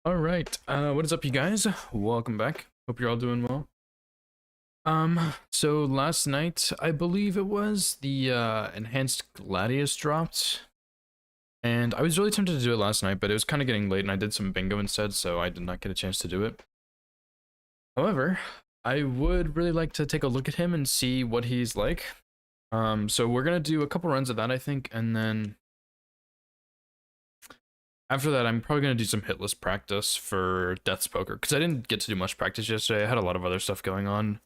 All right, what is up, you guys? Welcome back. Hope you're all doing well. So last night, I believe it was, the enhanced Gladius dropped, and I was really tempted to do it last night, but it was kind of getting late, and I did some bingo instead, so I did not get a chance to do it. However, I would really like to take a look at him and see what he's like. So we're gonna do a couple runs of that, I think, and then after that, I'm probably going to do some hitless practice for Death's Poker, because I didn't get to do much practice yesterday. I had a lot of other stuff going on.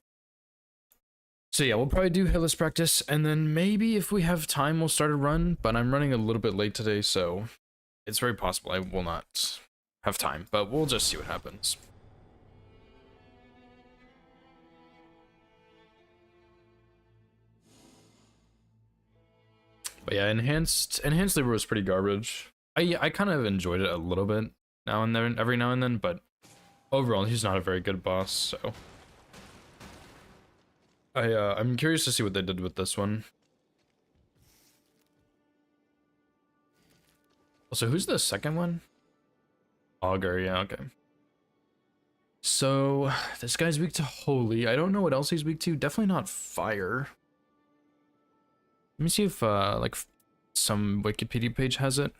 So yeah, we'll probably do hitless practice, and then maybe if we have time, we'll start a run, but I'm running a little bit late today, so it's very possible I will not have time, but we'll just see what happens. But yeah, enhanced labor was pretty garbage. I kind of enjoyed it a little bit now and then, every now and then, but overall, he's not a very good boss, so I'm curious to see what they did with this one. Also, who's the second one? Augur, yeah, okay. So, this guy's weak to Holy. I don't know what else he's weak to. Definitely not Fire. Let me see if, like, some Wikipedia page has it.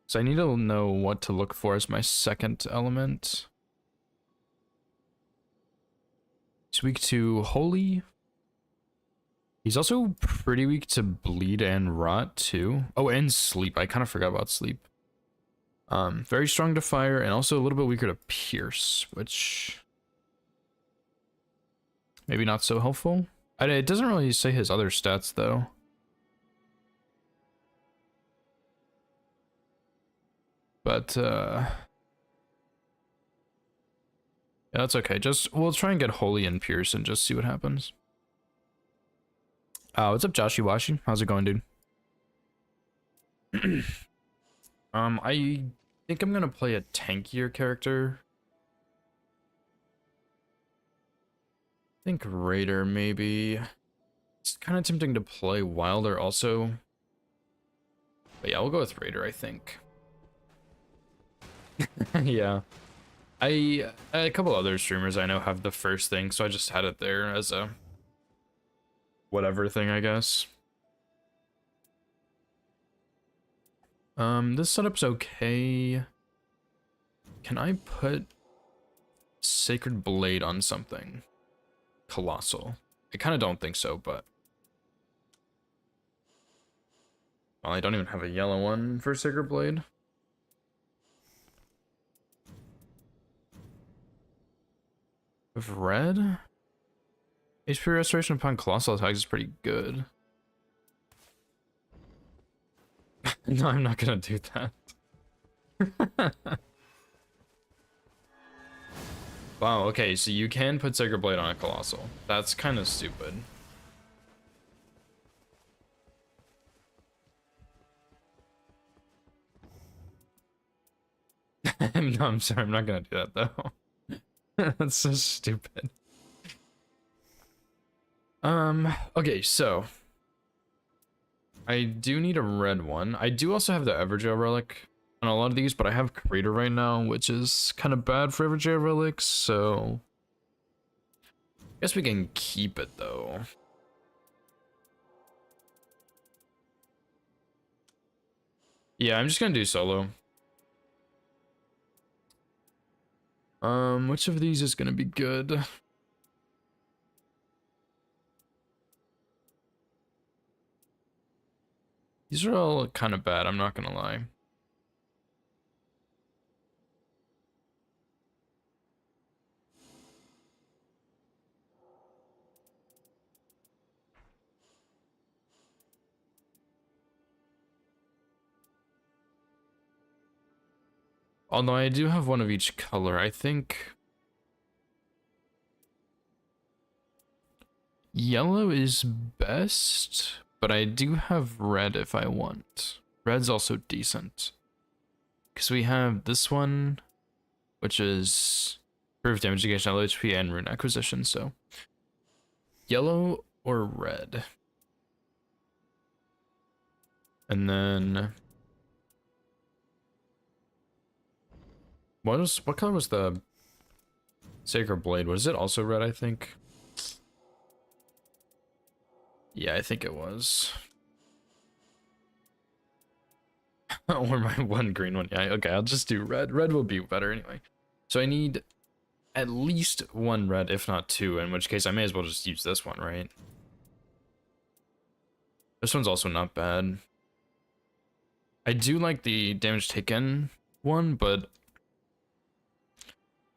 So I need to know what to look for as my second element. He's weak to Holy. He's also pretty weak to Bleed and Rot, too. Oh, and Sleep. I kind of forgot about Sleep. Very strong to Fire, and also a little bit weaker to Pierce, which maybe not so helpful. It doesn't really say his other stats, though. But, yeah, that's okay. We'll try and get Holy and Pierce and just see what happens. What's up, Joshy Washi? How's it going, dude? I think I'm gonna play a tankier character. I think Raider, maybe. It's kind of tempting to play Wilder also. But yeah, we'll go with Raider, I think. Yeah. A couple other streamers I know have the first thing, so I just had it there as a whatever thing, I guess. This setup's okay. Can I put Sacred Blade on something? Colossal. I kind of don't think so, but... Well, I don't even have a yellow one for Sacred Blade. With red? HP restoration upon colossal attacks is pretty good. No, I'm not gonna do that. Wow, okay, so you can put Sacred Blade on a colossal. That's kind of stupid. No, I'm sorry, I'm not gonna do that though. That's so stupid. Okay, so I do need a red one. I do also have the Evergaol relic on a lot of these, but I have Crater right now, which is kind of bad for Evergaol relics, so I guess we can keep it though. Yeah, I'm just gonna do solo. Which of these is gonna be good? These are all kind of bad, I'm not gonna lie. Although I do have one of each color, I think yellow is best, but I do have red if I want. Red's also decent. Because we have this one, which is proof damage against LHP and rune acquisition, so yellow or red. And then What color was the Sacred Blade? Was it also red, I think? Yeah, I think it was. Or my one green one. Yeah, okay, I'll just do red. Red will be better anyway. So I need at least one red, if not two, in which case I may as well just use this one, right? This one's also not bad. I do like the damage taken one, but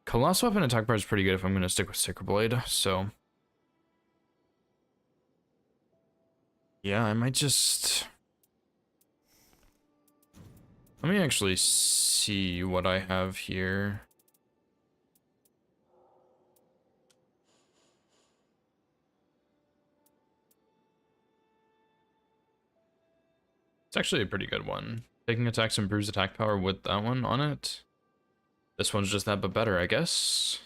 Colossal Weapon attack bar is pretty good if I'm going to stick with Sacred Blade, so... Yeah, I might just... Let me actually see what I have here. It's actually a pretty good one. Taking attacks improves attack power with that one on it. This one's just that but better, I guess.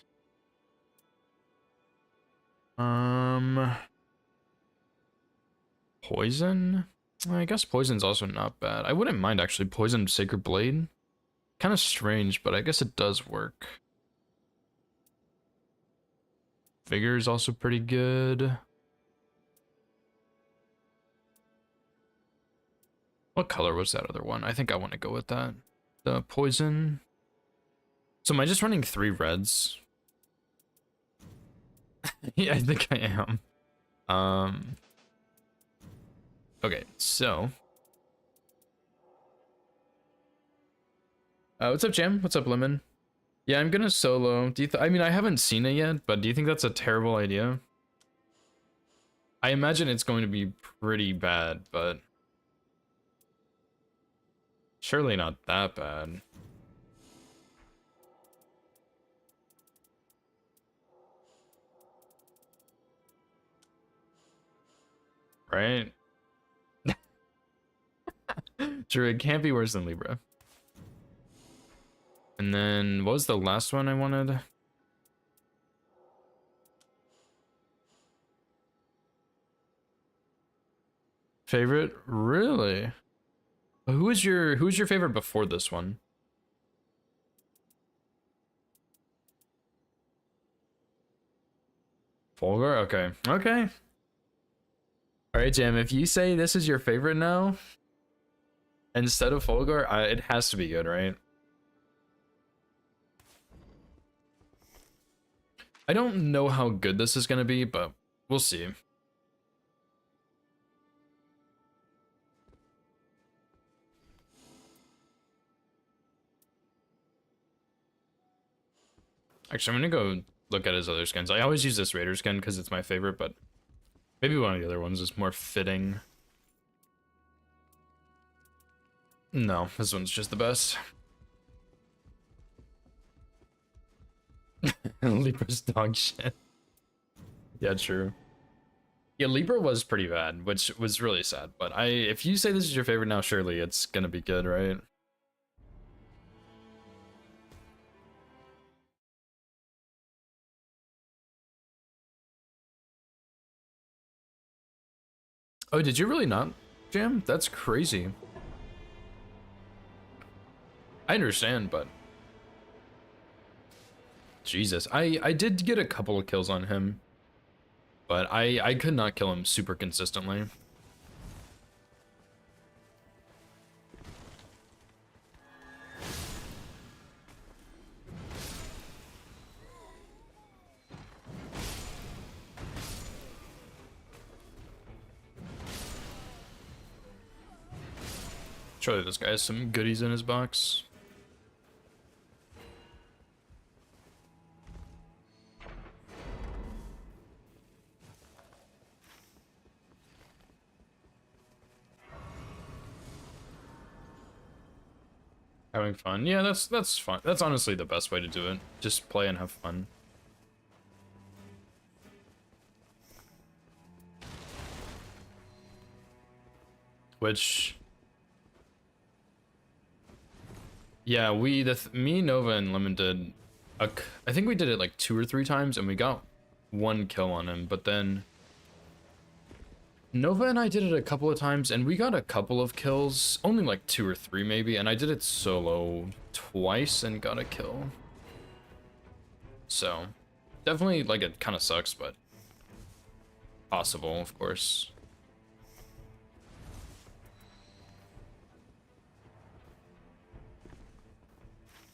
Poison? I guess poison's also not bad. I wouldn't mind actually poison Sacred Blade. Kind of strange, but I guess it does work. Vigor is also pretty good. What color was that other one? I think I want to go with that. The poison. So am I just running 3 reds? Yeah, I think I am. Okay, so. What's up, Jam? What's up, Lemon? Yeah, I'm gonna solo. Do you I mean, I haven't seen it yet, but do you think that's a terrible idea? I imagine it's going to be pretty bad, but surely not that bad. Right? True, it can't be worse than Libra. And then, what was the last one I wanted? Favorite? Really? Who was your favorite before this one? Fulgur? Okay. Okay. Alright, Jam, if you say this is your favorite now, instead of Fulgur, it has to be good, right? I don't know how good this is gonna be, but we'll see. Actually, I'm gonna go look at his other skins. I always use this Raider skin because it's my favorite, but maybe one of the other ones is more fitting. No, this one's just the best. Libra's dog shit. Yeah, true. Yeah, Libra was pretty bad, which was really sad. But if you say this is your favorite now, surely it's gonna be good, right? Oh, did you really not, Jam? That's crazy. I understand, but Jesus, I did get a couple of kills on him, but I could not kill him super consistently. Surely this guy has some goodies in his box. Having fun. Yeah, that's fun. That's honestly the best way to do it. Just play and have fun. Which, yeah, me, Nova, and Lemon did I think we did it like 2 or 3 times and we got 1 kill on him, but then Nova and I did it a couple of times, and we got a couple of kills, only like 2 or 3 maybe, and I did it solo twice and got a kill. So, definitely, like, it kind of sucks, but possible, of course.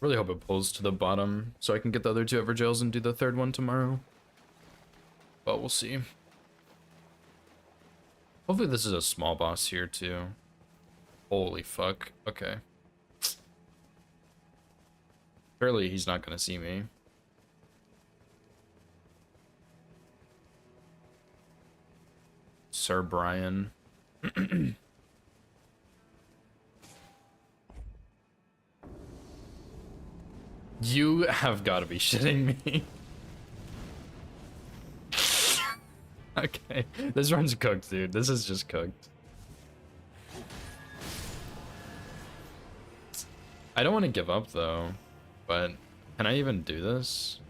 Really hope it pulls to the bottom so I can get the other 2 Everjails and do the 3rd one tomorrow. But we'll see. Hopefully this is a small boss here too. Holy fuck. Okay. Surely he's not gonna see me. Sir Brian. You have got to be shitting me. Okay, this run's cooked, dude. This is just cooked. I don't want to give up though, but can I even do this?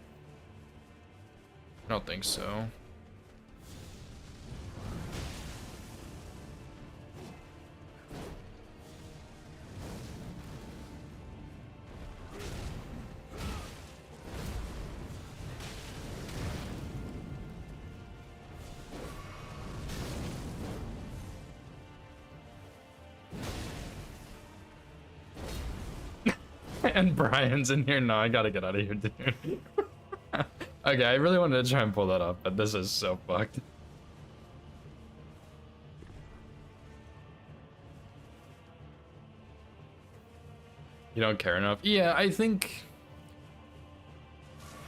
I don't think so. And Brian's in here. No, I gotta get out of here, dude. Okay, I really wanted to try and pull that off, but this is so fucked. You don't care enough? Yeah, I think...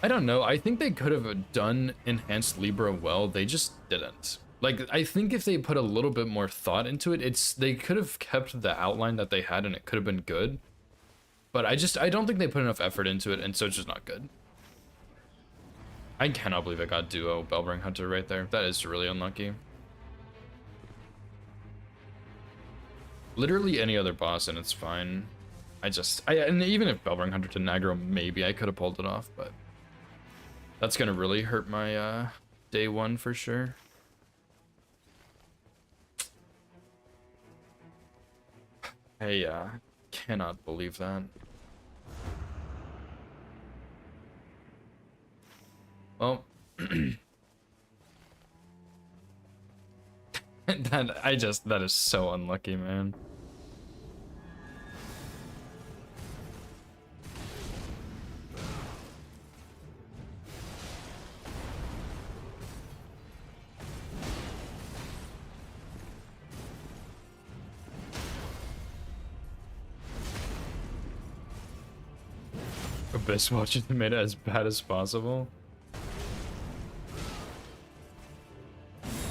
I don't know. I think they could have done Enhanced Libra well. They just didn't. Like, I think if they put a little bit more thought into it, they could have kept the outline that they had and it could have been good. But I don't think they put enough effort into it, and so it's just not good. I cannot believe I got duo Bellbring Hunter right there. That is really unlucky. Literally any other boss and it's fine. And even if Bellbring Hunter didn't aggro, maybe I could have pulled it off, but that's gonna really hurt my day 1 for sure. I cannot believe that. Well, that is so unlucky, man. Abyss Watchers made it as bad as possible.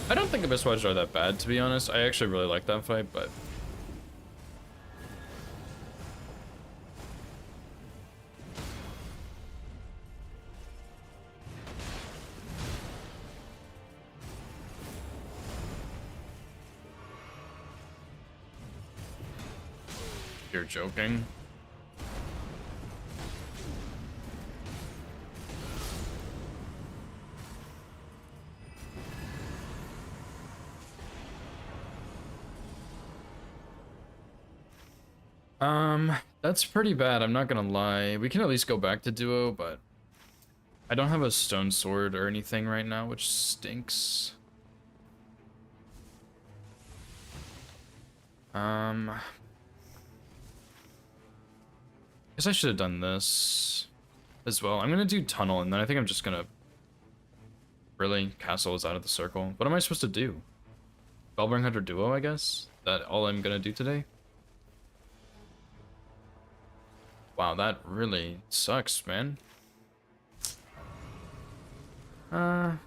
I don't think Abyss Watchers are that bad, to be honest. I actually really like that fight, but... You're joking? That's pretty bad, I'm not gonna lie. We can at least go back to duo, but I don't have a stone sword or anything right now, which stinks. Guess I should have done this as well. I'm gonna do tunnel, and then I think I'm just gonna... Really? Castle is out of the circle. What am I supposed to do? Bellbring Hunter duo, I guess? That all I'm gonna do today? Wow, that really sucks, man. And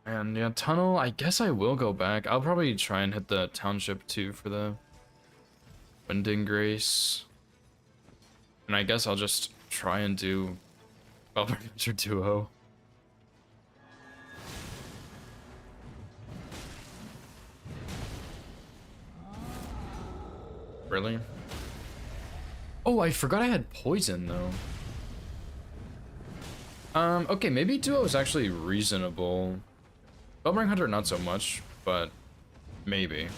yeah, tunnel, I guess I will go back. I'll probably try and hit the township too for the Winding Grace. And I guess I'll just try and do Bellbring Hunter duo. Really? Oh, I forgot I had poison though. Okay, maybe Duo is actually reasonable. Boomerang Hunter, not so much, but maybe.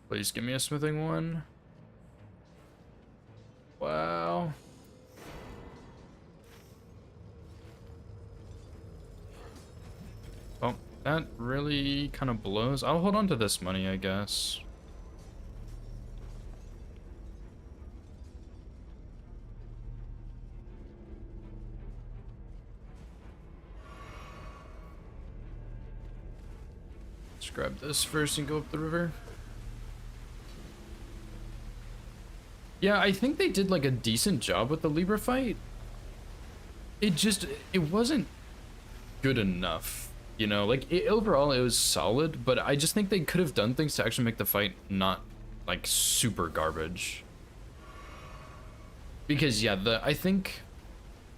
Please give me a smithing one. Wow. Well, that really kind of blows. I'll hold on to this money, I guess. Let's grab this first and go up the river. Yeah, I think they did like a decent job with the Libra fight. It wasn't good enough, you know? Like, overall it was solid, but I just think they could have done things to actually make the fight not like super garbage. Because yeah, I think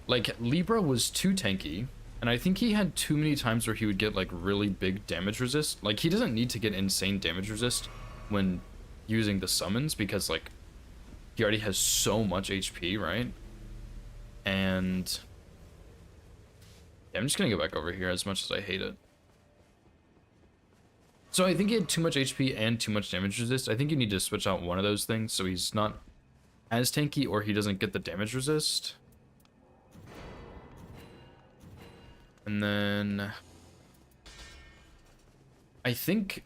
like Libra was too tanky, and I think he had too many times where he would get like really big damage resist. Like, he doesn't need to get insane damage resist when using the summons, because like he already has so much HP, right? And yeah, I'm just gonna go back over here as much as I hate it. So I think he had too much HP and too much damage resist. I think you need to switch out one of those things so he's not as tanky, or he doesn't get the damage resist. And then I think,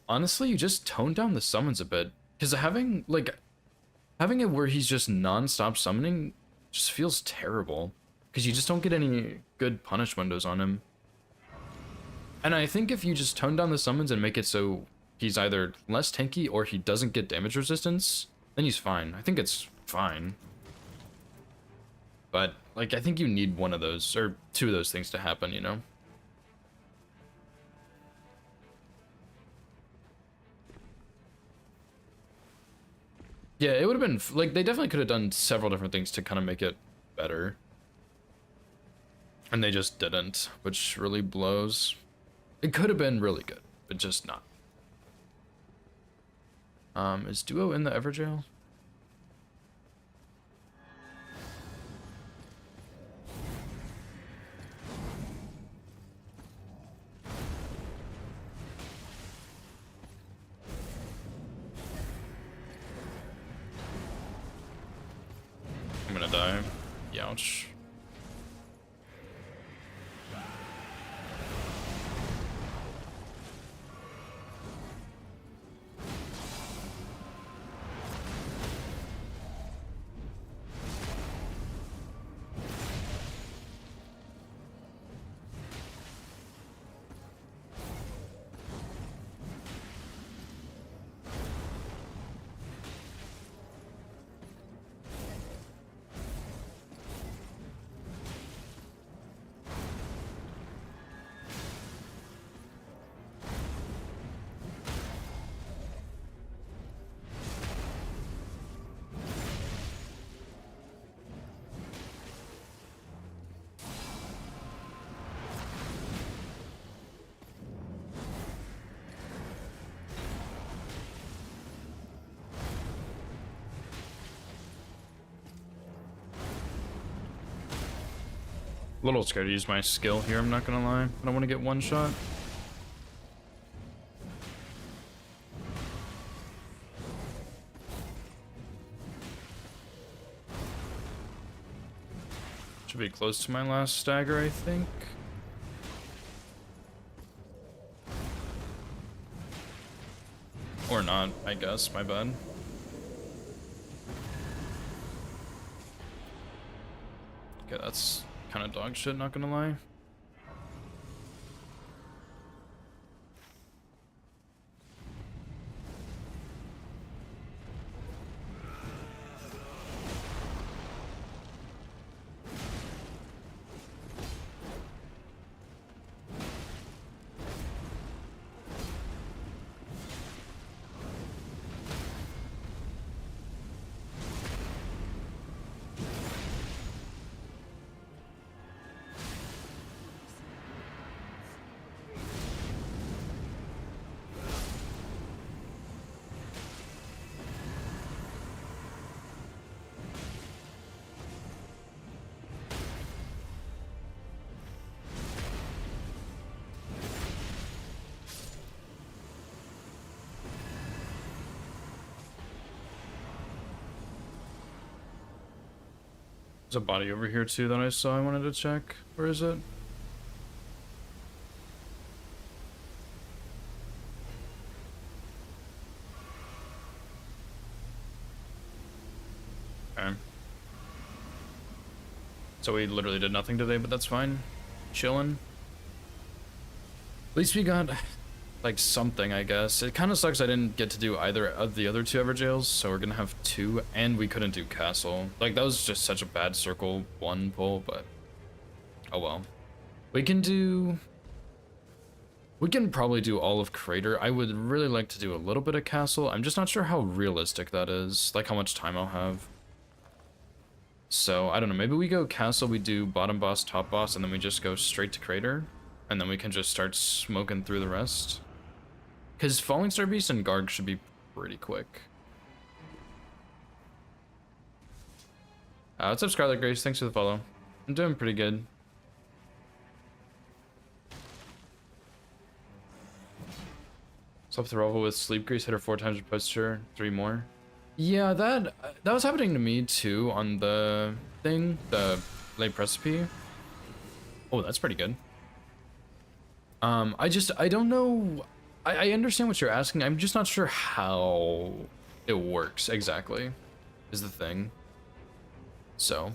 honestly, you just tone down the summons a bit, because having it where he's just non-stop summoning just feels terrible, because you just don't get any good punish windows on him. And I think if you just tone down the summons and make it so he's either less tanky or he doesn't get damage resistance, then he's fine. I think it's fine. But like, I think you need one of those, or two of those things to happen, you know? Yeah, it would have been, like, they definitely could have done several different things to kind of make it better. And they just didn't, which really blows. It could have been really good, but just not. Is Duo in the Everjail? I'm gonna die. Youch. A little scared to use my skill here, I'm not gonna lie. I don't want to get one shot. Should be close to my last stagger, I think. Or not, I guess, my bad. Okay, that's kind of dog shit, not gonna lie. There's a body over here too that I saw I wanted to check. Where is it? Okay. So we literally did nothing today, but that's fine. Chilling. At least we got like something, I guess. It kind of sucks I didn't get to do either of the other two Everjails, so we're gonna have two, and we couldn't do Castle. Like, that was just such a bad Circle 1 pull, but oh well. We can probably do all of Crater. I would really like to do a little bit of Castle. I'm just not sure how realistic that is, like how much time I'll have. So, I don't know, maybe we go Castle, we do bottom boss, top boss, and then we just go straight to Crater, and then we can just start smoking through the rest. Because Falling Star Beast and Garg should be pretty quick. What's up, Scarlet Grace? Thanks for the follow. I'm doing pretty good. Slept the Revel with Sleep Grease, hit her 4 times with posture, 3 more. Yeah, that was happening to me too on the thing, the late recipe. Oh, that's pretty good. I don't know. I understand what you're asking. I'm just not sure how it works exactly, is the thing. So.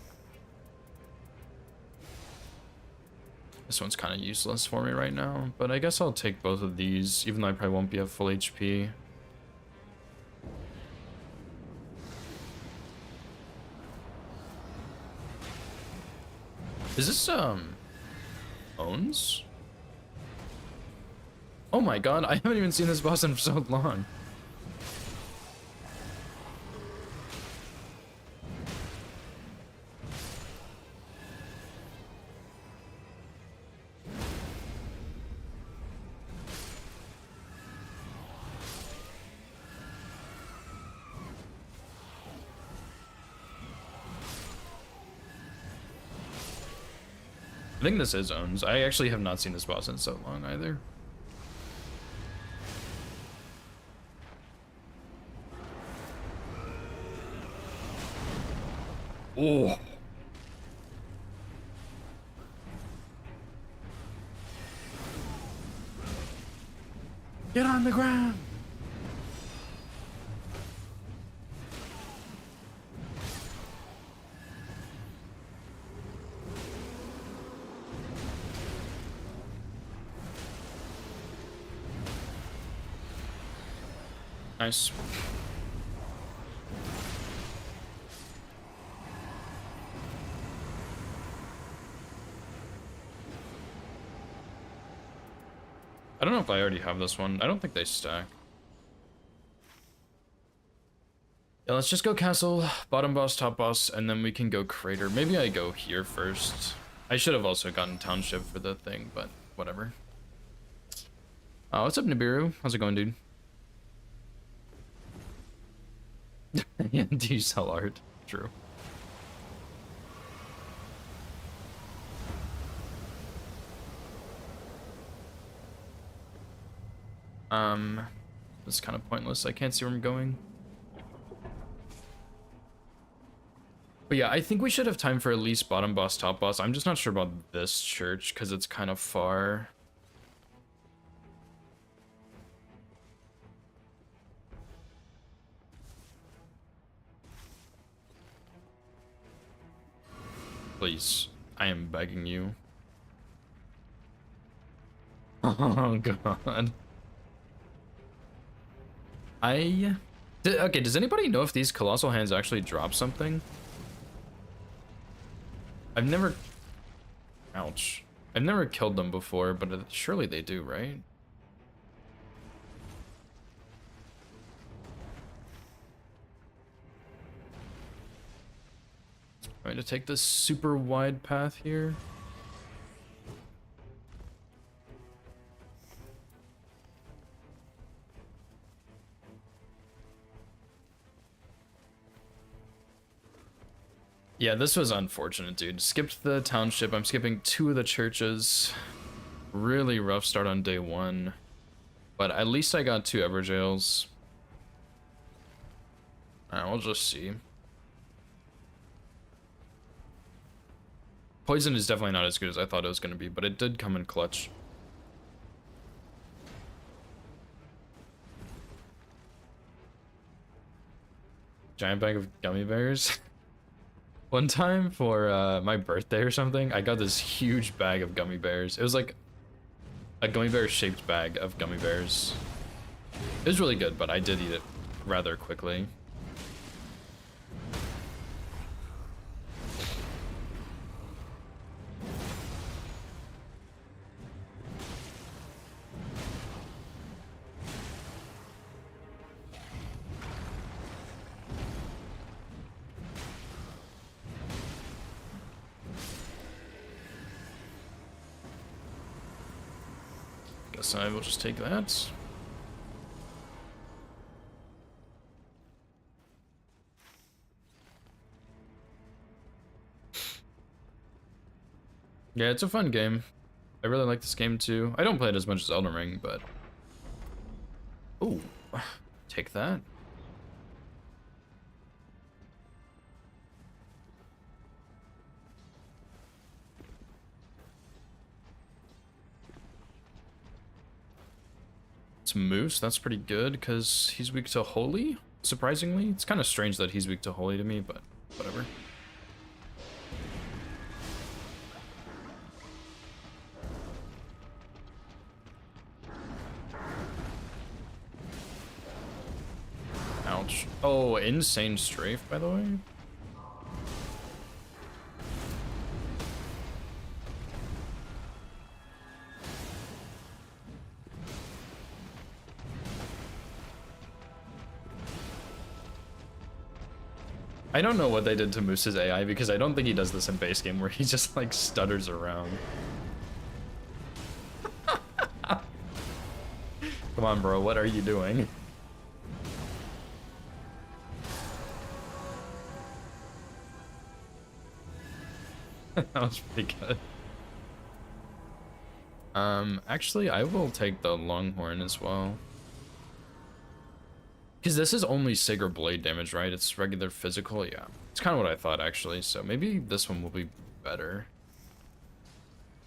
This one's kind of useless for me right now, but I guess I'll take both of these, even though I probably won't be at full HP. Is this, Owns? Oh my god, I haven't even seen this boss in so long. I think this is Owns. I actually have not seen this boss in so long either. Oh. Get on the ground. Nice. I don't know if I already have this one. I don't think they stack. Yeah, let's just go Castle, bottom boss, top boss, and then we can go Crater. Maybe I go here first. I should have also gotten Township for the thing, but whatever. What's up, Nibiru? How's it going, dude? Yeah, do you sell art? True. It's kind of pointless. I can't see where I'm going. But yeah, I think we should have time for at least bottom boss, top boss. I'm just not sure about this church because it's kind of far. Please, I am begging you. Oh god. Okay, does anybody know if these Colossal Hands actually drop something? I've never... Ouch. I've never killed them before, but surely they do, right? I'm going to take this super wide path here. Yeah, this was unfortunate, dude. Skipped the township. I'm skipping 2 of the churches. Really rough start on day 1. But at least I got 2 Everjails. Alright, we'll just see. Poison is definitely not as good as I thought it was going to be, but it did come in clutch. Giant bag of gummy bears. One time for my birthday or something, I got this huge bag of gummy bears. It was like a gummy bear shaped bag of gummy bears. It was really good, but I did eat it rather quickly. Guess I will just take that. Yeah, it's a fun game. I really like this game too. I don't play it as much as Elden Ring, but... Ooh, take that. It's Moose, that's pretty good, because he's weak to Holy, surprisingly. It's kind of strange that he's weak to Holy to me, but whatever. Ouch. Oh, insane strafe, by the way. I don't know what they did to Moose's AI because I don't think he does this in base game where he just like stutters around. Come on, bro, what are you doing? That was pretty good. Actually, I will take the Longhorn as well. Because this is only Sigurd Blade damage, right? It's regular physical, yeah. It's kind of what I thought, actually, so maybe this one will be better.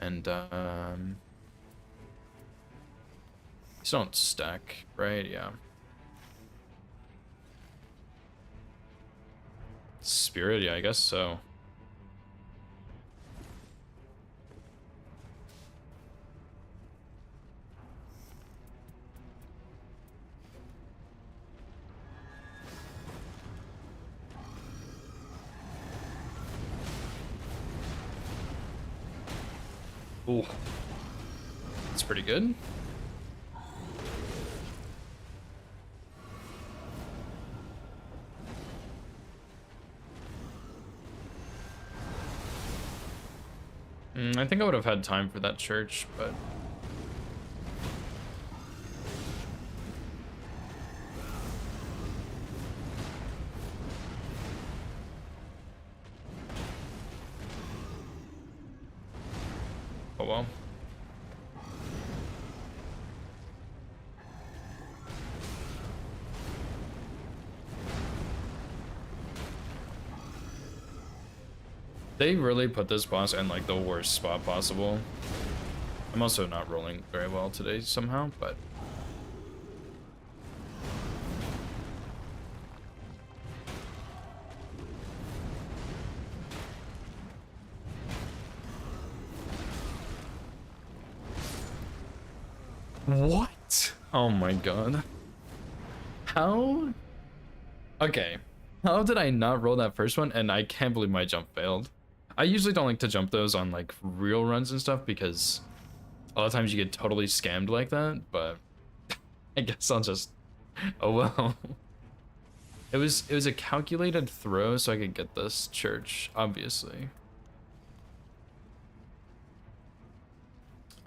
And, these don't stack, right? Yeah. Spirit, yeah, I guess so. Ooh. That's pretty good. I think I would have had time for that church, but... Oh well. They really put this boss in like the worst spot possible. I'm also not rolling very well today somehow, but... What? Oh my god. How? Okay. How did I not roll that first one? And I can't believe my jump failed. I usually don't like to jump those on like real runs and stuff because a lot of times you get totally scammed like that, but I guess I'll just... Oh well. It was a calculated throw so I could get this church, obviously.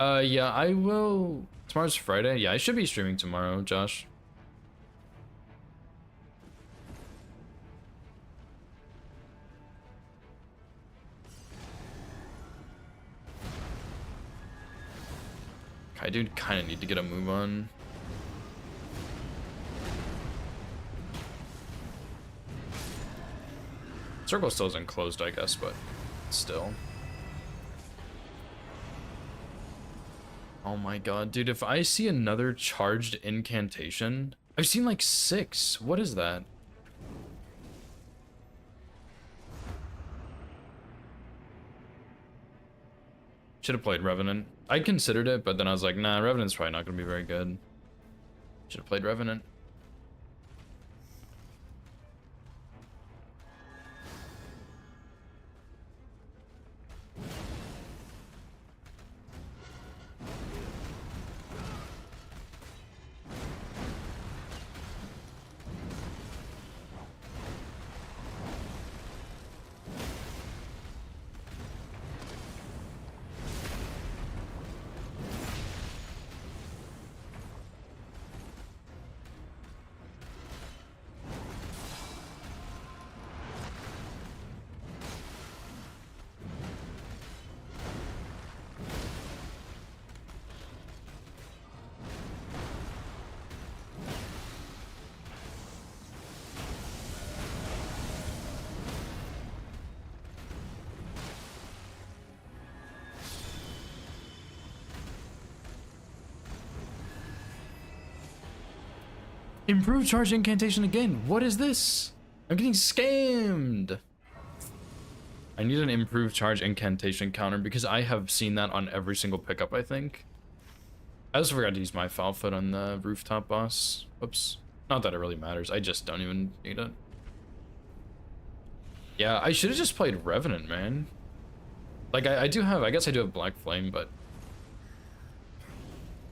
Yeah, I will... Tomorrow's Friday. Yeah, I should be streaming tomorrow, Josh. I do kind of need to get a move on. Circle still isn't closed, I guess, but still. Oh my god, dude, if I see another charged incantation, I've seen like 6. What is that? Should have played Revenant. I considered it, but then I was like, nah, Revenant's probably not going to be very good. Should have played Revenant. Improved charge incantation again. What is this? I'm getting scammed. I need an improved charge incantation counter because I have seen that on every single pickup, I think. I also forgot to use my foul foot on the rooftop boss. Whoops. Not that it really matters. I just don't even need it. Yeah, I should have just played Revenant, man. Like, I guess I do have Black Flame, but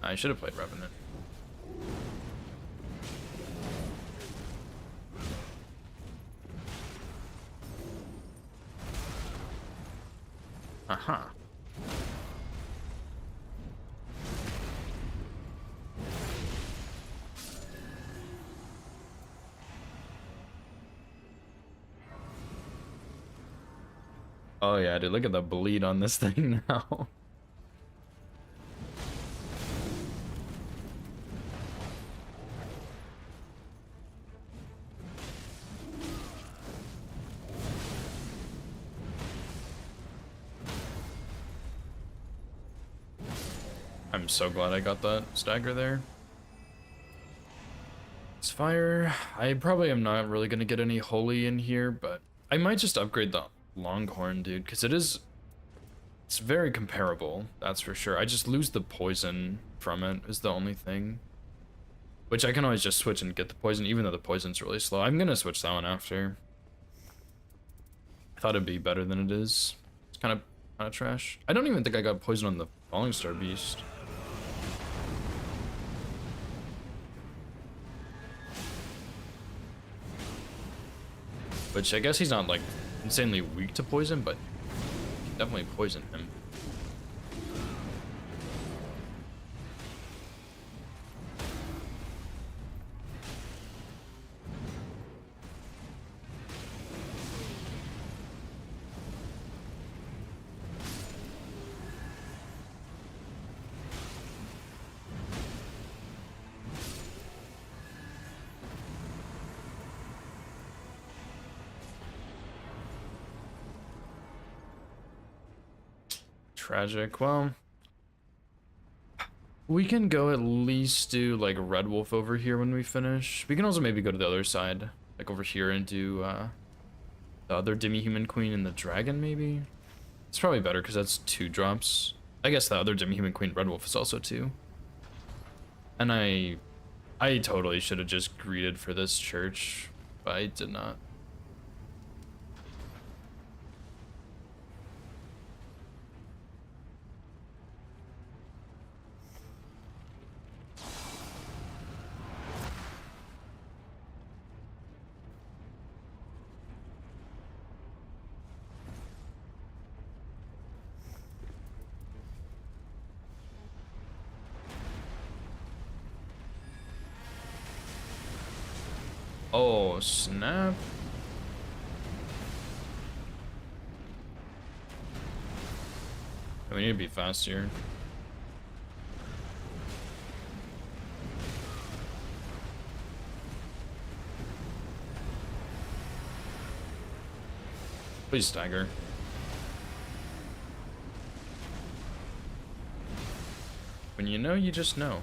I should have played Revenant. Aha. Oh yeah, dude, look at the bleed on this thing now. I'm so glad I got that stagger there. It's fire. I probably am not really gonna get any holy in here, but I might just upgrade the Longhorn, dude, because it's very comparable, that's for sure. I just lose the poison from it is the only thing. Which I can always just switch and get the poison, even though the poison's really slow. I'm gonna switch that one after. I thought it'd be better than it is. It's kind of trash. I don't even think I got poison on the Falling Star Beast. Which I guess he's not like insanely weak to poison, but you can definitely poison him. Tragic. Well, we can go at least do like Red Wolf over here when we finish. We can also maybe go to the other side, like over here, and do the other Demi-Human Queen and the Dragon maybe. It's probably better because that's 2 drops. I guess the other Demi-Human Queen Red Wolf is also 2. And I totally should have just greeted for this church, but I did not. Oh, snap. We need to be fast here. Please stagger. when you know, you just know.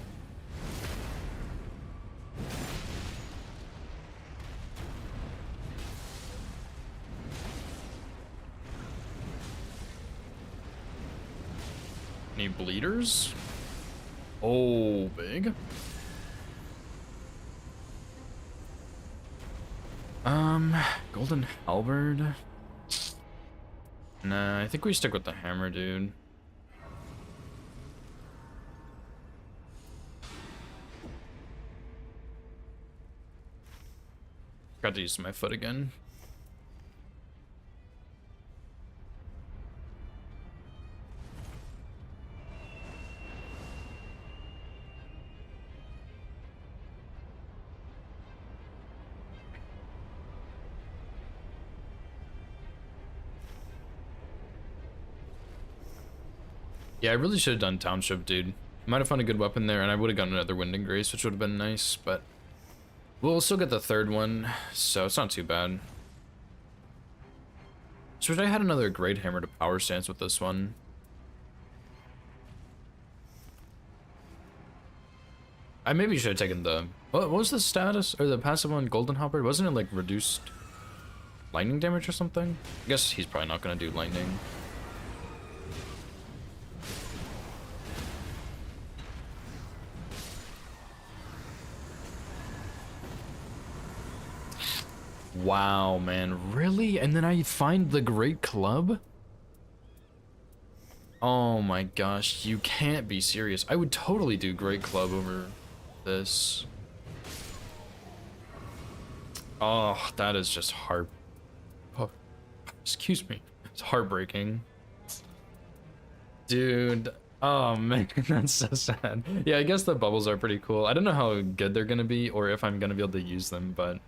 Any bleeders? Oh, big. Golden halberd. Nah, I think we stick with the hammer, dude. Got to use my foot again. Yeah, I really should have done Township, dude. Might have found a good weapon there, and I would have gotten another Wind and Grace, which would have been nice, but we'll still get the third one, so it's not too bad. So I had another Great Hammer to Power Stance with this one. I maybe should have taken the... What was the status, or the passive on Golden Halberd? Wasn't it like reduced lightning damage or something? I guess he's probably not going to do lightning. Wow, man, really? And then I find the Great Club? Oh my gosh, you can't be serious. I would totally do Great Club over this. Oh, that is just oh, excuse me. It's heartbreaking. Dude, oh man, that's so sad. Yeah, I guess the bubbles are pretty cool. I don't know how good they're gonna be or if I'm gonna be able to use them, but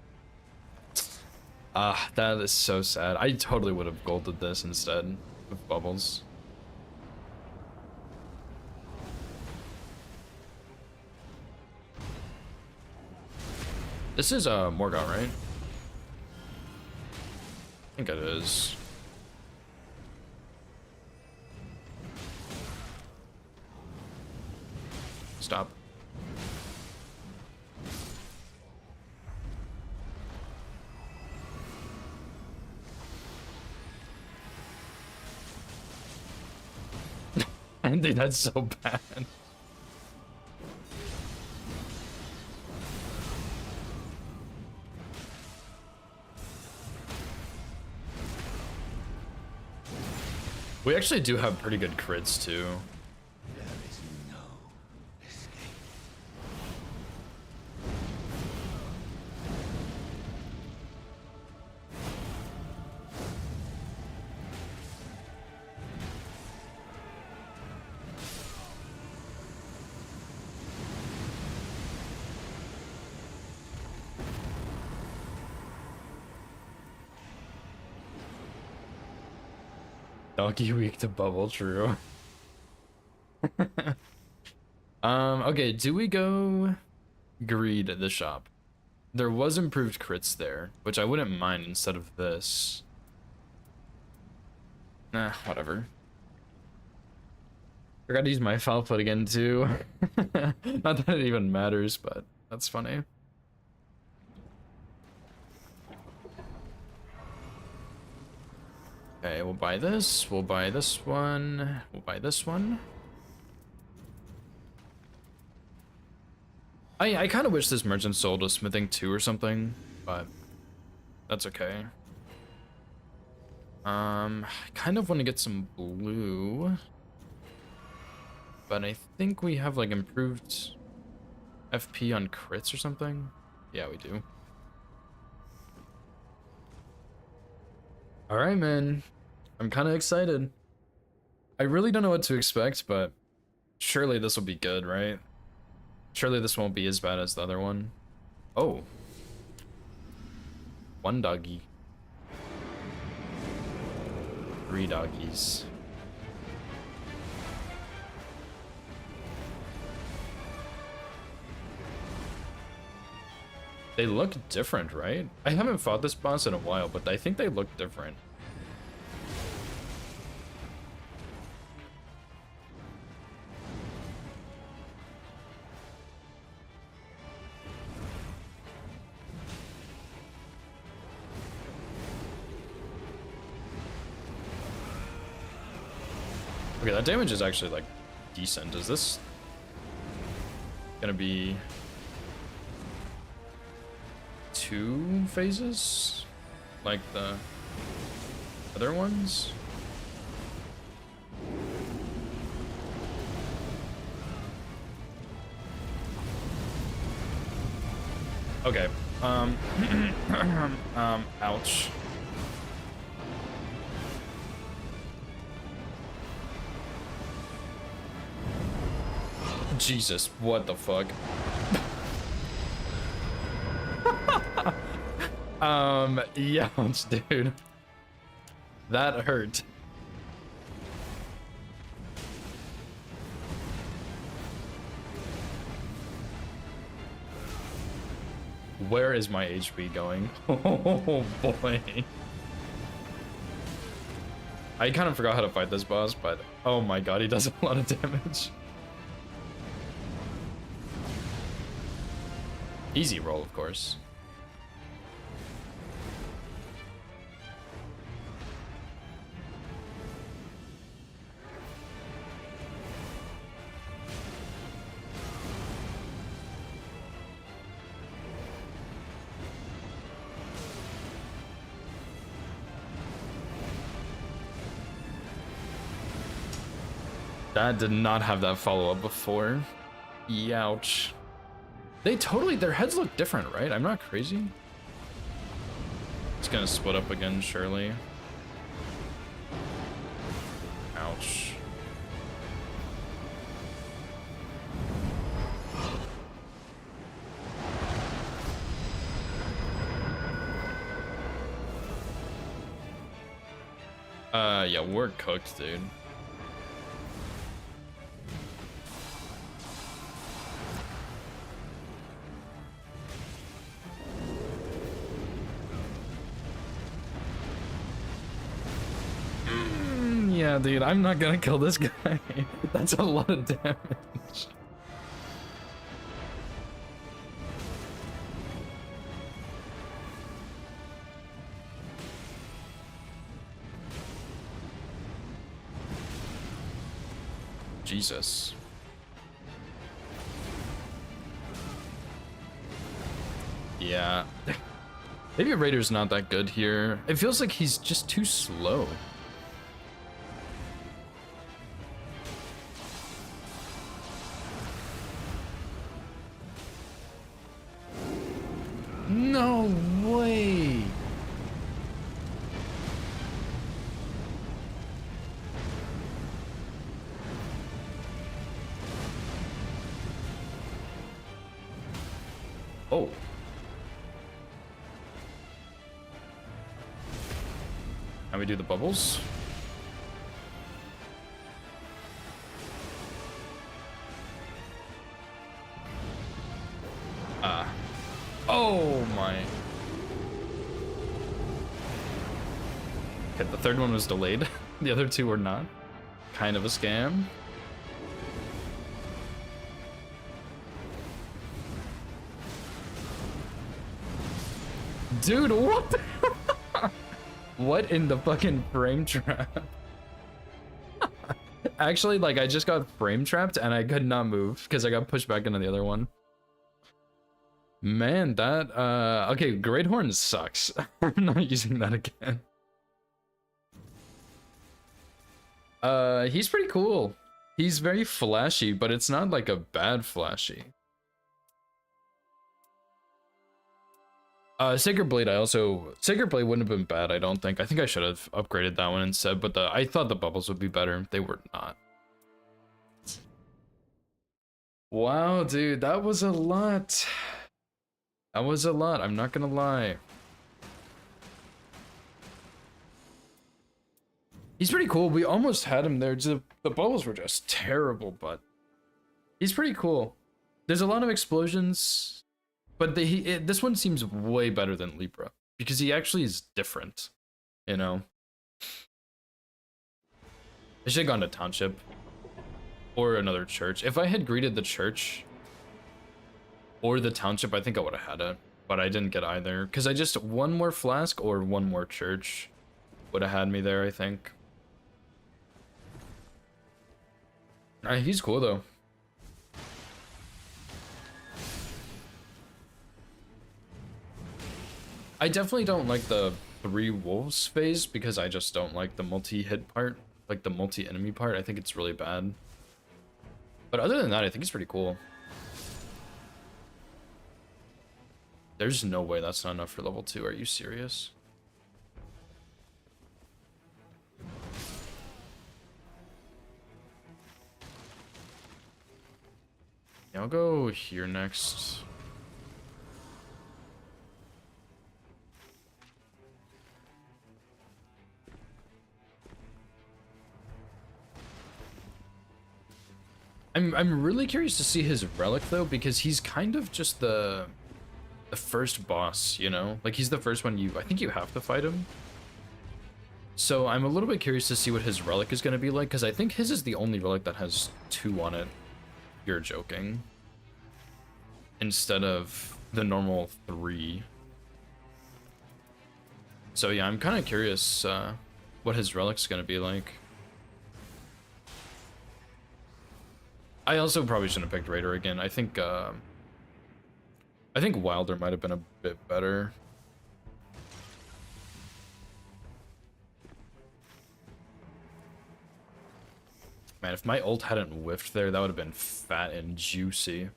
that is so sad. I totally would have golded this instead of bubbles. This is Morgott, right? I think it is. Stop. Dude, that's so bad. We actually do have pretty good crits too. There is no escape. Doggy weak to bubble, true. Okay, do we go greed at the shop? There was improved crits there, which I wouldn't mind instead of this. Nah, whatever. Forgot to use my foul foot again too. Not that it even matters, but that's funny. Okay, we'll buy this, we'll buy this one, we'll buy this one. I kind of wish this merchant sold a smithing 2 or something, but that's okay. I kind of want to get some blue, but I think we have like improved FP on crits or something. Yeah, we do. All right, man. I'm kind of excited. I really don't know what to expect, but surely this will be good, right? Surely this won't be as bad as the other one. Oh. One doggy. 3 doggies. They look different, right? I haven't fought this boss in a while, but I think they look different. Okay, that damage is actually like decent. Is this gonna be 2 phases like the other ones? Okay. Ouch. Jesus, what the fuck? Youch, dude. That hurt. Where is my HP going? Oh boy. I kind of forgot how to fight this boss, but oh my god, he does a lot of damage. Easy roll, of course. That did not have that follow-up before. Youch. They totally, their heads look different, right? I'm not crazy. It's gonna split up again, surely. Ouch. Yeah, we're cooked, dude. Yeah, dude, I'm not gonna kill this guy. That's a lot of damage. Jesus. Yeah. Maybe Raider's not that good here. It feels like he's just too slow. No way. Oh. Now we do the bubbles. Oh my. Okay, the third one was delayed. The other two were not. Kind of a scam. Dude, what the what in the fucking frame trap? Actually, like, I just got frame trapped and I could not move because I got pushed back into the other one. Man, that, okay, Great Horn sucks. I'm not using that again. He's pretty cool. He's very flashy, but it's not like a bad flashy. Sacred Blade, Sacred Blade wouldn't have been bad, I don't think. I think I should have upgraded that one instead, but I thought the bubbles would be better. They were not. Wow, dude, that was a lot. That was a lot, I'm not gonna lie. He's pretty cool. We almost had him there. The bubbles were just terrible, but he's pretty cool. There's a lot of explosions, but this one seems way better than Libra because he actually is different, you know? I should have gone to Township or another church. If I had greeted the church or the Township, I think I would have had it, but I didn't get either because I just, one more flask or one more church would have had me there, I think. He's cool though. I definitely don't like the 3 wolves phase because I just don't like the multi-hit part, like the multi-enemy part. I think it's really bad. But other than that, I think it's pretty cool. There's no way that's not enough for level 2. Are you serious? Yeah, I'll go here next. I'm really curious to see his relic though, because he's kind of just the first boss, you know? Like he's the first one I think you have to fight him. So I'm a little bit curious to see what his relic is going to be like, because I think his is the only relic that has 2 on it. You're joking. Instead of the normal 3. So yeah, I'm kind of curious what his relic's going to be like. I also probably shouldn't have picked Raider again. I think Wilder might have been a bit better. Man, if my ult hadn't whiffed there, that would have been fat and juicy.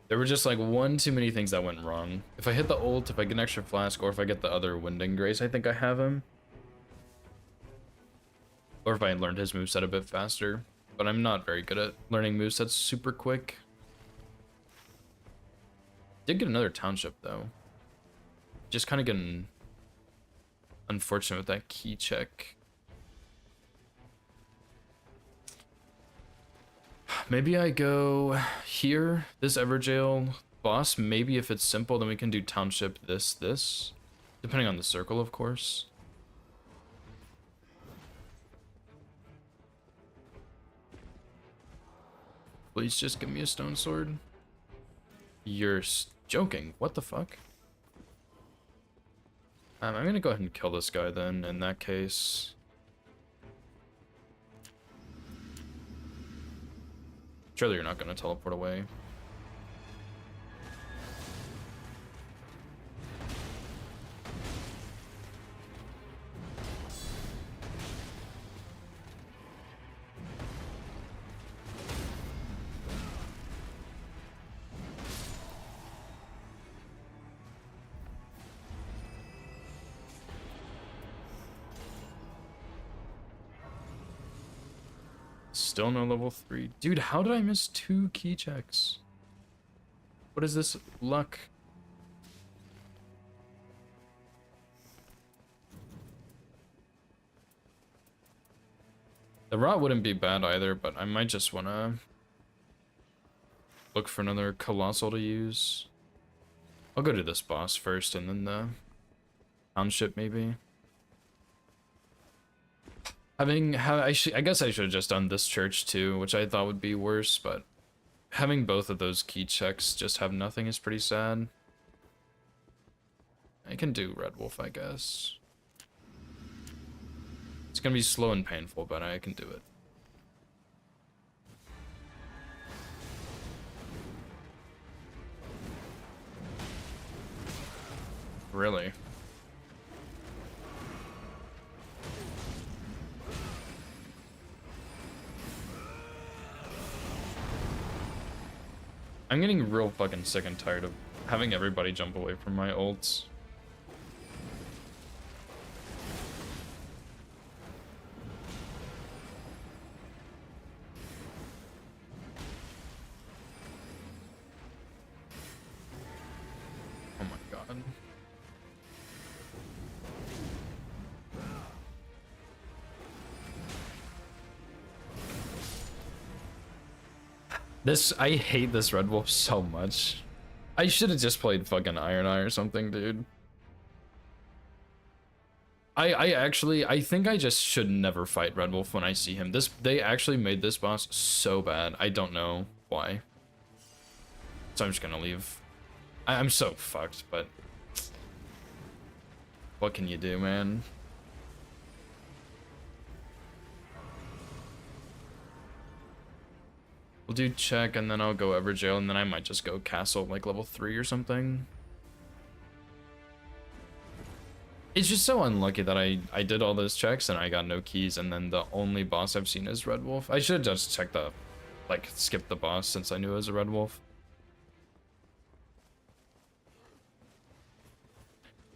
There were just like 1 too many things that went wrong. If I hit the ult, if I get an extra flask, or if I get the other Winding Grace, I think I have him. Or if I learned his moveset a bit faster. But I'm not very good at learning movesets super quick. Did get another township though. Just kind of getting unfortunate with that key check. Maybe I go here, this Everjail boss. Maybe if it's simple, then we can do township this. Depending on the circle, of course. Please just give me a stone sword. You're joking. What the fuck? I'm gonna go ahead and kill this guy then, in that case. Surely you're not gonna teleport away. Still no level 3. Dude, how did I miss 2 key checks? What is this luck? The rot wouldn't be bad either, but I might just want to look for another colossal to use. I'll go to this boss first and then the township maybe. I guess I should have just done this church too, which I thought would be worse, but having both of those key checks just have nothing is pretty sad. I can do Red Wolf, I guess. It's gonna be slow and painful, but I can do it. Really? I'm getting real fucking sick and tired of having everybody jump away from my ults. Oh my god. I hate this Red Wolf so much. I should have just played fucking Iron Eye or something, dude. I think I just should never fight Red Wolf when I see him. They actually made this boss so bad. I don't know why. So I'm just gonna leave. I'm so fucked, but what can you do, man? We'll do check, and then I'll go Everjail, and then I might just go castle, like, level 3 or something. It's just so unlucky that I did all those checks, and I got no keys, and then the only boss I've seen is Red Wolf. I should have just checked the, like, skipped the boss since I knew it was a Red Wolf.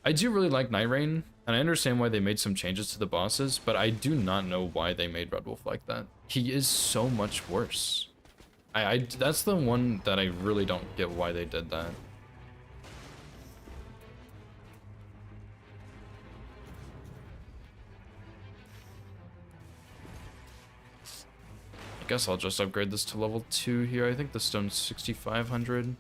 I do really like Night Rain, and I understand why they made some changes to the bosses, but I do not know why they made Red Wolf like that. He is so much worse. That's the one that I really don't get why they did that. I guess I'll just upgrade this to level 2 here. I think the stone's 6,500.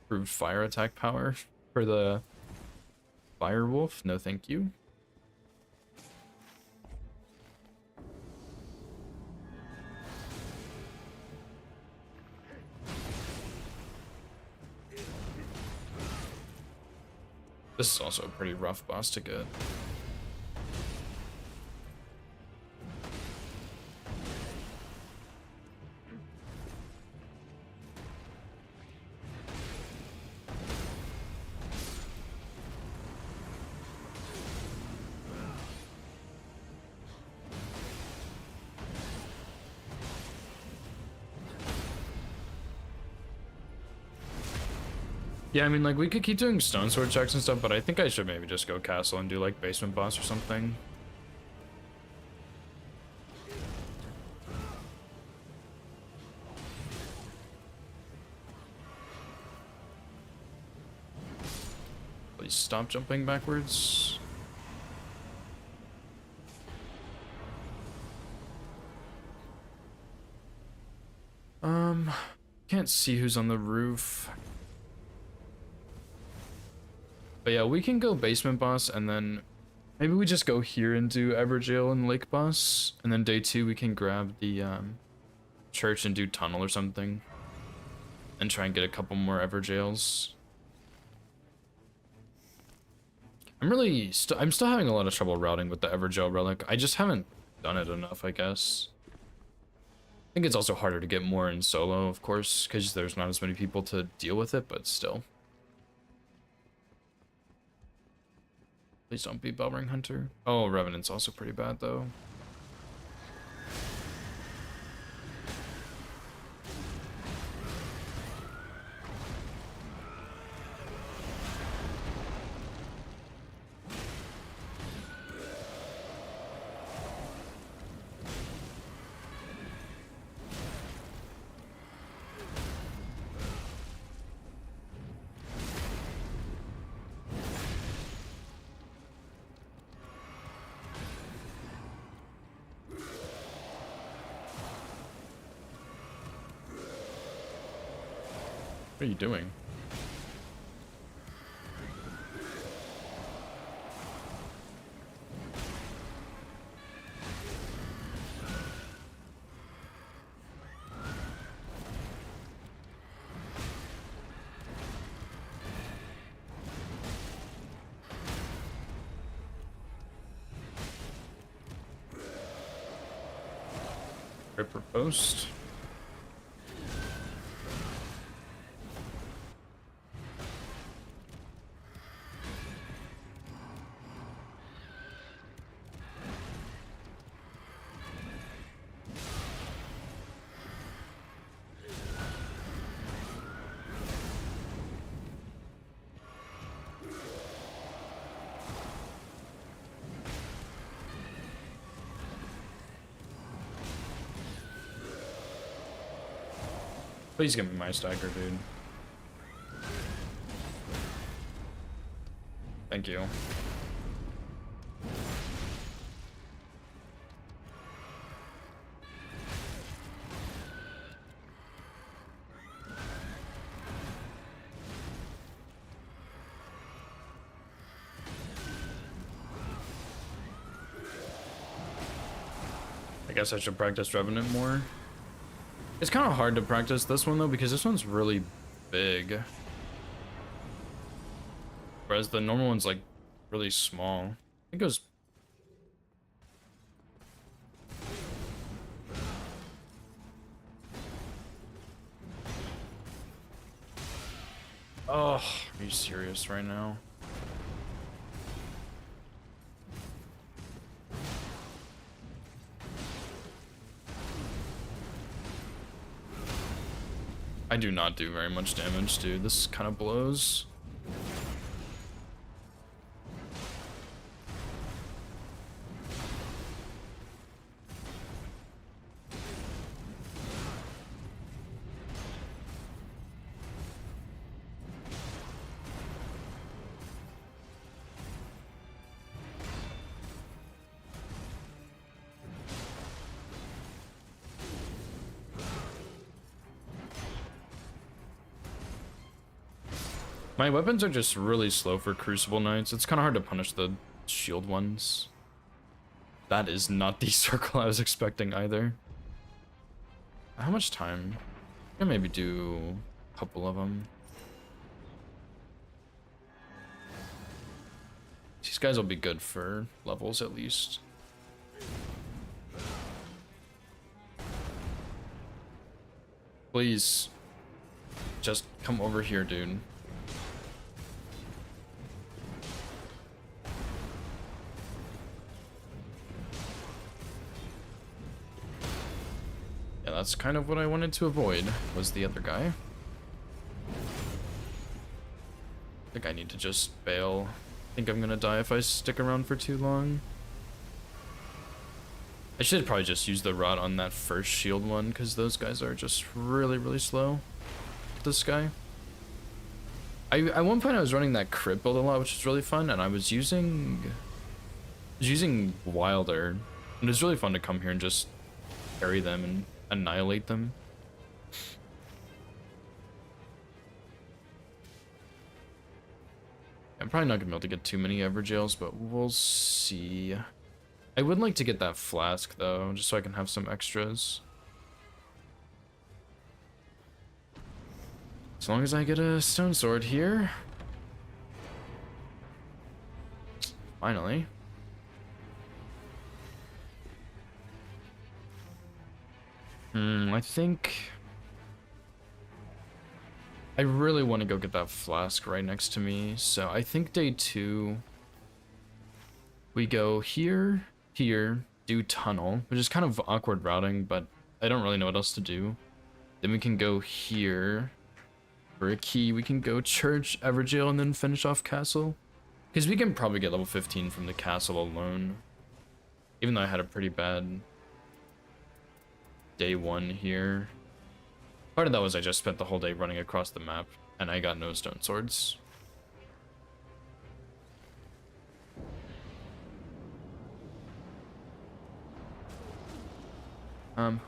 Improved fire attack power for the Fire Wolf. No, thank you. This is also a pretty rough boss to get. Yeah, I mean, like, we could keep doing stone sword checks and stuff, but I think I should maybe just go castle and do, like, basement boss or something. Please stop jumping backwards. Can't see who's on the roof. But yeah, we can go basement boss, and then maybe we just go here and do Everjail and Lake boss, and then day 2 we can grab the church and do tunnel or something, and try and get a couple more Everjails. I'm still having a lot of trouble routing with the Everjail relic. I just haven't done it enough, I guess. I think it's also harder to get more in solo, of course, because there's not as many people to deal with it, but still. Please don't be Bellring Hunter. Oh, Revenant's also pretty bad, though. What are you doing? Ripper post. Please give me my stagger, dude. Thank you. I guess I should practice Revenant more. It's kind of hard to practice this one though, because this one's really big. Whereas the normal one's like really small. I think it goes. Oh, are you serious right now? I do not do very much damage, dude. This kind of blows. My weapons are just really slow for Crucible Knights. It's kind of hard to punish the shield ones. That is not the circle I was expecting either. How much time? I can maybe do a couple of them. These guys will be good for levels at least. Please, just come over here, dude. Yeah, that's kind of what I wanted to avoid, was the other guy. I think I need to just bail. I think I'm gonna die if I stick around for too long. I should probably just use the rod on that first shield one, because those guys are just really, really slow. This guy. At one point I was running that crit build a lot, which is really fun, and I was using Wilder. And it was really fun to come here and just carry them and annihilate them. I'm probably not gonna be able to get too many Everjails, but we'll see. I would like to get that flask though, just so I can have some extras. As long as I get a stone sword here. Finally. I think I really want to go get that flask right next to me. So I think day 2 we go here, here, do tunnel, which is kind of awkward routing, but I don't really know what else to do. Then we can go here for a key. We can go church, Everjail, and then finish off castle. Because we can probably get level 15 from the castle alone. Even though I had a pretty bad day 1 here. Part of that was I just spent the whole day running across the map, and I got no stone swords.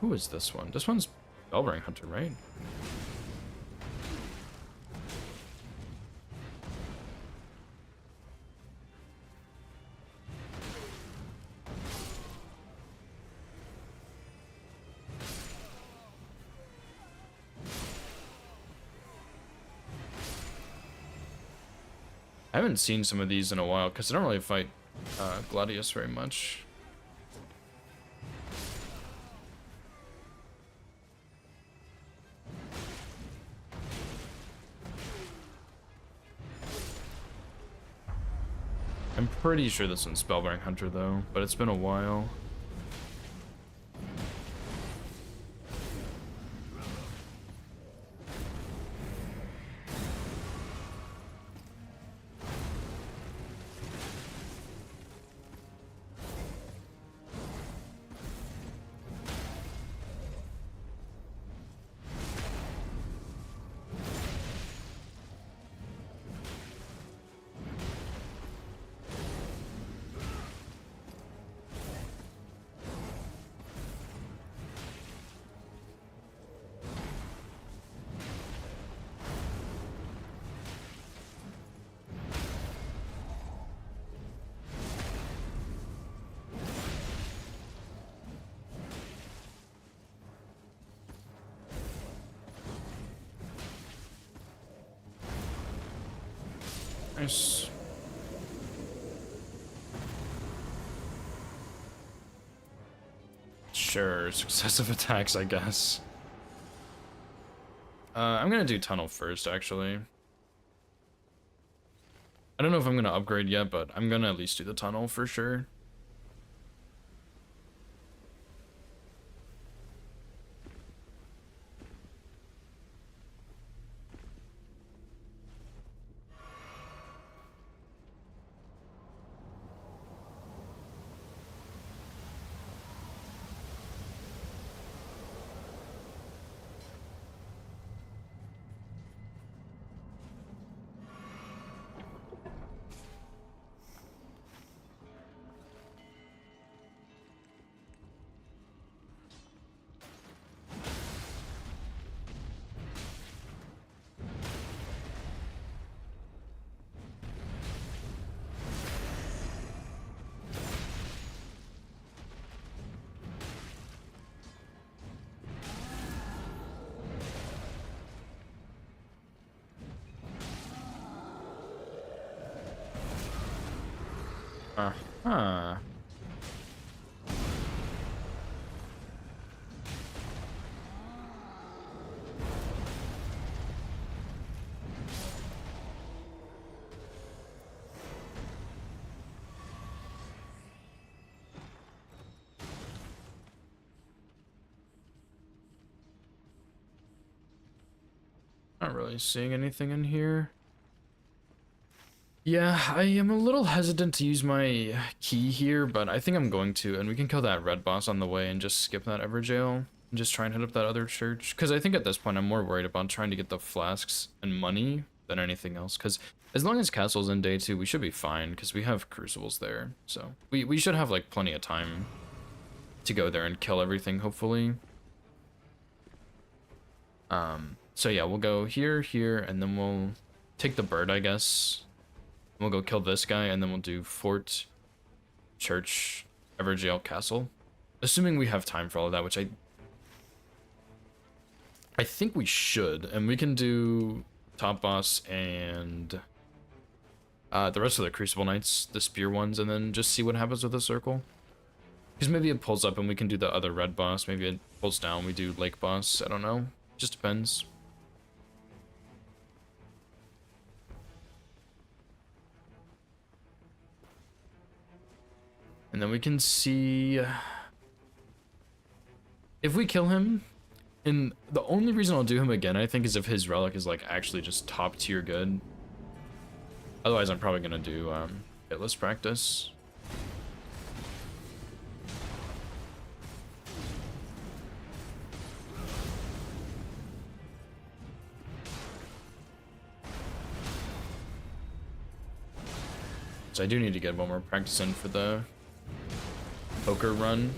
Who is this one? This one's Bellring Hunter, right? I haven't seen some of these in a while because I don't really fight Gladius very much. I'm pretty sure this one's Spellbearing Hunter though, but it's been a while. Nice. Sure, successive attacks, I guess. I'm gonna do tunnel first, actually. I don't know if I'm gonna upgrade yet, but I'm gonna at least do the tunnel for sure. Uh-huh. Not really seeing anything in here. Yeah, I am a little hesitant to use my key here, but I think I'm going to, and we can kill that red boss on the way and just skip that Everjail and just try and hit up that other church. Because I think at this point I'm more worried about trying to get the flasks and money than anything else. Because as long as Castle's in day 2, we should be fine, because we have Crucibles there. So we should have like plenty of time to go there and kill everything, hopefully. So yeah, we'll go here, here, and then we'll take the bird, I guess. We'll go kill this guy, and then we'll do Fort, Church, Everjail, Castle. Assuming we have time for all of that, which I think we should. And we can do Top Boss and the rest of the Crucible Knights, the Spear ones, and then just see what happens with the Circle. Because maybe it pulls up and we can do the other red boss. Maybe it pulls down, we do Lake Boss. I don't know. Just depends. And then we can see if we kill him. And the only reason I'll do him again, I think, is if his relic is like actually just top tier good. Otherwise, I'm probably gonna do hitless practice. So I do need to get one more practice in for the poker run.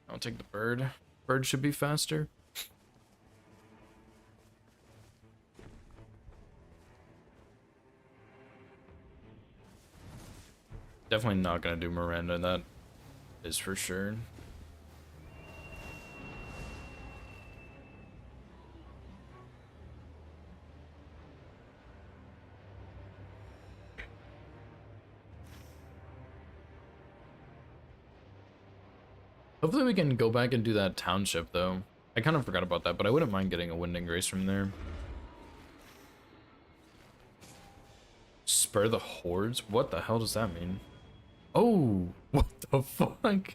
I'll take the bird. Bird should be faster. Definitely not gonna do Miranda, that is for sure. Hopefully we can go back and do that township though. I kind of forgot about that, but I wouldn't mind getting a Wind and Grace from there. Spur the hordes? What the hell does that mean? Oh, what the fuck?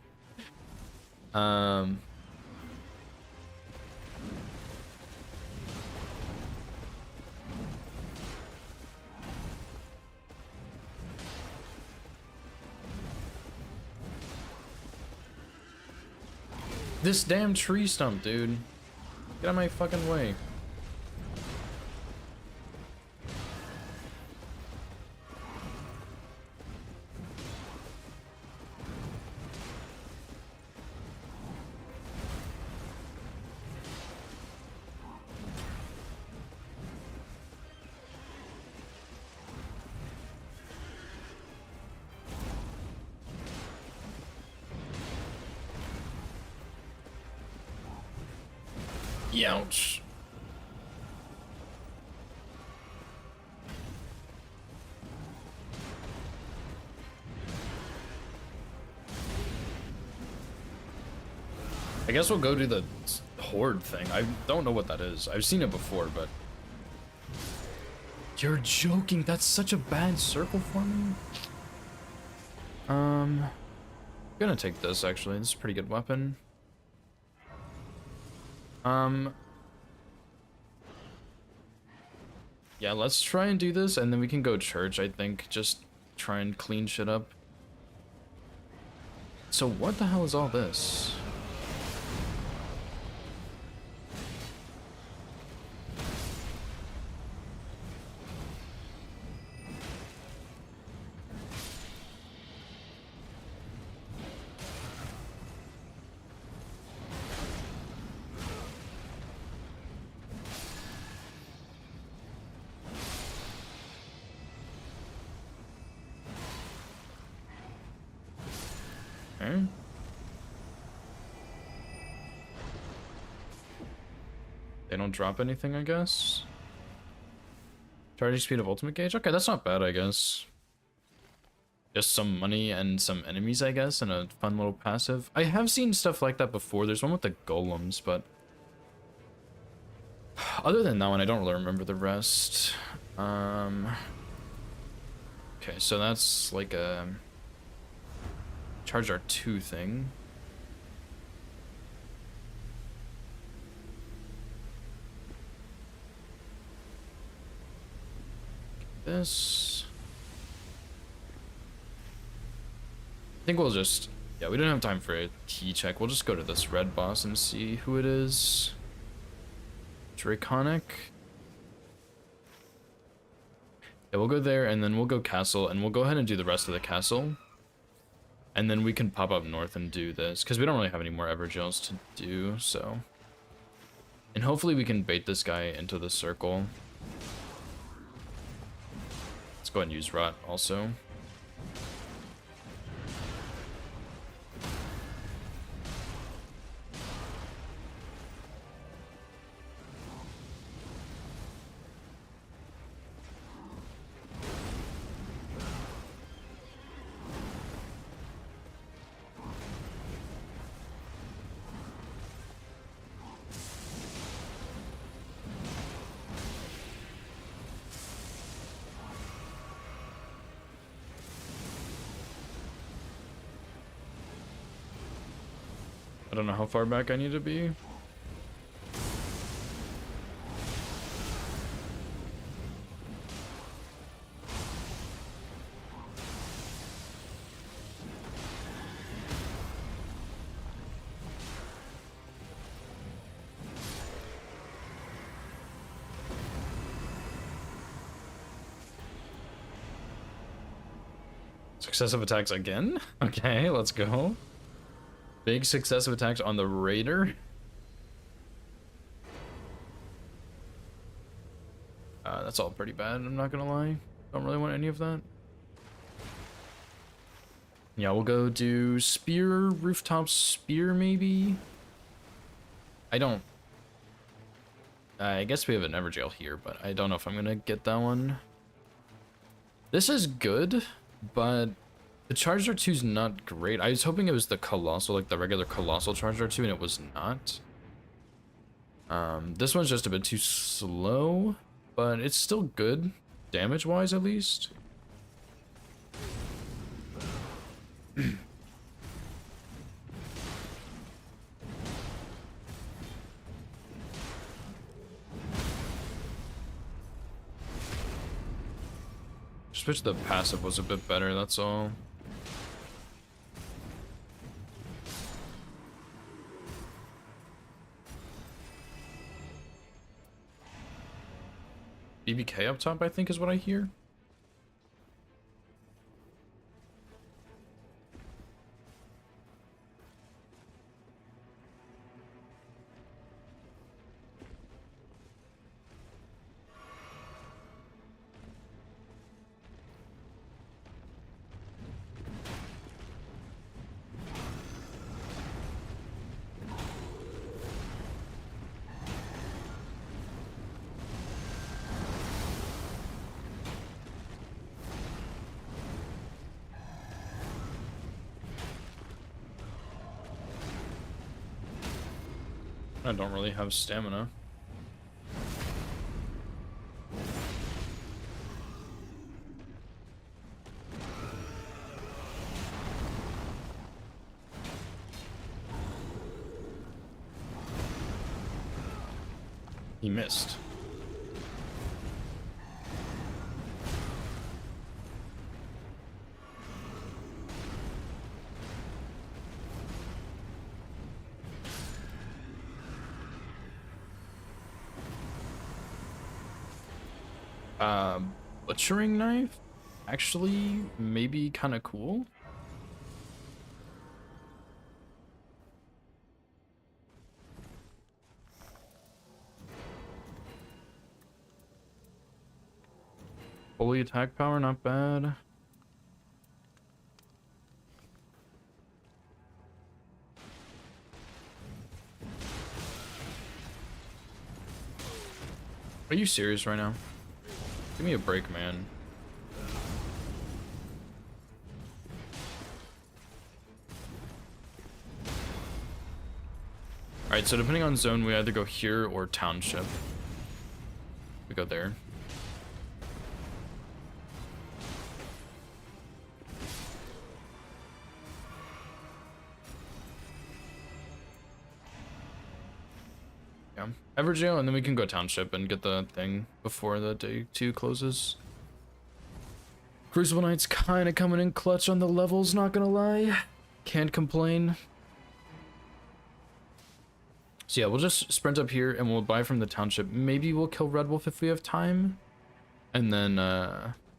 This damn tree stump, dude. Get out of my fucking way. Youch. I guess we'll go do the horde thing. I don't know what that is. I've seen it before, but... You're joking. That's such a bad circle for me. I'm gonna take this, actually. This is a pretty good weapon. Yeah, let's try and do this, and then we can go church, I think. Just try and clean shit up. So what the hell is all this? Okay. They don't drop anything, I guess. Charging speed of ultimate gauge? Okay, that's not bad, I guess. Just some money and some enemies, I guess, and a fun little passive. I have seen stuff like that before. There's one with the golems, but... Other than that one, I don't really remember the rest. Okay, so that's like a... Charge R2 thing. This. I think we'll just... Yeah, we don't have time for a key check. We'll just go to this red boss and see who it is. Draconic. Yeah, we'll go there, and then we'll go castle, and we'll go ahead and do the rest of the castle. And then we can pop up north and do this, because we don't really have any more Evergaols to do, so... And hopefully we can bait this guy into the circle. Let's go ahead and use Rot also. I don't know how far back I need to be. Successive attacks again? Okay, let's go. Big successive attacks on the Raider. That's all pretty bad, I'm not gonna lie. Don't really want any of that. Yeah, we'll go do spear, rooftop spear maybe? I don't... I guess we have an Evergaol here, but I don't know if I'm gonna get that one. This is good, but the Charge R2 is not great. I was hoping it was the Colossal, like the regular Colossal Charge R2, and it was not. This one's just a bit too slow, but it's still good, damage-wise at least. Just wish the passive was a bit better, that's all. BBK up top, I think, is what I hear. I don't really have stamina. He missed. Butchering knife? Actually, maybe kind of cool. Fully attack power, not bad. Are you serious right now? Give me a break, man. Alright, so depending on zone, we either go here or township. We go there. Yeah, Everjail, and then we can go township and get the thing before the day 2 closes. Crucible Knight's kind of coming in clutch on the levels, not gonna lie. Can't complain. So yeah, we'll just sprint up here and we'll buy from the township. Maybe we'll kill Red Wolf if we have time. And then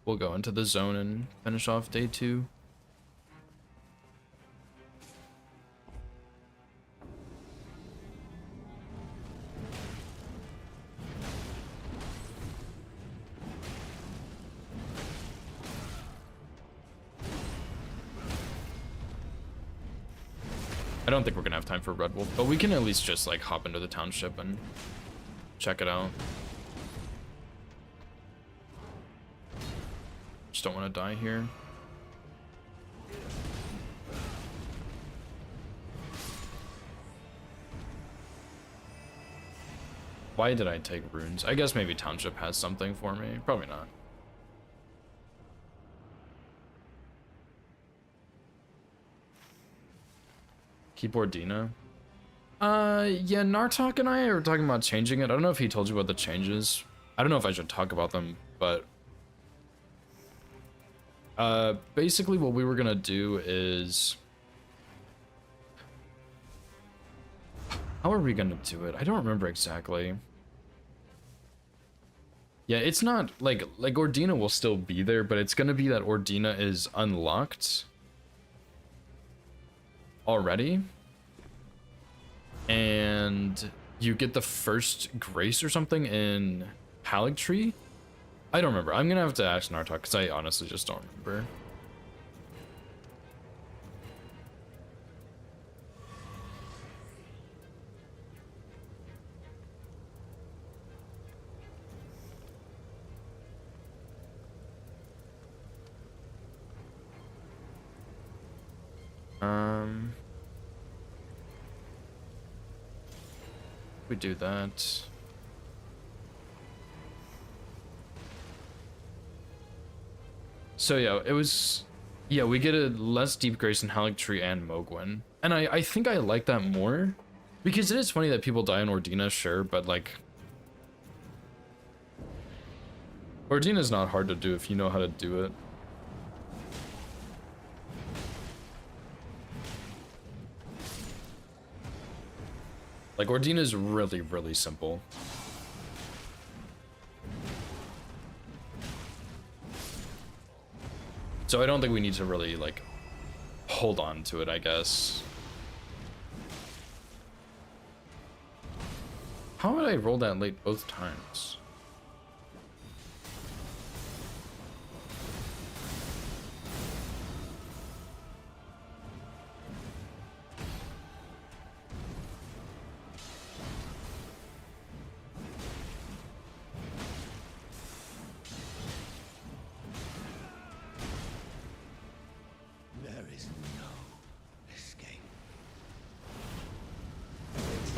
we'll go into the zone and finish off day 2. I don't think we're gonna have time for Red Wolf, but we can at least just like hop into the township and check it out. Just don't want to die here. Why did I take runes? I guess maybe township has something for me. Probably not. Keep Ordina. Yeah, Nartok and I are talking about changing it. I don't know if he told you about the changes. I don't know if I should talk about them, but basically what we were gonna do is, how are we gonna do it? I don't remember exactly. Yeah, it's not like Ordina will still be there, but it's gonna be that Ordina is unlocked already, and you get the first grace or something in Haligtree. I don't remember. I'm gonna have to ask Nartok because I honestly just don't remember. We do that. So yeah, it was, yeah, we get a less deep grace in Haligtree and Mohgwyn. And I think I like that more, because it is funny that people die in Ordina, sure, but like, Ordina's not hard to do if you know how to do it. Like, Ordina's really, really simple. So I don't think we need to really, like, hold on to it, I guess. How would I roll that late both times?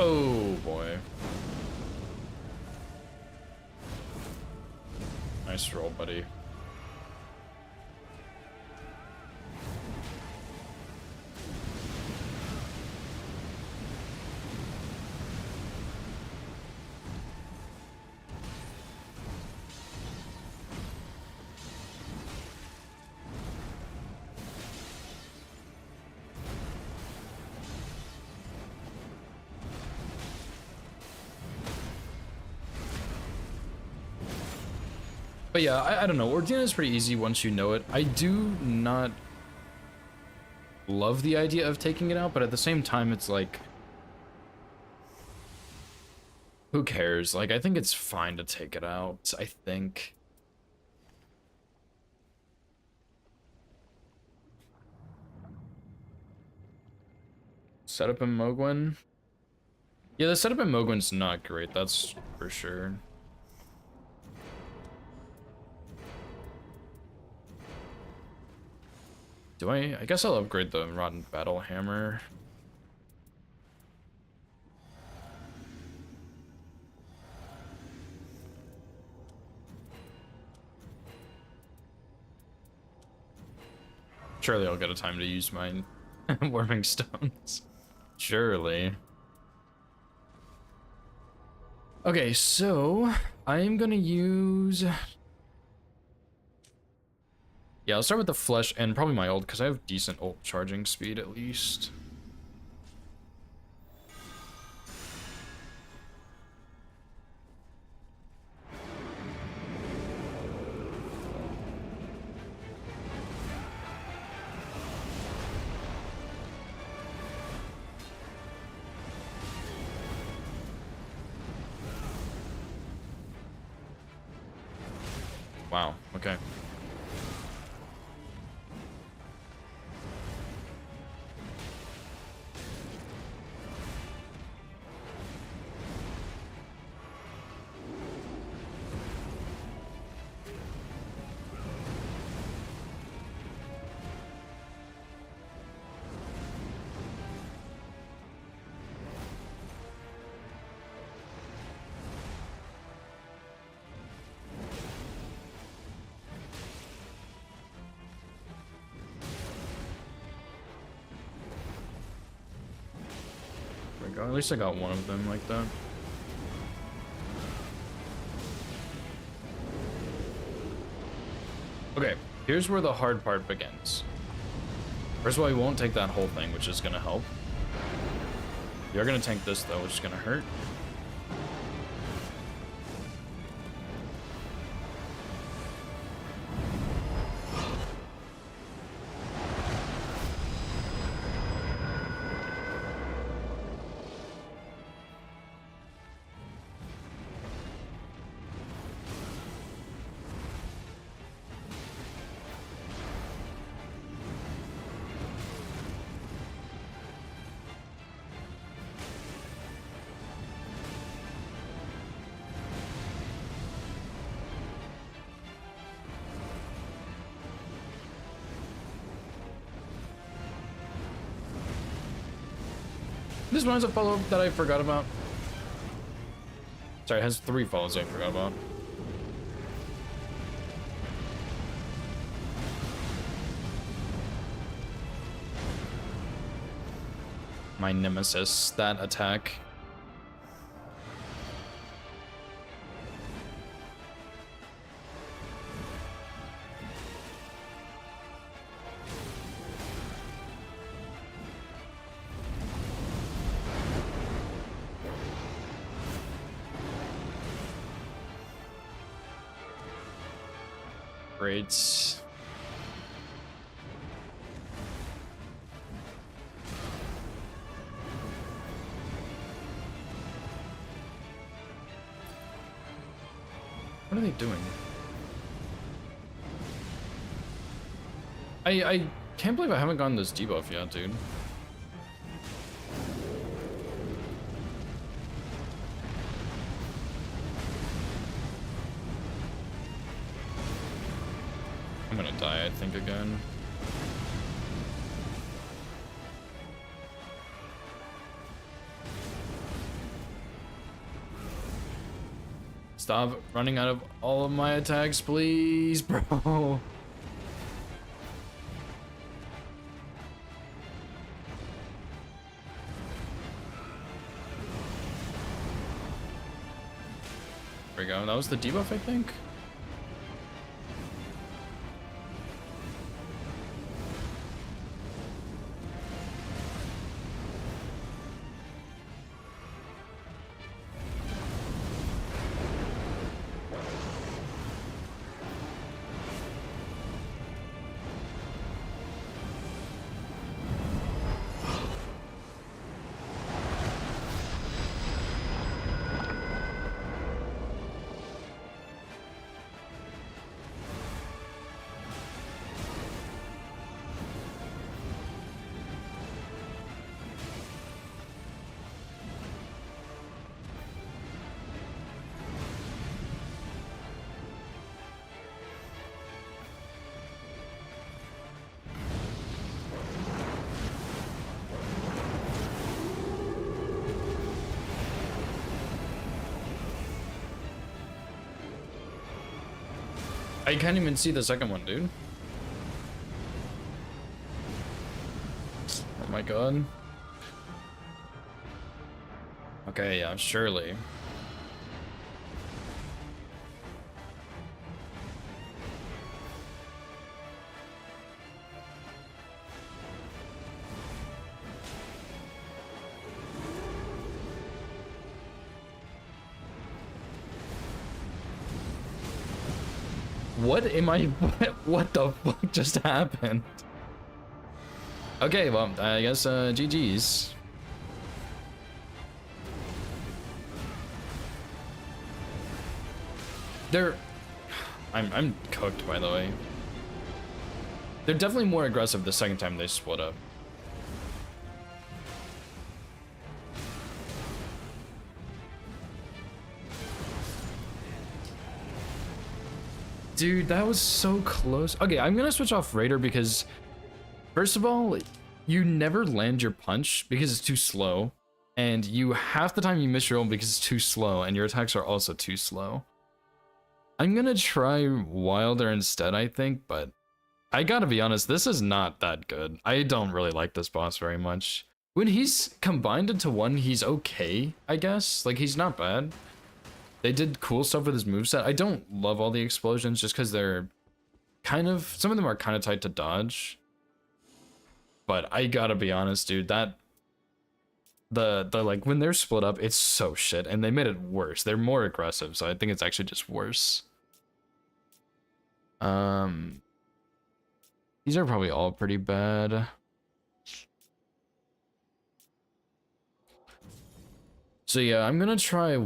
Oh boy. Nice roll, buddy. But yeah, I don't know. Ordina is pretty easy once you know it. I do not love the idea of taking it out, but at the same time, it's like, who cares? Like, I think it's fine to take it out, I think. Setup in Mogwin? Yeah, the setup in Mogwin's not great, that's for sure. Do I guess I'll upgrade the Rotten Battle Hammer. Surely I'll get a time to use my warming stones. Surely. Okay, so I'm gonna use... Yeah, I'll start with the flesh and probably my ult, because I have decent ult charging speed at least. Wow, okay. At least I got one of them like that. Okay, here's where the hard part begins. First of all, you won't take that whole thing, which is gonna help. You're gonna tank this though, which is gonna hurt. This one has a follow that I forgot about. Sorry, it has 3 follows I forgot about. My nemesis, that attack. Great. What are they doing? I can't believe I haven't gotten this debuff yet, dude. I'm gonna die, I think, again. Stop running out of all of my attacks, please, bro. There we go. That was the debuff, I think. I can't even see the second one, dude. Oh my god. Okay, yeah, surely. What am I? What the fuck just happened? Okay, well, I guess GG's. They're, I'm cooked, by the way. They're definitely more aggressive the second time they split up. Dude, that was so close. Okay, I'm gonna switch off Raider because, first of all, you never land your punch because it's too slow. And you half the time you miss your ult because it's too slow, and your attacks are also too slow. I'm gonna try Wilder instead, I think, but I gotta be honest, this is not that good. I don't really like this boss very much. When he's combined into one, he's okay, I guess. Like, he's not bad. They did cool stuff with his moveset. I don't love all the explosions just because they're kind of, some of them are kind of tight to dodge. But I gotta be honest, dude, that the like when they're split up, it's so shit, and they made it worse. They're more aggressive, so I think it's actually just worse. These are probably all pretty bad. So yeah, I'm gonna try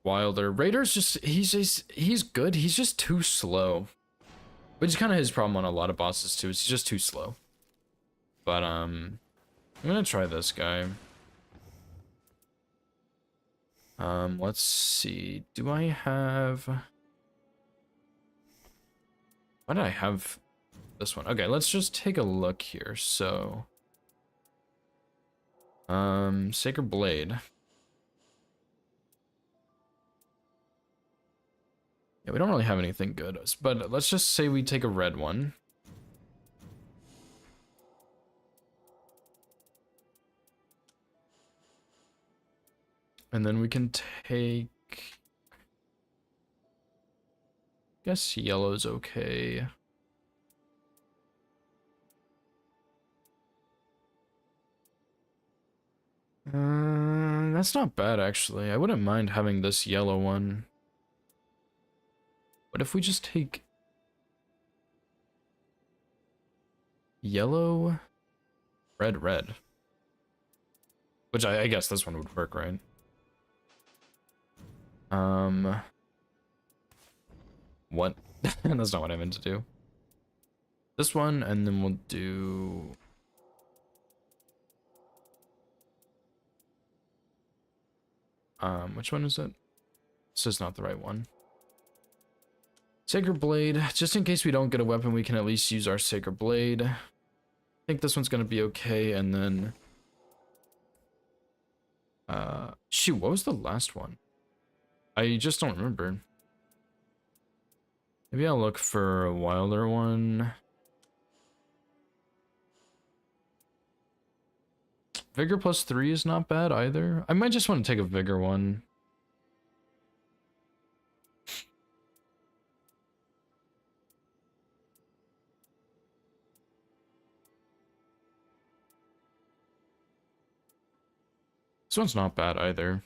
Wilder. Raider's just he's good. He's just too slow, which is kind of his problem on a lot of bosses too. He's just too slow. But I'm gonna try this guy. Let's see. Do I have? Why did I have this one? Okay, let's just take a look here. So, Sacred Blade. Yeah, we don't really have anything good, but let's just say we take a red one. And then we can take, I guess yellow's okay. That's not bad actually. I wouldn't mind having this yellow one. What if we just take yellow, red, red? Which I guess this one would work, right? What? That's not what I meant to do. This one, and then we'll do... which one is it? This is not the right one. Sacred Blade. Just in case we don't get a weapon, we can at least use our Sacred Blade. I think this one's gonna be okay, and then... shoot, what was the last one? I just don't remember. Maybe I'll look for a wilder one. Vigor +3 is not bad either. I might just want to take a vigor one. This one's not bad either.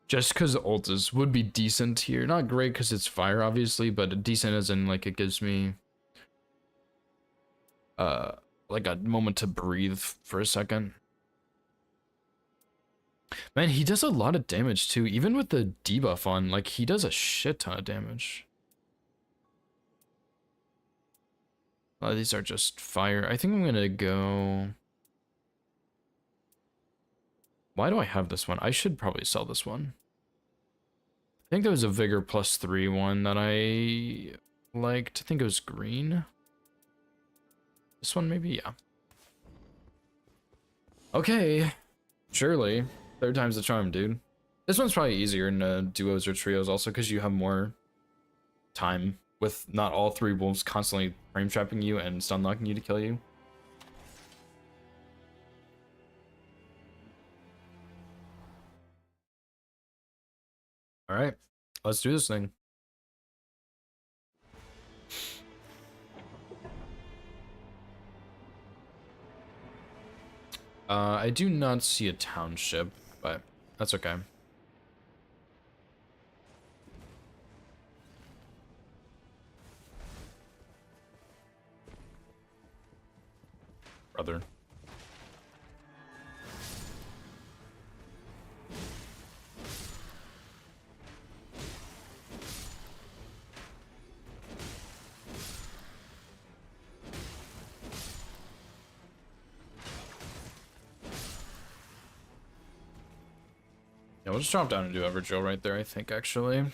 Just because Ultis would be decent here. Not great because it's fire, obviously, but decent as in, like, it gives me like a moment to breathe for a second. Man, he does a lot of damage too, even with the debuff on. Like, he does a shit ton of damage. These are just fire. I think I'm gonna go... Why do I have this one? I should probably sell this one. I think there was a Vigor +3 one that I liked. I think it was green. This one maybe? Yeah. Okay. Surely. Third time's the charm, dude. This one's probably easier in duos or trios also because you have more time with not all three wolves constantly frame trapping you and stun locking you to kill you. Alright, let's do this thing. I do not see a township, but that's okay. Brother. Yeah, we'll just drop down and do Evergaol right there, I think, actually.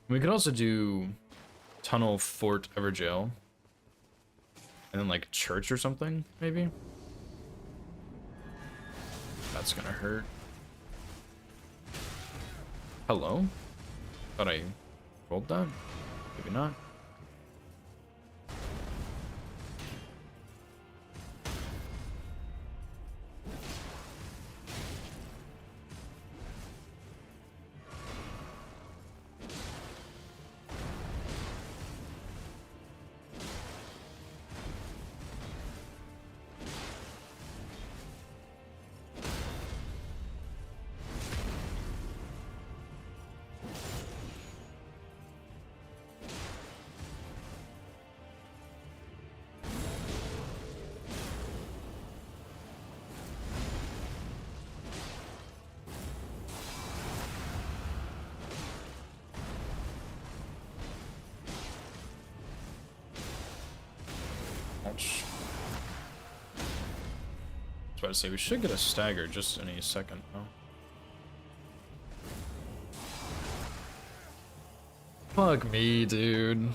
We could also do Tunnel, Fort, Evergaol. And then, like, Church or something, maybe? That's gonna hurt. Hello? Thought I rolled that? Maybe not. Ouch. I was about to say, we should get a stagger just any second, though. Fuck me, dude.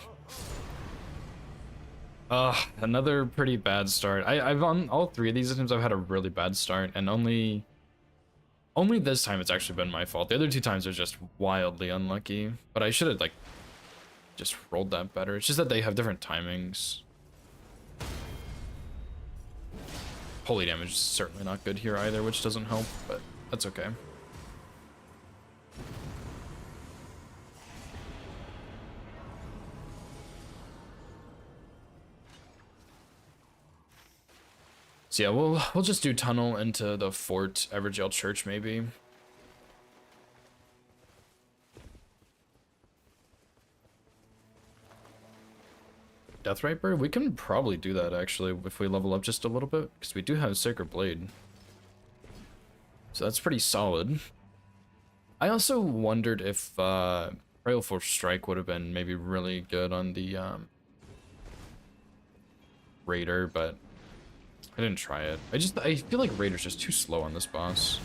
Another pretty bad start. I've on all three of these attempts I've had a really bad start, and only this time it's actually been my fault. The other two times are just wildly unlucky. But I should have, like, just rolled that better. It's just that they have different timings. Holy damage is certainly not good here either, which doesn't help, but that's okay. So yeah, we'll just do tunnel into the Fort Evergaol Church maybe. Deathrite Bird? We can probably do that actually if we level up just a little bit, because we do have Sacred Blade. So that's pretty solid. I also wondered if Baleful Strike would have been maybe really good on the Raider, but I didn't try it. I feel like Raider's just too slow on this boss.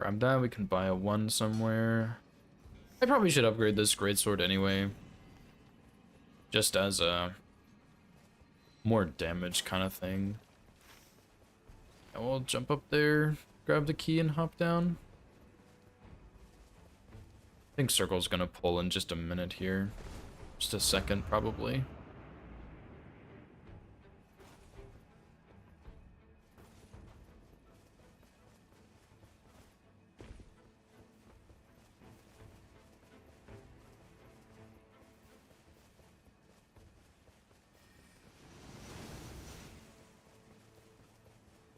grab that. We can buy a 1 somewhere. I probably should upgrade this greatsword anyway. Just as a more damage kind of thing. And we'll jump up there, grab the key, and hop down. I think Circle's gonna pull in just a minute here. Just a second, probably.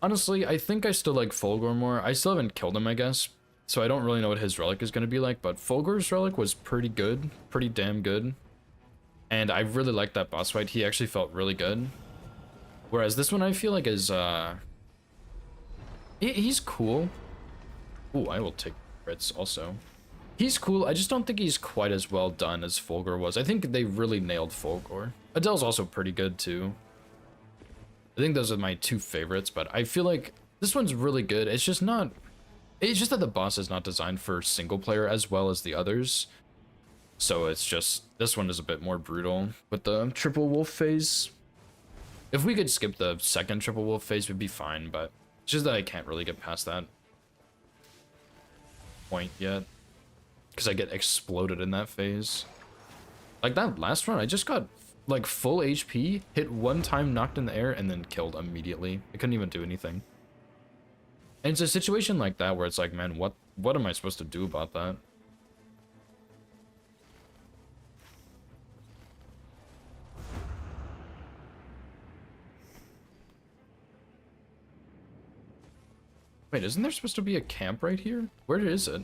Honestly, I think I still like Fulgor more. I still haven't killed him, I guess. So I don't really know what his relic is going to be like, but Fulgor's relic was pretty good. Pretty damn good. And I really liked that boss fight. He actually felt really good. Whereas this one I feel like is, he's cool. Ooh, I will take crits also. He's cool, I just don't think he's quite as well done as Fulgor was. I think they really nailed Fulgor. Adele's also pretty good too. I think those are my 2 favorites, but I feel like this one's really good. It's just not... It's just that the boss is not designed for single player as well as the others. So it's just... This one is a bit more brutal with the triple wolf phase. If we could skip the second triple wolf phase, we'd be fine, but it's just that I can't really get past that point yet. Because I get exploded in that phase. Like that last run, I just got... like full HP, hit 1 time, knocked in the air, and then killed immediately. I couldn't even do anything. And it's a situation like that where it's like, man, what am I supposed to do about that? Wait, isn't there supposed to be a camp right here? Where is it?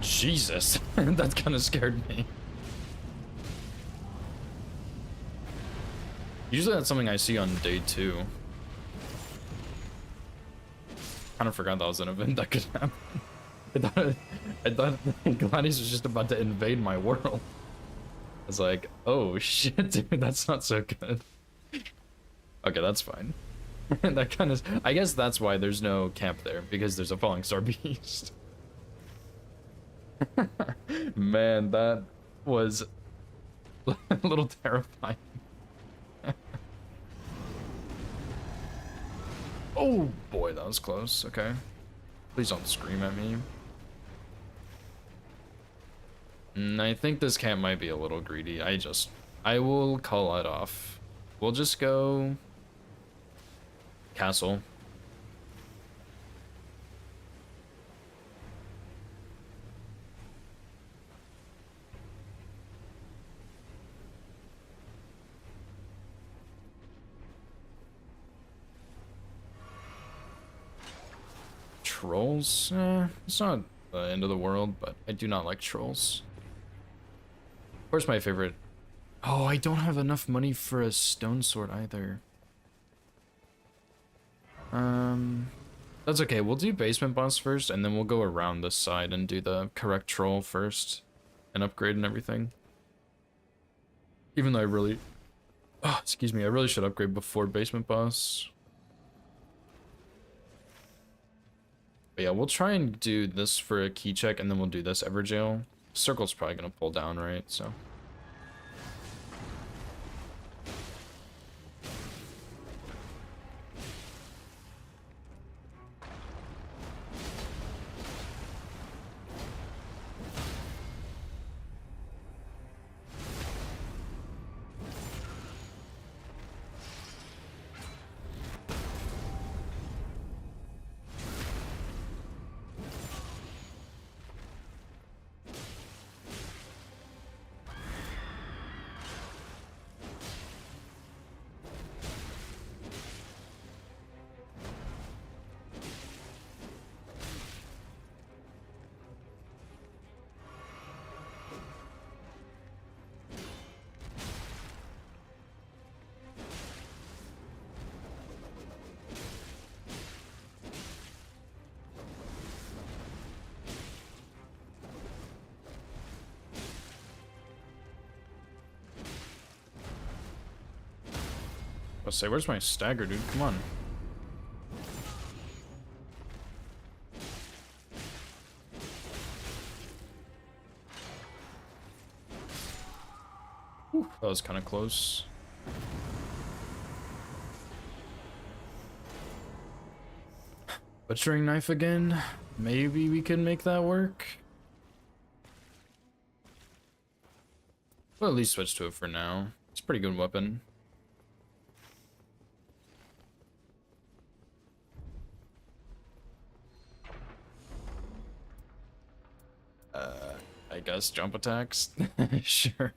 Jesus, that kind of scared me. Usually that's something I see on day 2. Kind of forgot that was an event that could happen. I thought Gladius was just about to invade my world. I was like, oh shit, dude, that's not so good. Okay, that's fine. That kind of... I guess that's why there's no camp there, because there's a Falling Star Beast. Man, that was a little terrifying. Oh boy, that was close. Okay. Please don't scream at me. I think this camp might be a little greedy. I will call it off. We'll just go castle. Trolls? It's not the end of the world, but I do not like trolls. Where's my favorite? Oh, I don't have enough money for a stone sword either. That's okay. We'll do basement boss first, and then we'll go around this side and do the correct troll first, and upgrade and everything. Even though I really... Oh, excuse me. I really should upgrade before basement boss. But yeah, we'll try and do this for a key check, and then we'll do this Everjail. Circle's probably gonna pull down, right? So... Let's say, where's my stagger, dude? Come on. Whew, that was kind of close. Butchering knife again. Maybe we can make that work. We'll at least switch to it for now. It's a pretty good weapon. I guess jump attacks. Sure.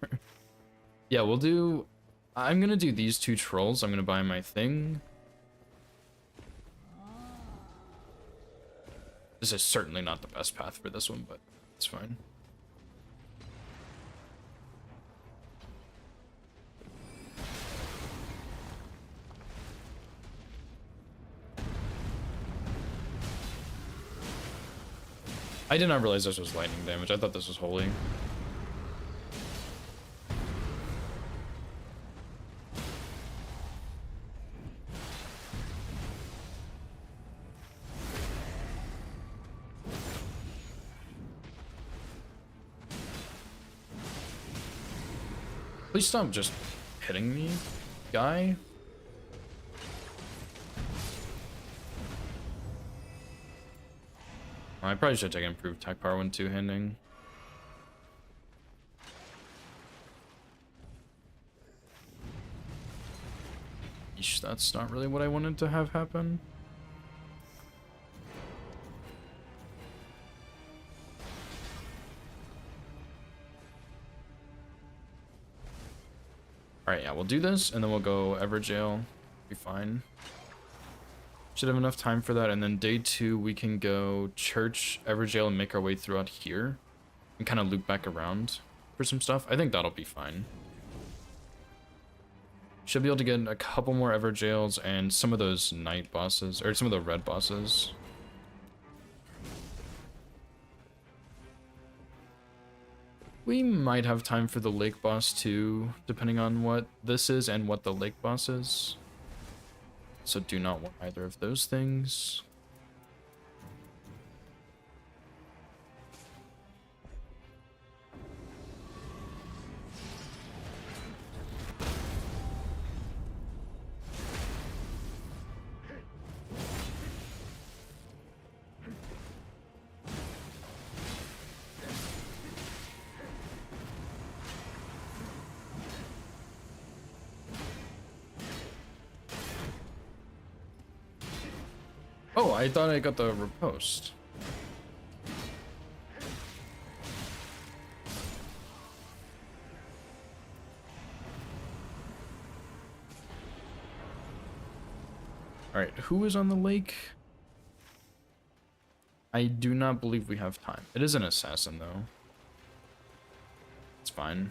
Yeah, we'll do... I'm gonna do these two trolls. I'm gonna buy my thing. This is certainly not the best path for this one, but it's fine. I did not realize this was lightning damage. I thought this was holy. Please stop just hitting me, guy. I probably should take improved attack power when two-handing. Yeesh, that's not really what I wanted to have happen. Alright, yeah, we'll do this, and then we'll go Everjail. Be fine. Should have enough time for that, and then day 2 we can go Church, Everjail, and make our way throughout here. And kind of loop back around for some stuff. I think that'll be fine. Should be able to get a couple more Everjails and some of those night bosses, or some of the red bosses. We might have time for the lake boss too, depending on what this is and what the lake boss is. So do not want either of those things. Oh, I thought I got the riposte. Alright, who is on the lake? I do not believe we have time. It is an assassin, though. It's fine.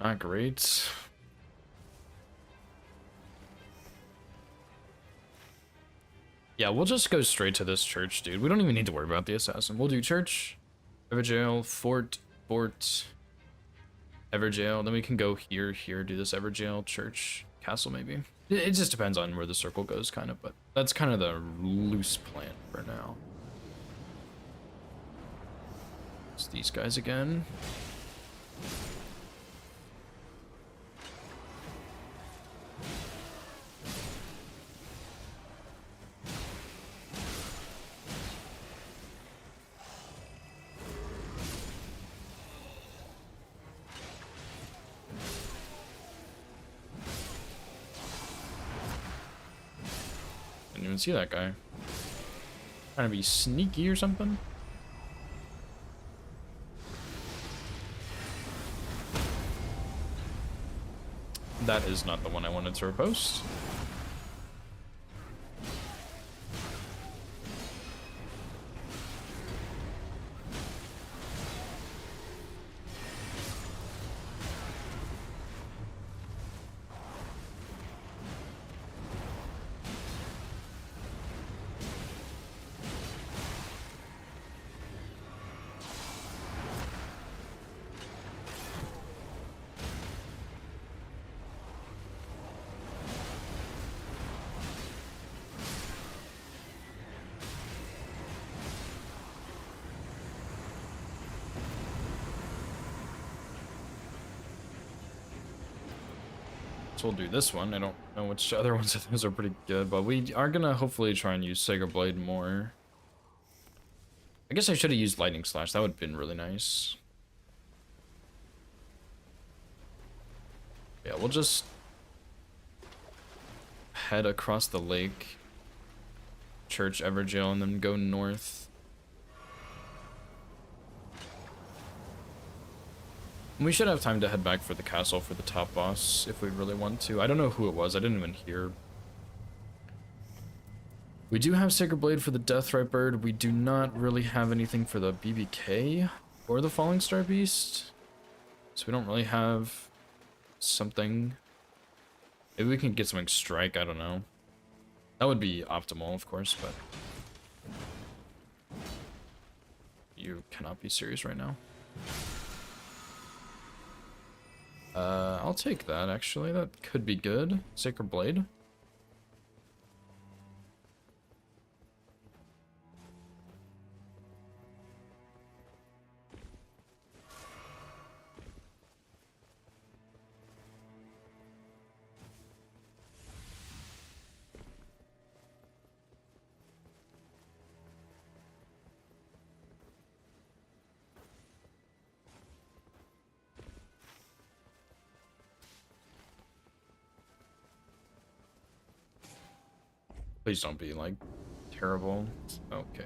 Not great. Yeah, we'll just go straight to this church, dude. We don't even need to worry about the assassin. We'll do church, Everjail, fort, Everjail. Then we can go here, do this Everjail, church, castle maybe. It just depends on where the circle goes, kind of, but that's kind of the loose plan for now. It's these guys again. Didn't even see that guy. Trying to be sneaky or something? That is not the one I wanted to repost. So we'll do this one. I don't know which other ones of those are pretty good, but we are gonna hopefully try and use Sacred Blade more. I guess I should have used Lightning Slash. That would have been really nice. Yeah, we'll just head across the lake, Church Evergaol, and then go north. We should have time to head back for the castle for the top boss if we really want to. I don't know who it was. I didn't even hear. We do have Sacred Blade for the Deathrite Bird. We do not really have anything for the BBK or the Falling Star Beast. So we don't really have something. Maybe we can get something Strike. I don't know. That would be optimal, of course, but you cannot be serious right now. I'll take that, actually. That could be good. Sacred Blade. Please don't be, like, terrible. Okay.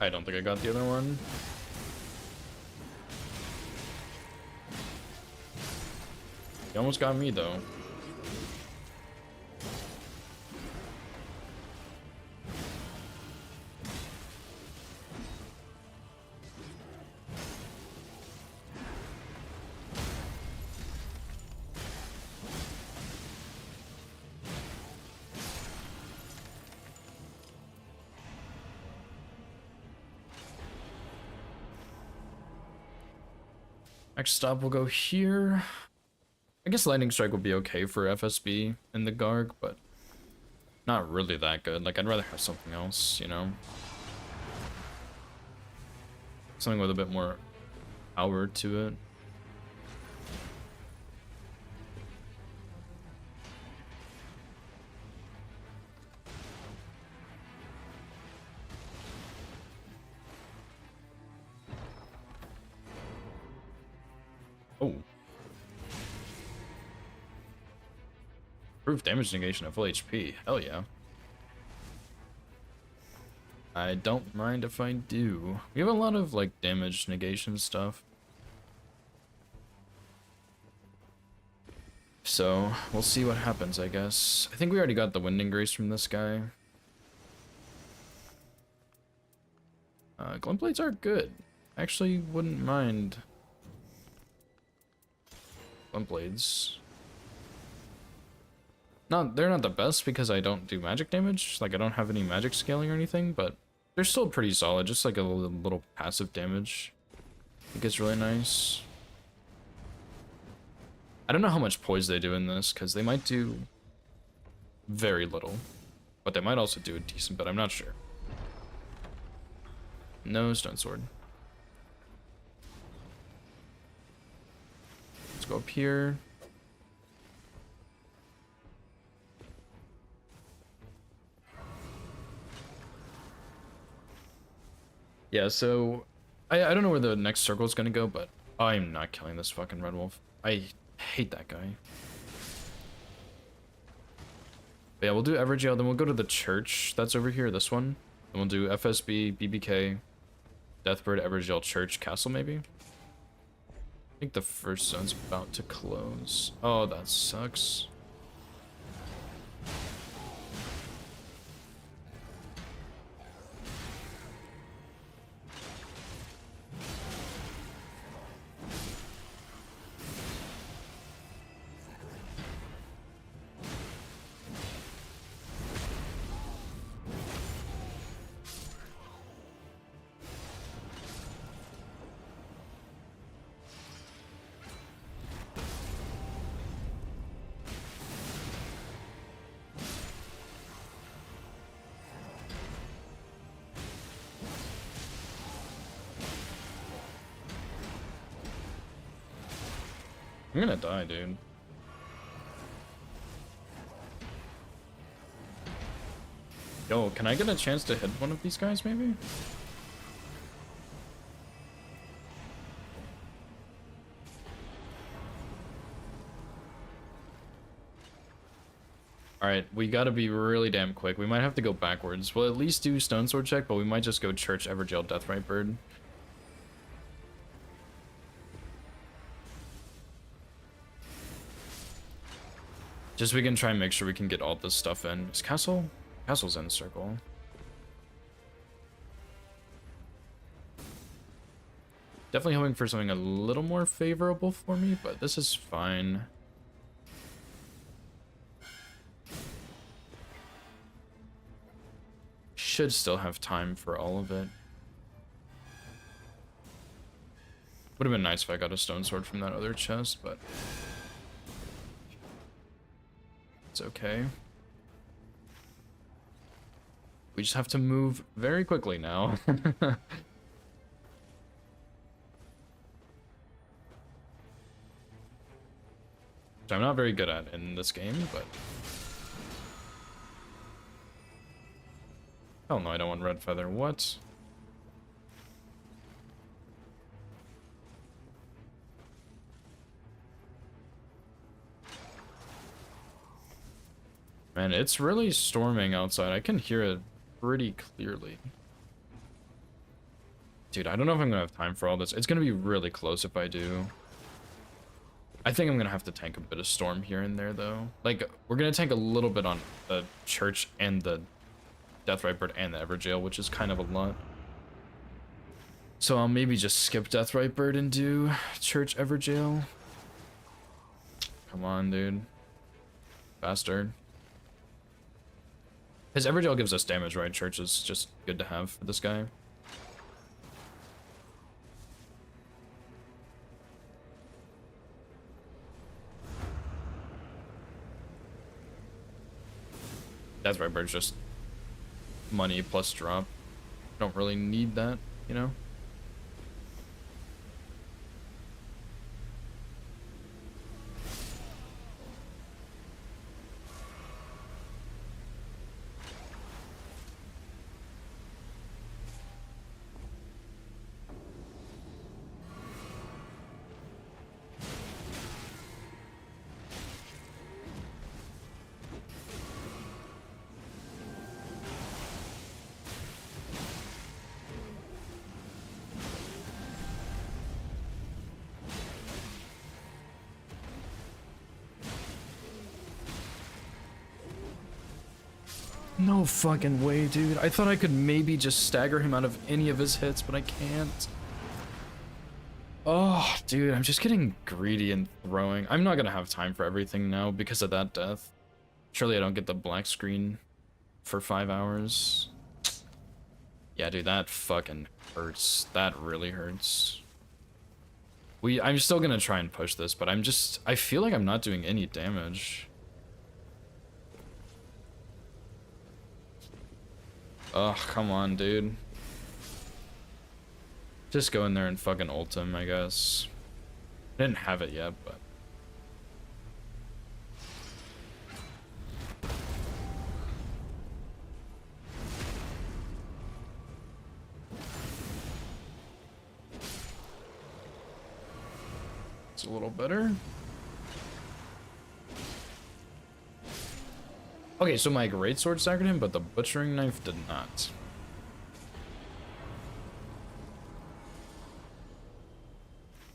I don't think I got the other one. He almost got me, though. Next stop will go here. I guess Lightning Strike would be okay for FSB in the Garg, but not really that good. Like, I'd rather have something else, you know? Something with a bit more power to it. Oh. Proof damage negation at full HP. Hell yeah. I don't mind if I do. We have a lot of, like, damage negation stuff. So, we'll see what happens, I guess. I think we already got the Winding Grace from this guy. Glint Blades are good. I actually wouldn't mind Glint Blades. They're not the best because I don't do magic damage. Like, I don't have any magic scaling or anything, but they're still pretty solid. Just like a little passive damage. I think it's really nice. I don't know how much poise they do in this, because they might do very little. But they might also do a decent bit, I'm not sure. No Stone Sword. Let's go up here. Yeah, so I don't know where the next circle is gonna go, but I'm not killing this fucking Red Wolf. I hate that guy. But yeah, we'll do Evergaol, then we'll go to the church that's over here, this one. Then we'll do FSB, BBK, Deathbird, Evergaol, Church, Castle maybe? I think the first zone's about to close. Oh, that sucks. I'm gonna die, dude. Yo, can I get a chance to hit one of these guys, maybe? Alright, we gotta be really damn quick. We might have to go backwards. We'll at least do Stone Sword check, but we might just go Church, Evergaol, Deathrite Bird. Just so we can try and make sure we can get all this stuff in. Is Castle? Castle's in circle. Definitely hoping for something a little more favorable for me, but this is fine. Should still have time for all of it. Would have been nice if I got a stone sword from that other chest, but it's okay. We just have to move very quickly now. Which I'm not very good at in this game, but... Hell no, I don't want red feather. What? Man, it's really storming outside. I can hear it pretty clearly. Dude, I don't know if I'm gonna have time for all this. It's gonna be really close if I do. I think I'm gonna have to tank a bit of storm here and there, though. Like, we're gonna tank a little bit on the Church and the Deathrite Bird and the Evergaol, which is kind of a lot. So I'll maybe just skip Deathrite Bird and do Church, Evergaol. Come on, dude. Bastard. His Evergaol gives us damage, right? Church is just good to have for this guy. Deathrite Bird's just money plus drop. Don't really need that, you know? No fucking way, dude. I thought I could maybe just stagger him out of any of his hits, but I can't. Oh, dude, I'm just getting greedy and throwing. I'm not gonna have time for everything now because of that death. Surely I don't get the black screen for 5 hours. Yeah, dude, that fucking hurts. That really hurts. I'm still gonna try and push this, but I feel like I'm not doing any damage. Ugh, come on, dude. Just go in there and fucking ult him, I guess. I didn't have it yet, but... It's a little better. Okay, so my greatsword staggered him, but the butchering knife did not.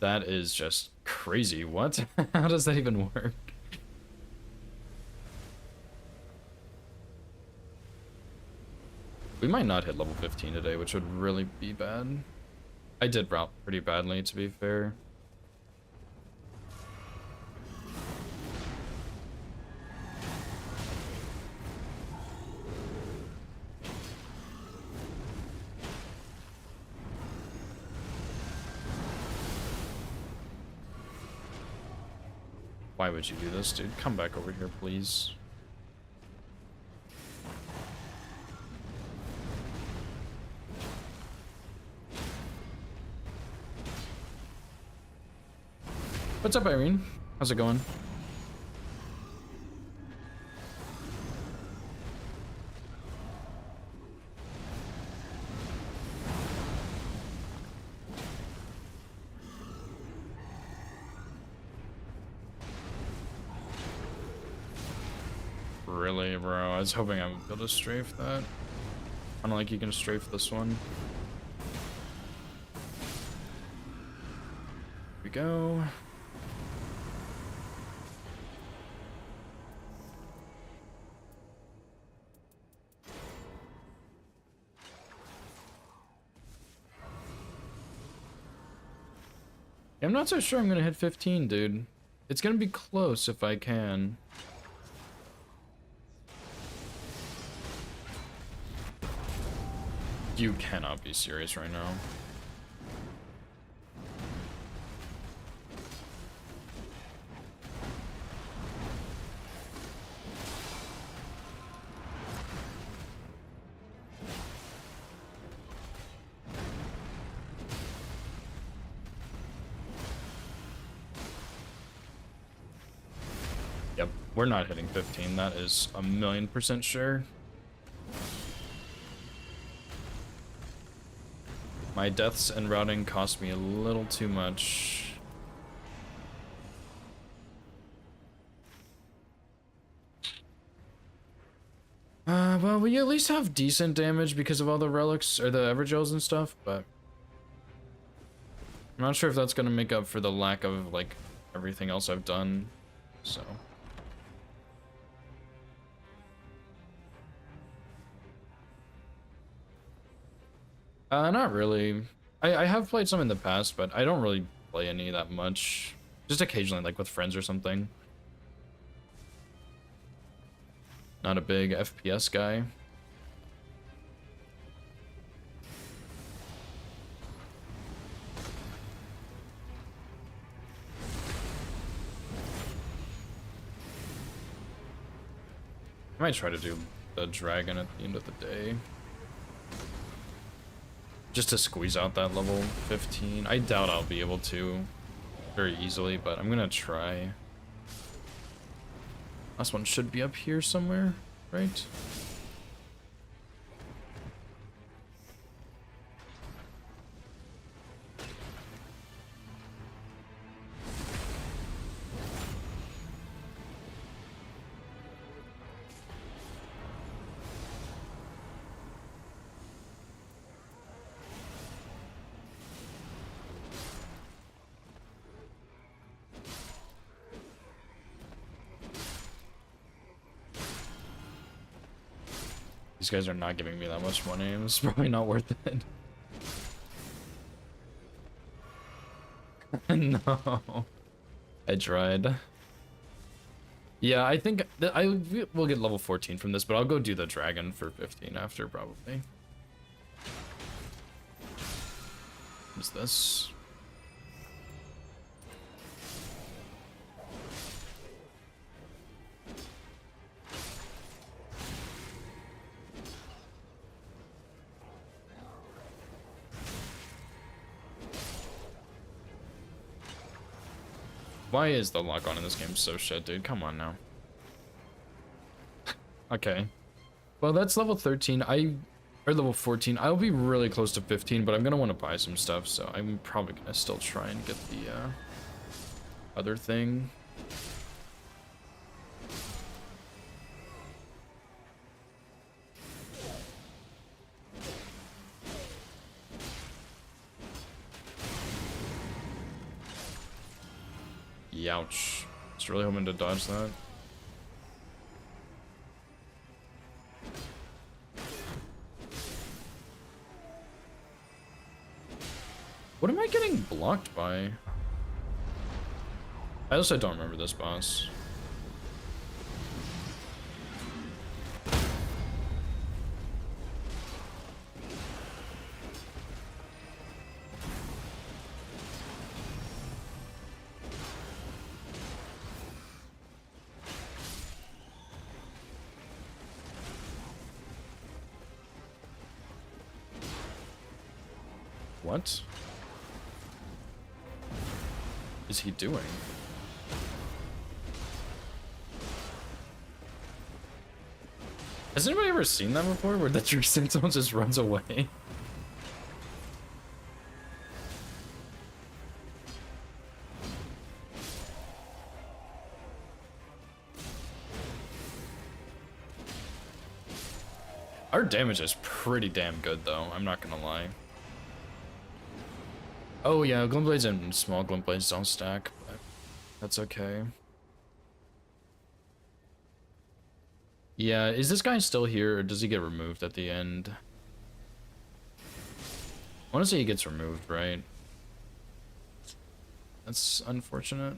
That is just crazy. What? How does that even work? We might not hit level 15 today, which would really be bad. I did route pretty badly, to be fair. Why would you do this, dude? Come back over here, please. What's up, Irene? How's it going? Really, bro? I was hoping I would be able to strafe that. I don't think you can strafe this one. Here we go. I'm not so sure I'm gonna hit 15, dude. It's gonna be close if I can. You cannot be serious right now. Yep, we're not hitting 15. That is 1,000,000% sure. My deaths and routing cost me a little too much. Well, we at least have decent damage because of all the relics or the Evergels and stuff, but I'm not sure if that's gonna make up for the lack of like everything else I've done, so. Not really. I have played some in the past, but I don't really play any that much. Just occasionally, like with friends or something. Not a big FPS guy. I might try to do the dragon at the end of the day. Just to squeeze out that level 15. I doubt I'll be able to very easily, but I'm gonna try. Last one should be up here somewhere, right? These guys are not giving me that much money. It's probably not worth it. No. I tried. Yeah, I think that I will get level 14 from this, but I'll go do the dragon for 15 after, probably. What's this? Why is the lock on in this game so shit, dude? Come on now. Okay. Well, that's level 13. Or level 14. I'll be really close to 15, but I'm gonna want to buy some stuff, so I'm probably gonna still try and get the other thing. Youch. Just really hoping to dodge that. What am I getting blocked by? I also don't remember this boss. What is he doing? Has anybody ever seen that before, where the tree sentinel just runs away? Our damage is pretty damn good, though. I'm not gonna lie. Oh yeah, Glintblades and small Glintblades don't stack, but that's okay. Yeah, is this guy still here, or does he get removed at the end? I want to say he gets removed, right? That's unfortunate.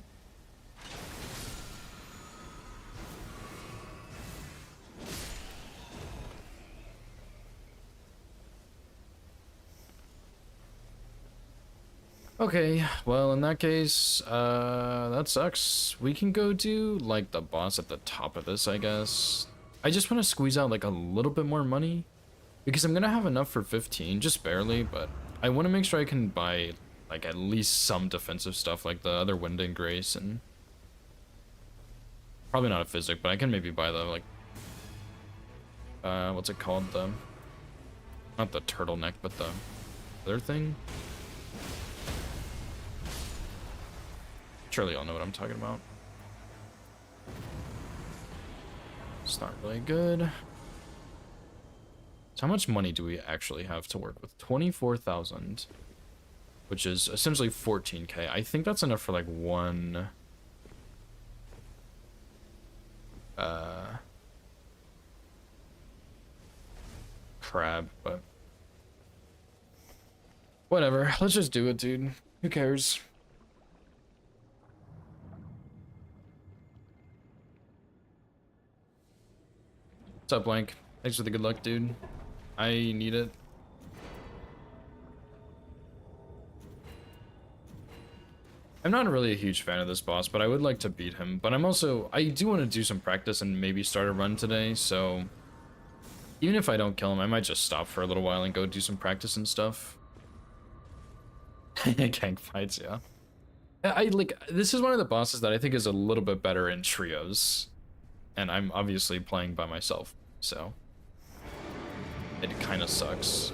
Okay, well, in that case, that sucks. We can go do, like, the boss at the top of this, I guess. I just want to squeeze out, like, a little bit more money, because I'm gonna have enough for 15, just barely, but I want to make sure I can buy, like, at least some defensive stuff, like the other Wind and Grace, and probably not a Physic, but I can maybe buy the, like, what's it called, not the turtleneck, but the other thing. Surely y'all know what I'm talking about. It's not really good. So how much money do we actually have to work with? 24,000, which is essentially 14k. I think that's enough for like one crab, but whatever. Let's just do it, dude. Who cares? What's up, Blank? Thanks for the good luck, dude. I need it. I'm not really a huge fan of this boss, but I would like to beat him. But I do want to do some practice and maybe start a run today, so even if I don't kill him, I might just stop for a little while and go do some practice and stuff. Gang fights, yeah. This is one of the bosses that I think is a little bit better in trios. And I'm obviously playing by myself, so it kind of sucks.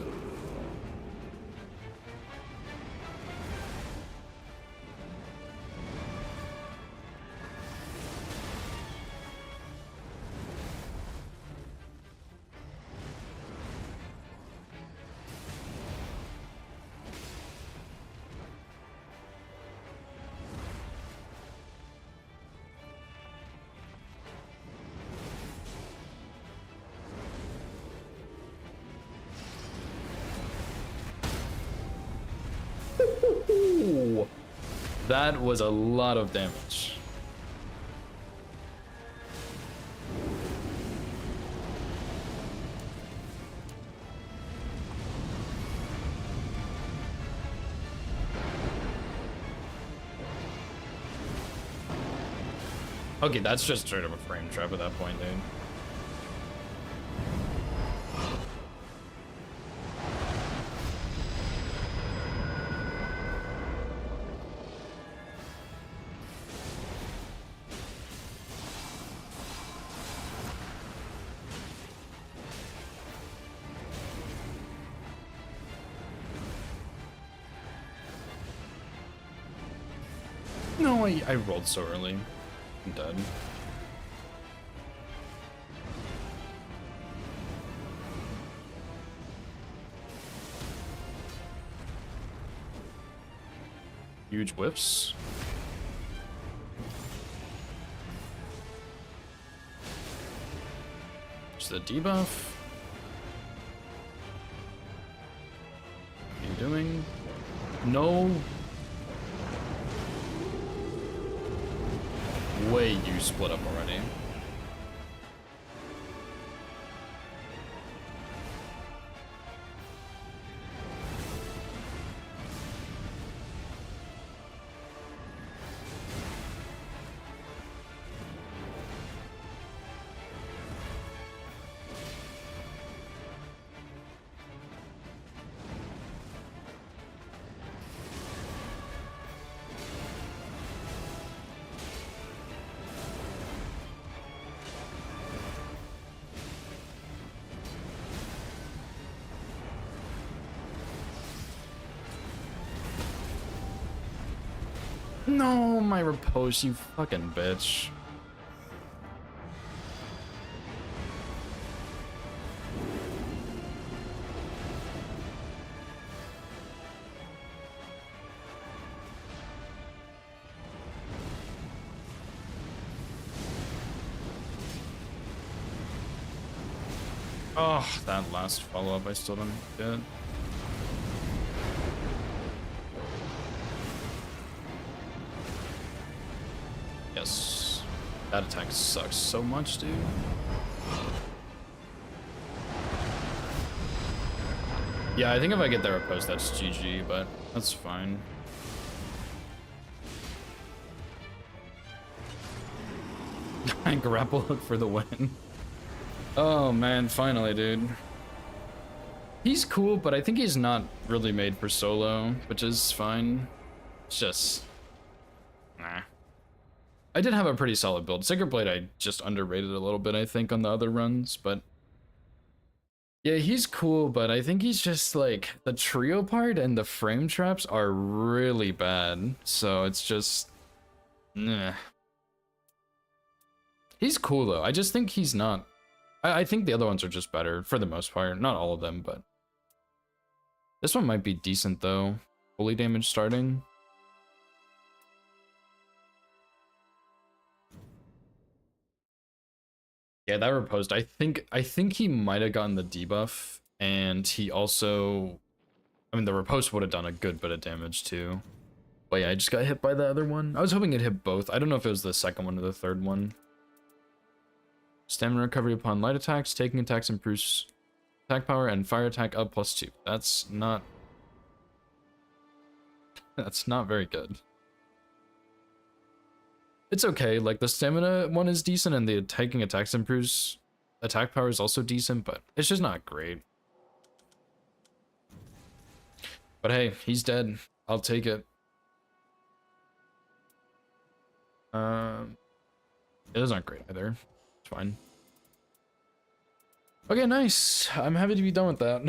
Ooh, that was a lot of damage. Okay, that's just straight up a frame trap at that point, dude. No, I rolled so early. I'm dead. Huge whiffs. Just the debuff. What are you doing? No way you split up already. No, my repose, you fucking bitch. Oh, that last follow-up I still don't get. Yes. That attack sucks so much, dude. Yeah, I think if I get that repose, that's GG, but that's fine. I grapple hook for the win. Oh man, finally, dude. He's cool, but I think he's not really made for solo, which is fine. It's just... nah. I did have a pretty solid build. Sacred Blade I just underrated a little bit, I think, on the other runs, but... yeah, he's cool, but I think he's just, like, the trio part and the frame traps are really bad, so it's just... nah. He's cool, though. I just think he's not... I think the other ones are just better, for the most part. Not all of them, but... this one might be decent, though. Fully damage starting. Yeah, that reposed. I think he might have gotten the debuff, and he also... I mean, the riposte would have done a good bit of damage, too. But yeah, I just got hit by the other one. I was hoping it hit both. I don't know if it was the second one or the third one. Stamina recovery upon light attacks. Taking attacks improves attack power, and fire attack up +2. That's not... that's not very good. It's okay, like the stamina one is decent and the taking attacks improves attack power is also decent, but it's just not great. But hey, he's dead. I'll take it. It is not great either. It's fine. Okay, nice. I'm happy to be done with that.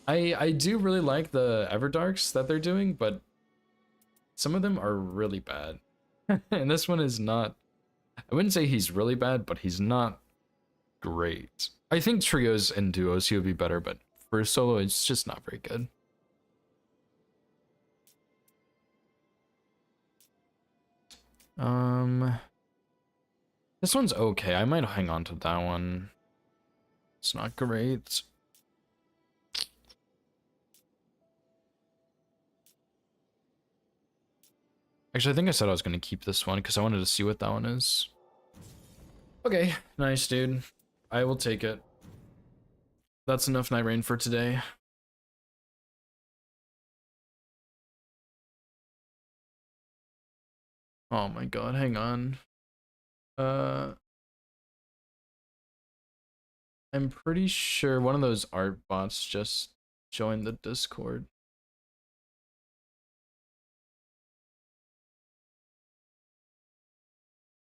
I do really like the Everdarks that they're doing, but some of them are really bad. And this one is not... I wouldn't say he's really bad, but he's not great. I think trios and duos he would be better, but for solo it's just not very good. This one's okay. I might hang on to that one. It's not great. Actually, I think I said I was going to keep this one because I wanted to see what that one is. Okay, nice, dude. I will take it. That's enough Night Rain for today. Oh my god, hang on. I'm pretty sure one of those art bots just joined the Discord.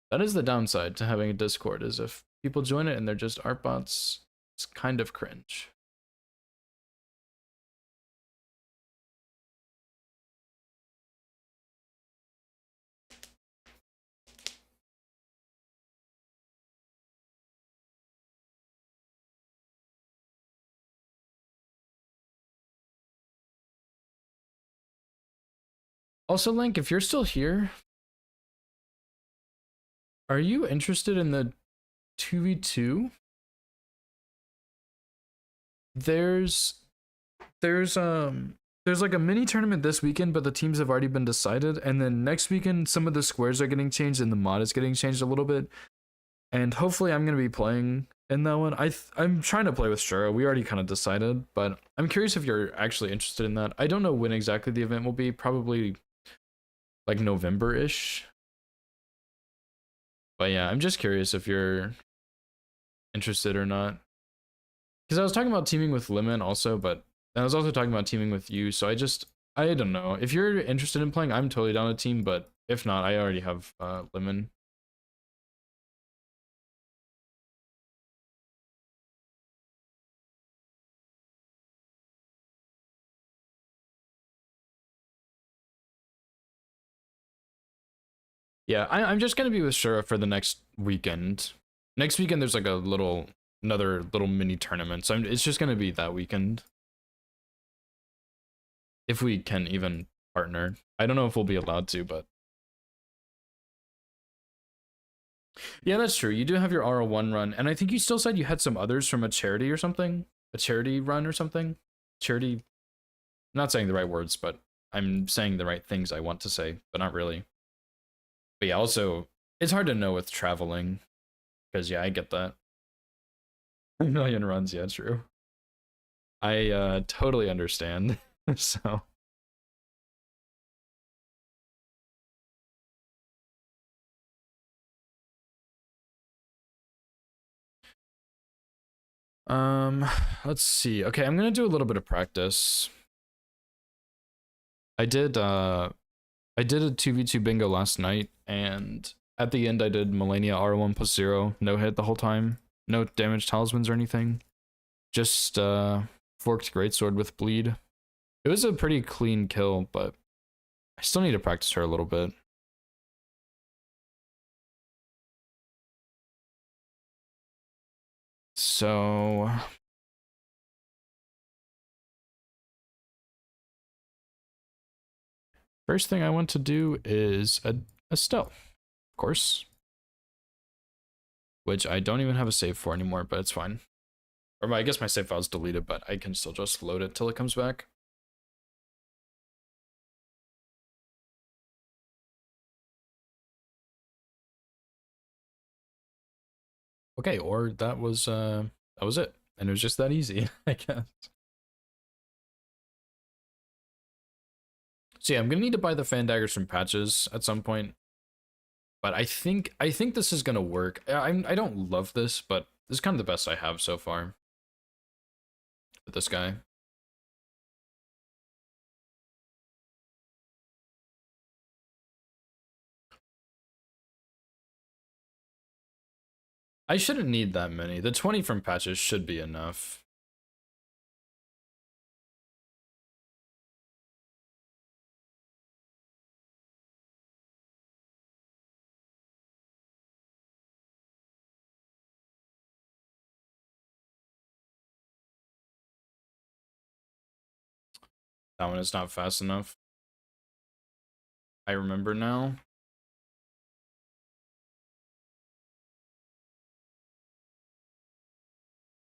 That is the downside to having a Discord, is if people join it and they're just art bots, it's kind of cringe. Also, Link, if you're still here, are you interested in the 2v2? There's like a mini tournament this weekend, but the teams have already been decided, and then next weekend some of the squares are getting changed and the mod is getting changed a little bit. And hopefully I'm going to be playing in that one. I'm trying to play with Shura. We already kind of decided, but I'm curious if you're actually interested in that. I don't know when exactly the event will be, probably like November-ish. But yeah, I'm just curious if you're interested or not. Because I was talking about teaming with Lemon also, but I was also talking about teaming with you, so I don't know. If you're interested in playing, I'm totally down to team, but if not, I already have Lemon. Yeah, I'm just gonna be with Shura for the next weekend. Next weekend there's like another little mini tournament, so it's just gonna be that weekend. If we can even partner. I don't know if we'll be allowed to, but yeah, that's true. You do have your RL1 run, and I think you still said you had some others from a charity or something? A charity run or something? Charity. I'm not saying the right words, but I'm saying the right things I want to say, but not really. But yeah, also, it's hard to know with traveling, because yeah, I get that. A million runs, yeah, true. I totally understand. So um let's see. Okay, I'm gonna do a little bit of practice. I did a 2v2 bingo last night, and at the end I did Malenia R1 plus 0, no hit the whole time, no damage talismans or anything. Just forked greatsword with bleed. It was a pretty clean kill, but I still need to practice her a little bit. So first thing I want to do is a stealth, of course. Which I don't even have a save for anymore, but it's fine. Or I guess my save file's deleted, but I can still just load it till it comes back. Okay, or that was it. And it was just that easy, I guess. So yeah, I'm gonna need to buy the fan daggers from Patches at some point. But I think this is gonna work. I don't love this, but this is kind of the best I have so far with this guy. I shouldn't need that many. The 20 from Patches should be enough. That one is not fast enough. I remember now.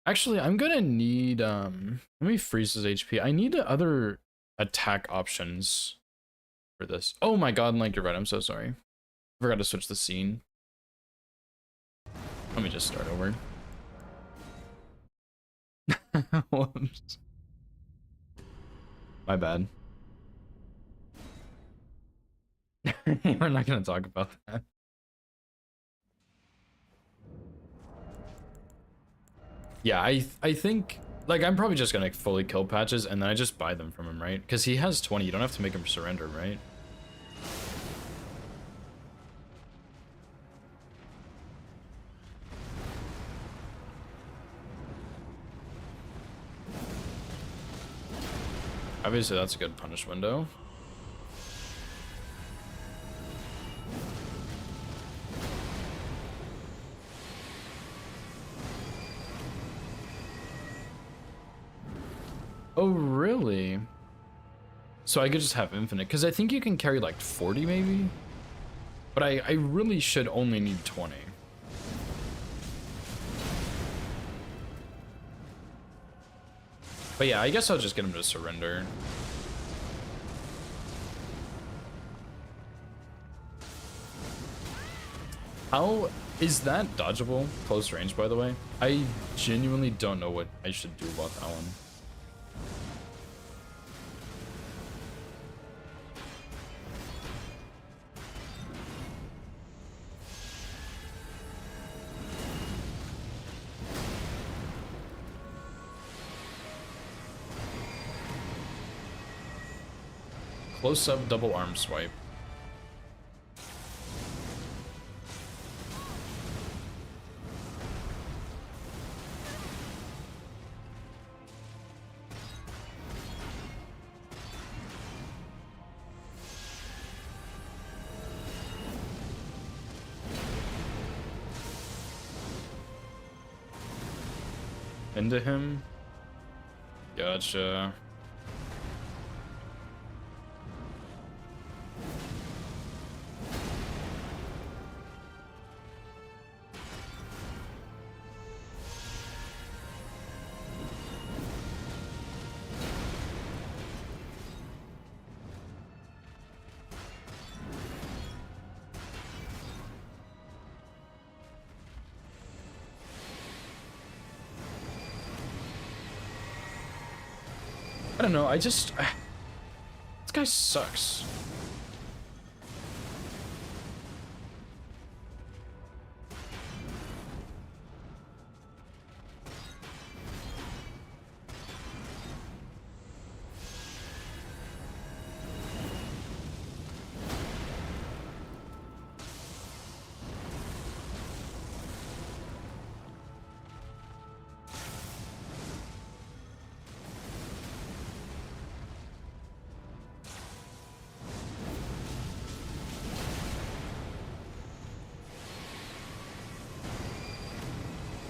Actually, I'm gonna need let me freeze his HP. I need other attack options for this. Oh my god, like you're right, I'm so sorry. I forgot to switch the scene. Let me just start over. Whoops. My bad. We're not gonna talk about that. Yeah, I think like I'm probably just gonna fully kill Patches and then I just buy them from him, right? Because he has 20, you don't have to make him surrender, right? Obviously that's a good punish window. Oh, really? So I could just have infinite, because I think you can carry like 40 maybe? But I really should only need 20. But yeah, I guess I'll just get him to surrender. How is that dodgeable? Close range, by the way. I genuinely don't know what I should do about that one. Close up double arm swipe. into him. Gotcha. I don't know, this guy sucks.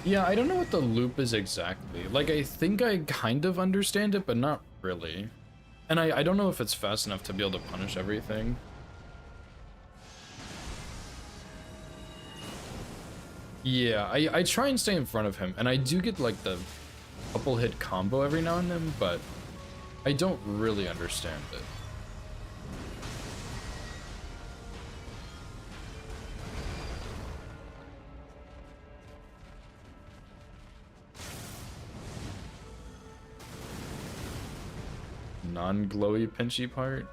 Yeah, I don't know what the loop is exactly. Like, I think I kind of understand it, but not really. And I don't know if it's fast enough to be able to punish everything. Yeah, I try and stay in front of him, and I do get, like, the couple hit combo every now and then, but I don't really understand it. Non-glowy pinchy part.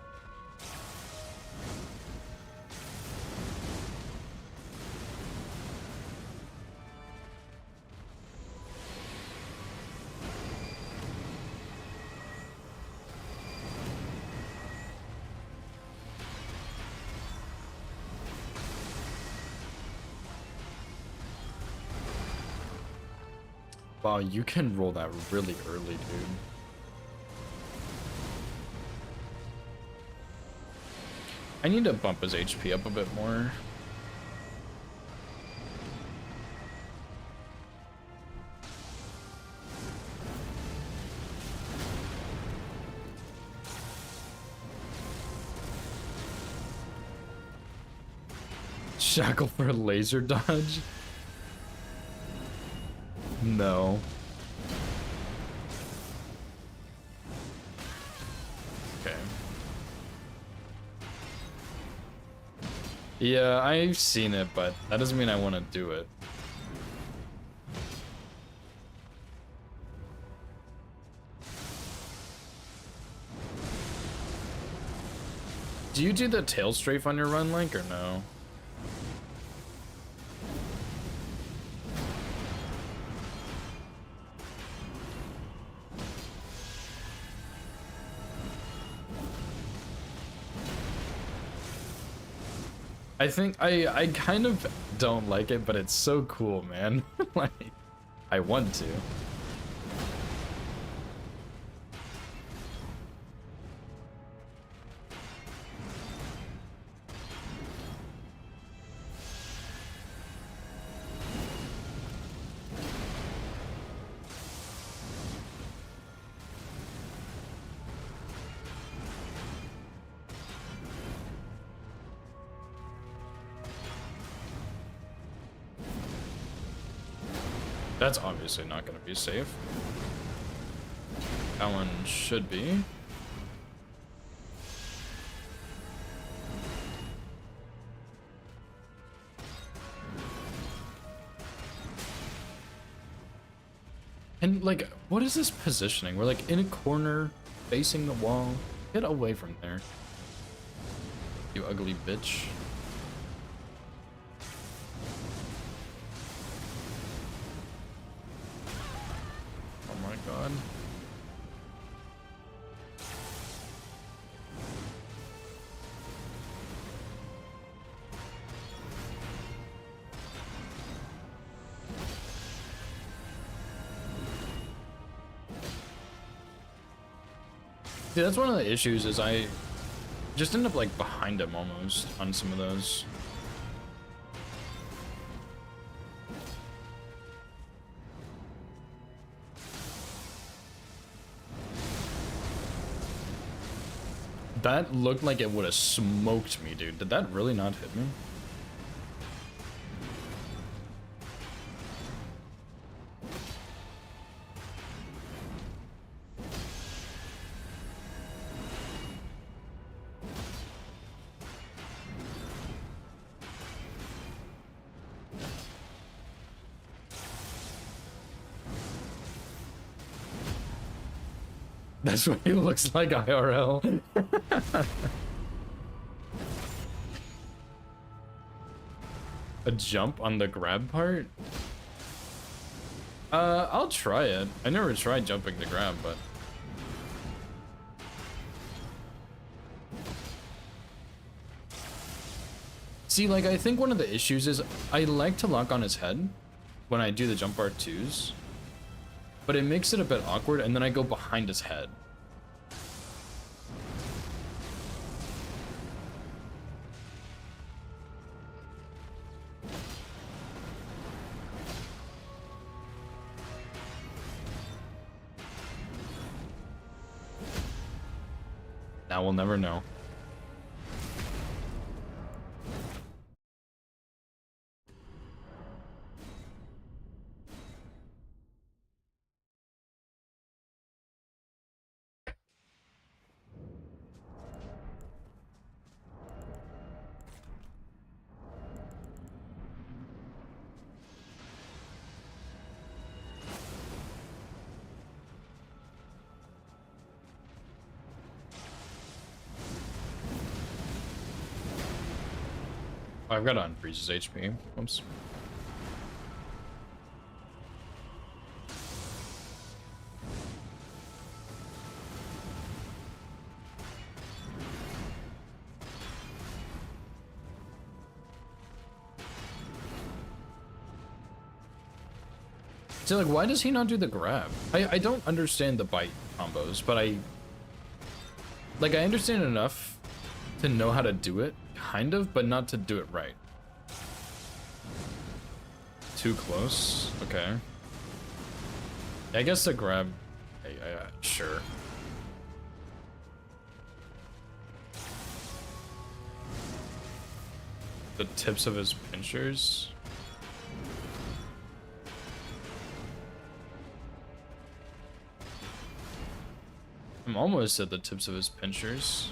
Wow, you can roll that really early, dude. I need to bump his HP up a bit more. Shackle for a laser dodge? No. Okay. Yeah, I've seen it, but that doesn't mean I want to do it. Do you do the tail strafe on your run, Link, or no? I think I kind of don't like it, but it's so cool, man. Like, I want to. That's obviously not going to be safe. That one should be. And, like, what is this positioning? We're, like, in a corner, facing the wall. Get away from there. You ugly bitch. Oh my god. Dude, that's one of the issues is I just end up like behind him almost on some of those. That looked like it would have smoked me, dude. Did that really not hit me? That's what he looks like IRL. A jump on the grab part? I'll try it. I never tried jumping the grab, but... See, like, I think one of the issues is I like to lock on his head when I do the jump bar 2s, but it makes it a bit awkward, and then I go behind his head. Now we'll never know. Oh, I've got to unfreeze his HP. Oops. So, like, why does he not do the grab? I don't understand the bite combos, but I understand enough to know how to do it, kind of, but not to do it right. Too close? Okay. I guess the grab... sure. The tips of his pinchers? I'm almost at the tips of his pinchers.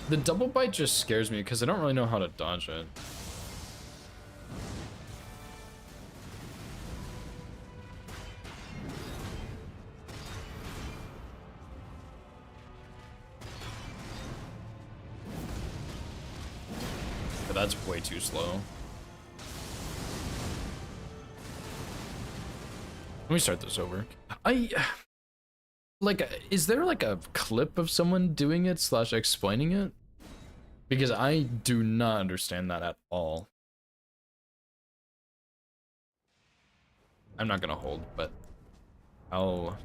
The double bite just scares me because I don't really know how to dodge it. But that's way too slow. Let me start this over. Is there like a clip of someone doing it / explaining it? Because I do not understand that at all. I'm not gonna hold, but I'll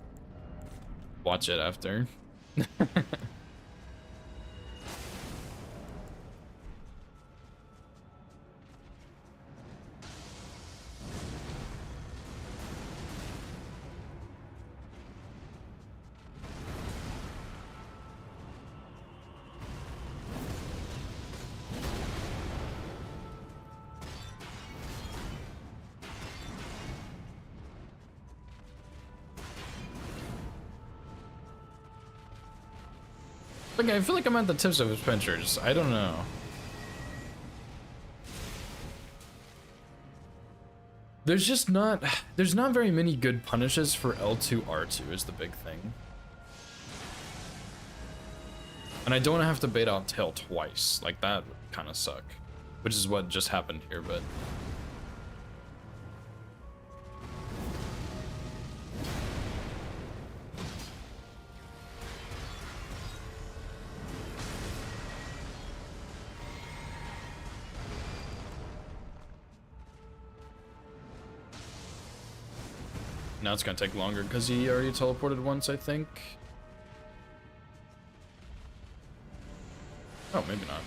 watch it after. Okay, I feel like I'm at the tips of his pinchers. I don't know. There's not very many good punishes for L2 R2 is the big thing. And I don't want to have to bait out tail twice. Like, that would kind of suck. Which is what just happened here, but... Now it's gonna take longer because he already teleported once, I think. Oh, maybe not.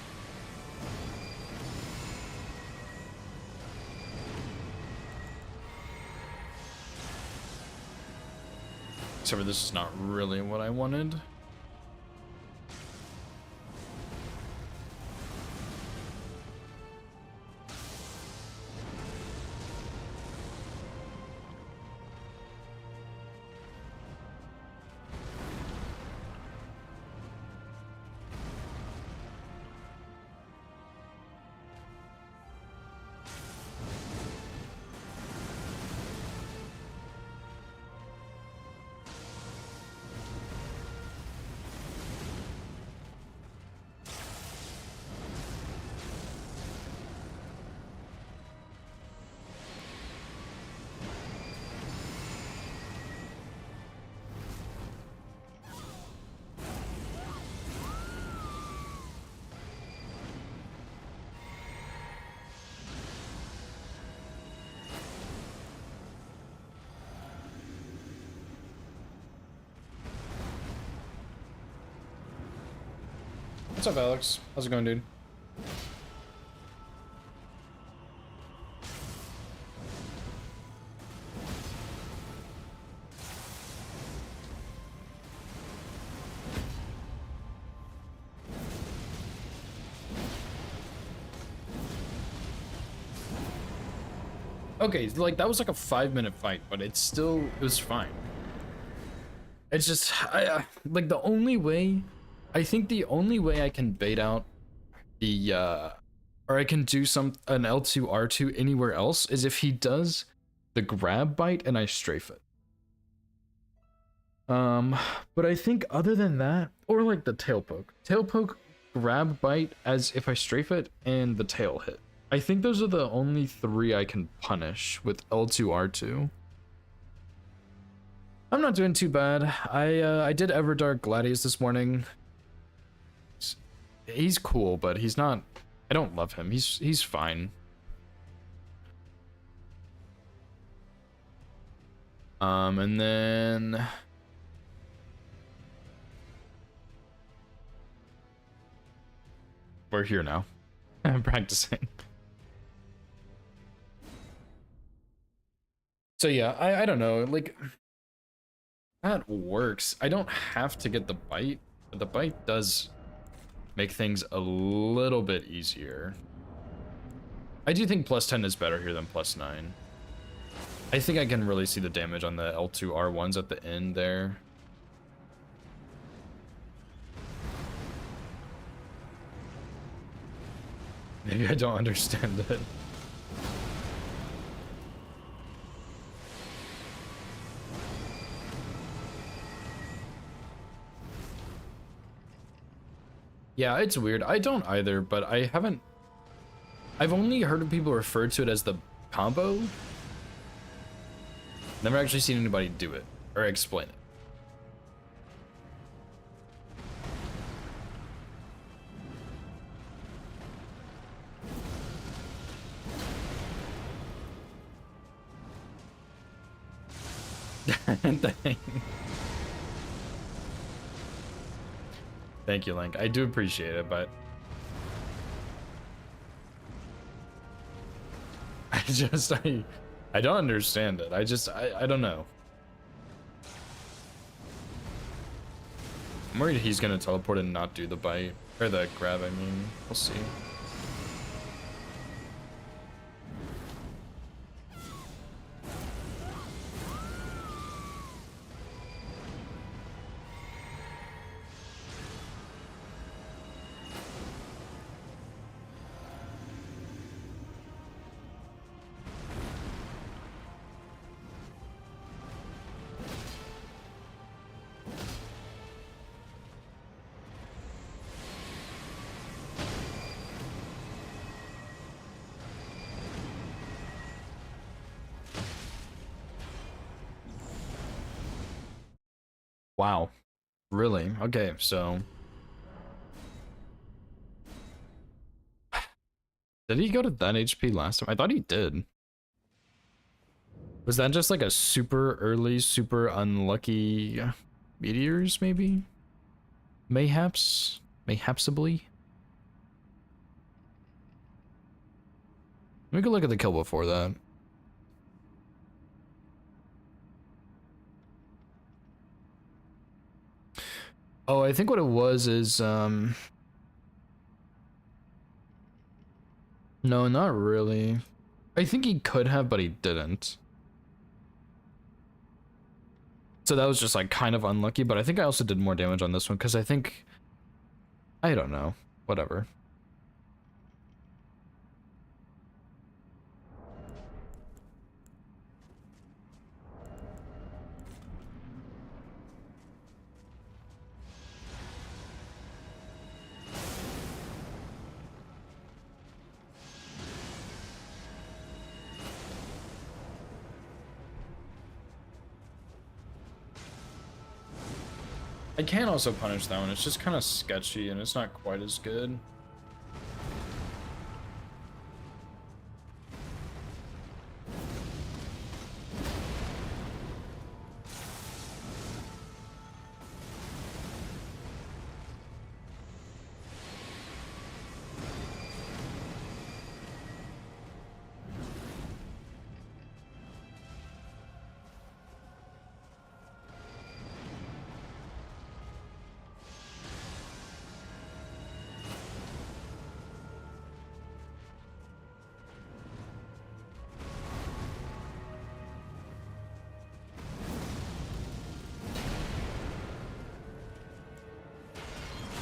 Except for this is not really what I wanted. What's up, Alex? How's it going, dude? Okay, like that was like a 5-minute fight, but it was fine. It's just like the only way, I think the only way I can bait out the or I can do an L2 R2 anywhere else is if he does the grab bite and I strafe it. But I think other than that, or like the tail poke, grab bite as if I strafe it, and the tail hit. I think those are the only 3 I can punish with L2 R2. I'm not doing too bad. I did Everdark Gladius this morning. He's cool, but he's not. I don't love him. He's fine. And then we're here now. I'm practicing. So yeah, I don't know, like that works. I don't have to get the bite, but the bite does make things a little bit easier. I do think +10 is better here than +9. I think I can really see the damage on the L2 R1s at the end there. Maybe I don't understand it. Yeah, it's weird. I don't either, but I've only heard of people refer to it as the combo. Never actually seen anybody do it or explain it. Thank you, Link. I do appreciate it, but I don't understand it. I don't know. I'm worried he's gonna teleport and not do the bite or the grab. I mean, we'll see. Wow. Really? Okay, so did he go to that HP last time? I thought he did. Was that just like a super early, super unlucky meteors, maybe? Mayhaps? Mayhapsibly? Let me go look at the kill before that. Oh, I think what it was is no, not really. I think he could have, but he didn't. So that was just like kind of unlucky, but I think I also did more damage on this one because I think I don't know. Whatever. I can also punish that one. It's just kind of sketchy and it's not quite as good.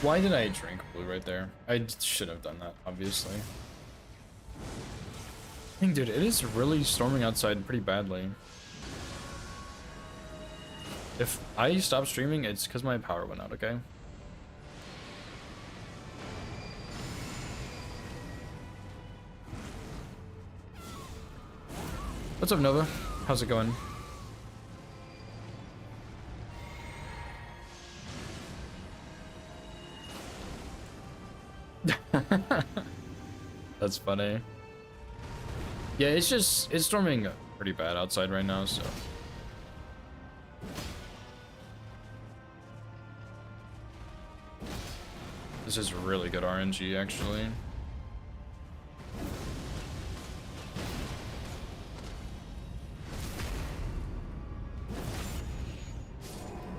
Why did I drink blue right there? I should have done that, obviously. Dang, dude, it is really storming outside pretty badly. If I stop streaming, it's because my power went out, okay? What's up, Nova? How's it going? That's funny. Yeah, it's storming pretty bad outside right now, so. This is really good RNG, actually.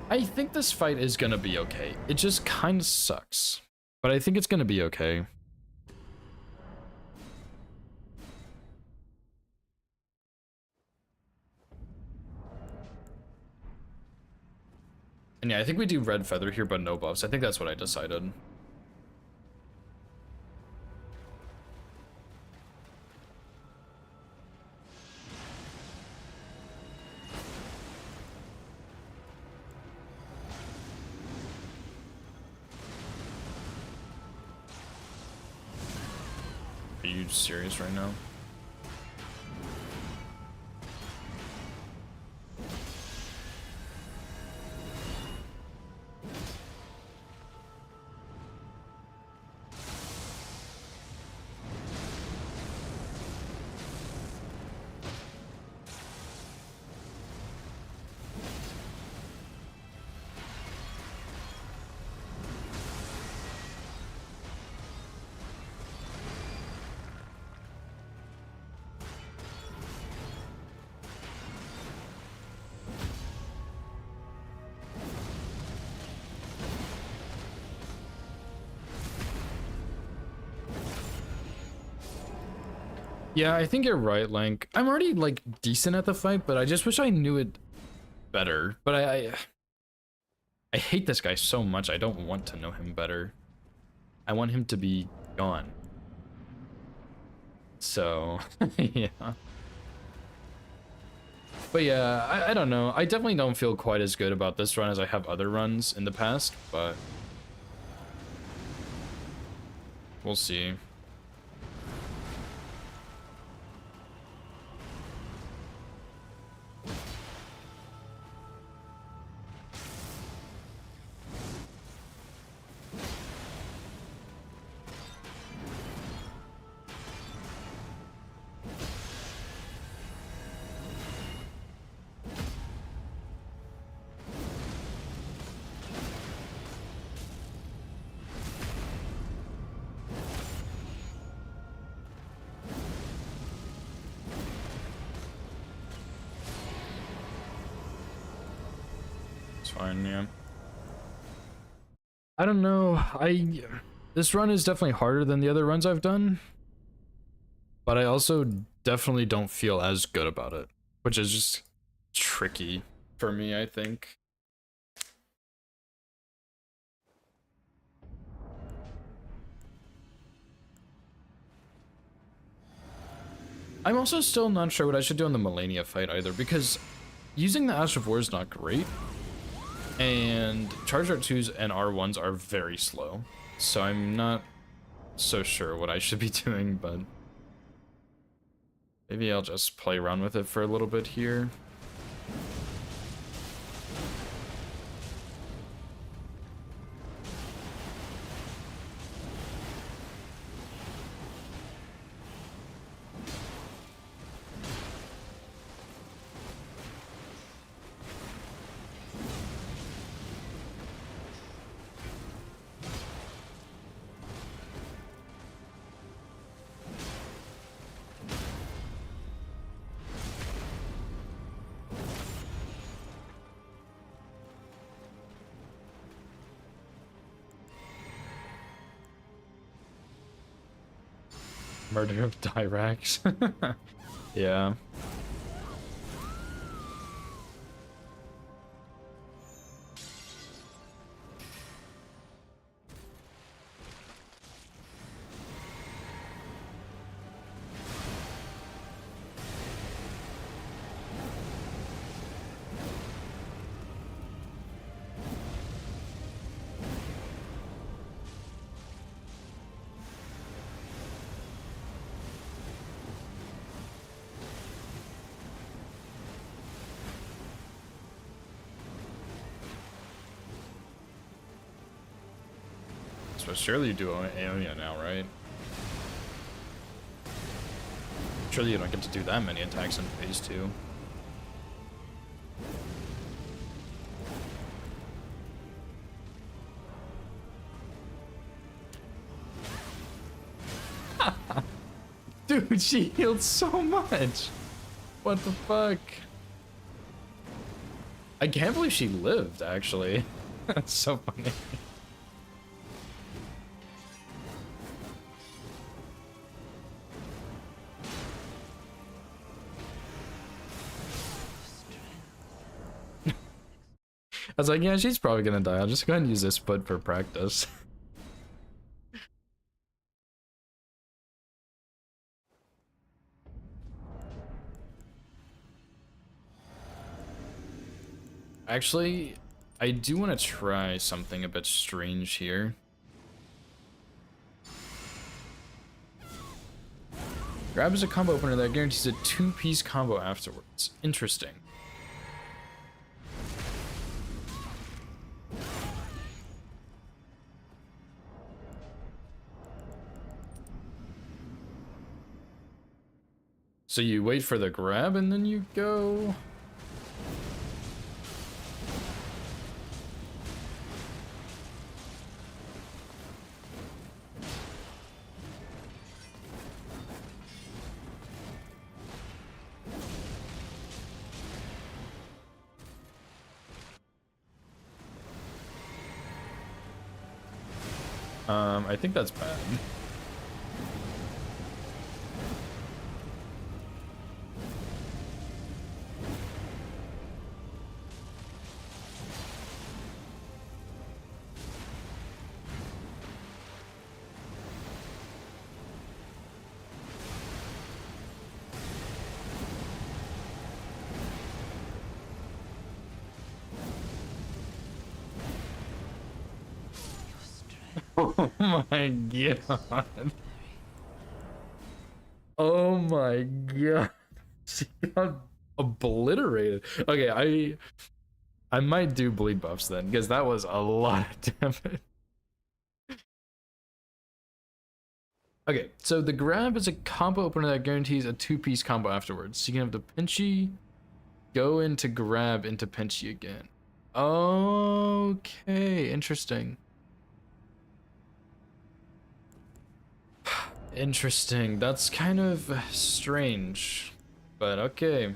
I think this fight is gonna be okay. It just kind of sucks, but I think it's gonna be okay. And yeah, I think we do red feather here, but no buffs. I think that's what I decided. Are you serious right now? Yeah, I think you're right, Link. I'm already, like, decent at the fight, but I just wish I knew it better. But I hate this guy so much, I don't want to know him better. I want him to be gone. So, yeah. But yeah, I don't know. I definitely don't feel quite as good about this run as I have other runs in the past, but we'll see. It's fine, yeah. I don't know. This run is definitely harder than the other runs I've done, but I also definitely don't feel as good about it, which is just tricky for me, I think. I'm also still not sure what I should do on the Melania fight either, because using the Ash of War is not great, and Charge R2s and R1s are very slow, so I'm not so sure what I should be doing, but maybe I'll just play around with it for a little bit here. Murder of Dyrax. Yeah. So surely you do Aeonia now, right? Surely you don't get to do that many attacks in phase 2. Dude, she healed so much! What the fuck? I can't believe she lived, actually. That's so funny. I was like, yeah, she's probably gonna die. I'll just go ahead and use this put for practice. Actually, I do want to try something a bit strange here. Grab is a combo opener that guarantees a 2-piece combo afterwards. Interesting. So you wait for the grab and then you go. I think that's bad. Oh my god. Oh my god. She got obliterated. Okay, I might do bleed buffs then, because that was a lot of damage. Okay, so the grab is a combo opener that guarantees a 2-piece combo afterwards. So you can have the Pinchy, go into grab into Pinchy again. Okay, interesting. Interesting. That's kind of strange, but okay.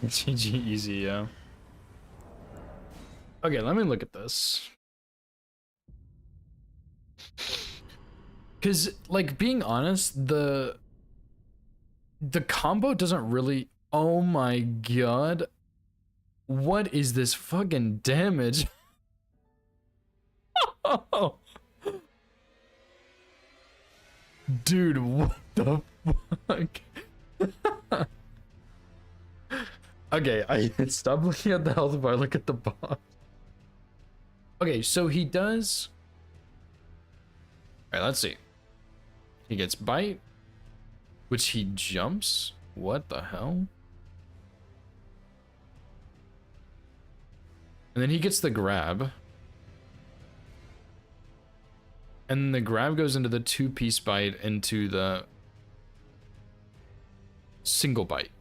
GG easy, yeah. Okay, let me look at this. Cause like being honest, the combo doesn't really, oh my god. What is this fucking damage? Dude, what the fuck? Okay, I stop looking at the health bar, look at the boss. Okay, so he does. Alright, let's see. He gets bite, which he jumps. What the hell? And then he gets the grab. And the grab goes into the 2-piece bite into the single bite.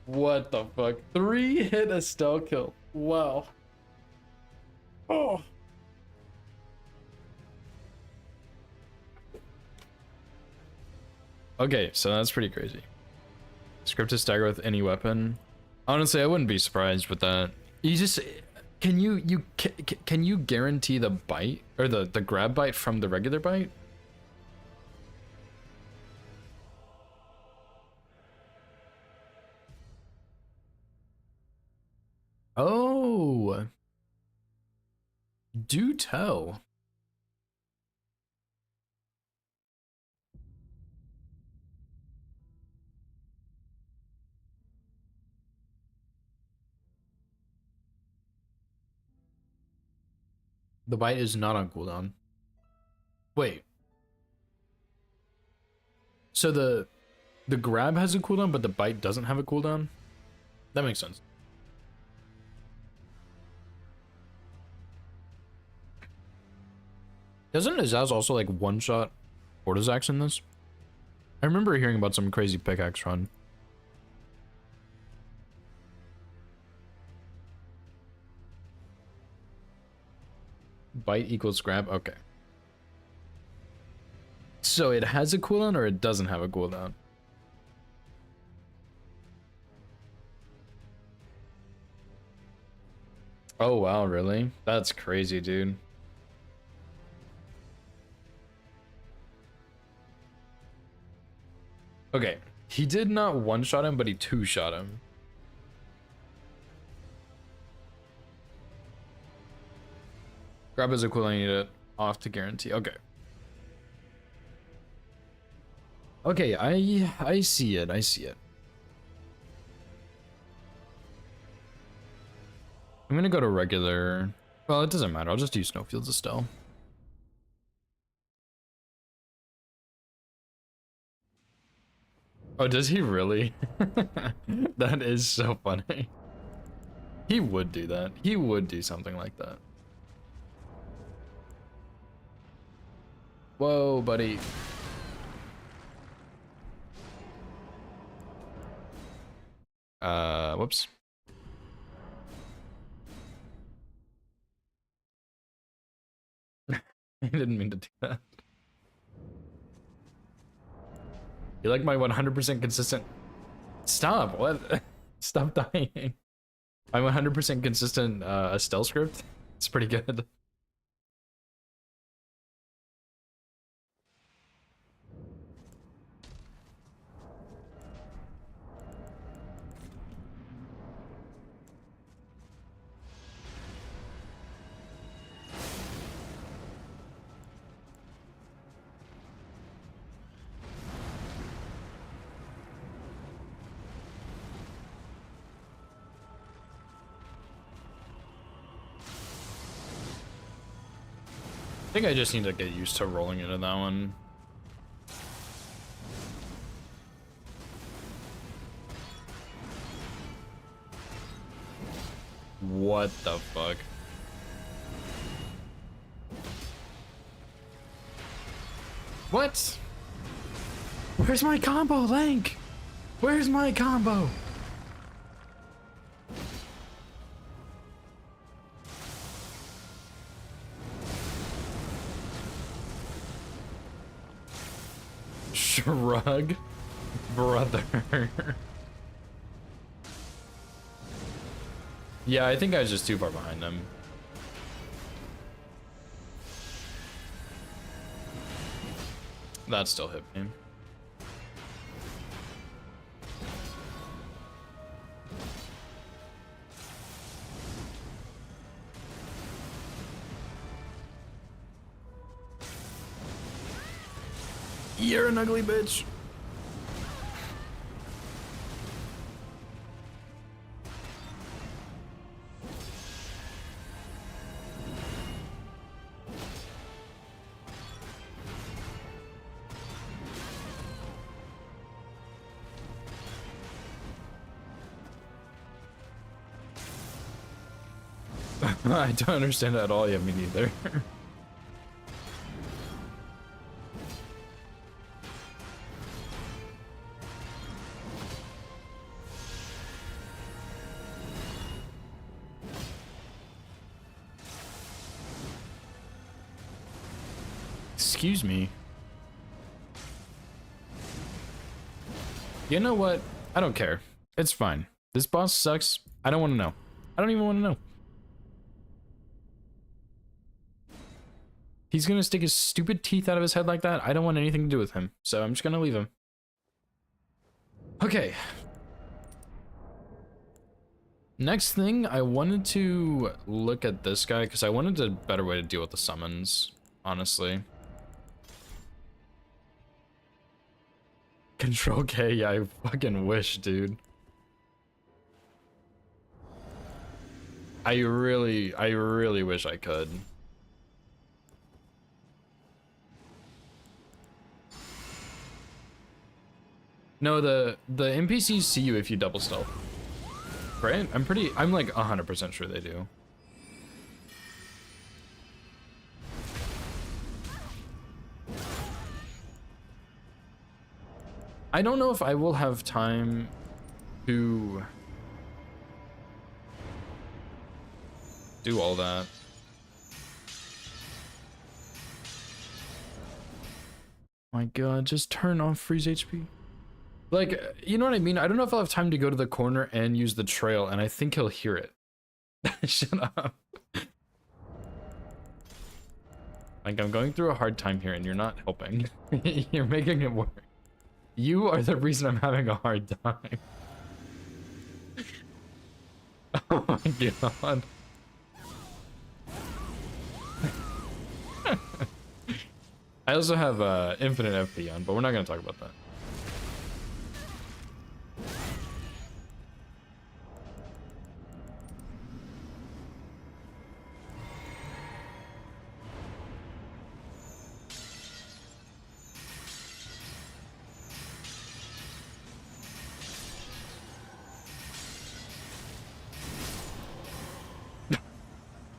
What the fuck? 3-hit Estelle kill. Wow. Oh. Okay, so that's pretty crazy. Script to stagger with any weapon. Honestly, I wouldn't be surprised with that. You just can you guarantee the bite or the grab bite from the regular bite? Oh, do tell. The bite is not on cooldown. Wait. So the grab has a cooldown, but the bite doesn't have a cooldown? That makes sense. Doesn't Azaz also like one-shot Fortizax in this? I remember hearing about some crazy pickaxe run. Bite equals grab, okay. So it has a cooldown or it doesn't have a cooldown? Oh wow, really? That's crazy, dude. Okay, he did not one-shot him, but he two-shot him. Grab is equivalent, need it off to guarantee. Okay. Okay, I see it. I see it. I'm gonna go to regular. Well, it doesn't matter. I'll just use Snowfields Estelle. Oh, does he really? That is so funny. He would do that. He would do something like that. Whoa, buddy. Whoops. I didn't mean to do that. You like my 100% consistent... Stop, what? Stop dying. My 100% consistent Estelle script? It's pretty good. I think I just need to get used to rolling into that one. What the fuck? What? Where's my combo, Link? Where's my combo? Shrug. Brother. Yeah, I think I was just too far behind them. That still hit me. You're an ugly bitch. I don't understand that at all. Yeah, me neither. Excuse me. You know what? I don't care. It's fine. This boss sucks. I don't want to know. I don't even want to know. He's gonna stick his stupid teeth out of his head like that. I don't want anything to do with him. So I'm just gonna leave him. Okay. Next thing, I wanted to look at this guy because I wanted a better way to deal with the summons, honestly. Control K, yeah, I fucking wish, dude. I really wish I could. No, the NPCs see you if you double stealth. Right? I'm like 100% sure they do. I don't know if I will have time to do all that. My god, just turn off freeze HP. Like, you know what I mean? I don't know if I'll have time to go to the corner and use the trail, and I think he'll hear it. Shut up. Like, I'm going through a hard time here, and you're not helping. You're making it worse. You are the reason I'm having a hard time. Oh my god. I also have infinite FP on, but we're not going to talk about that.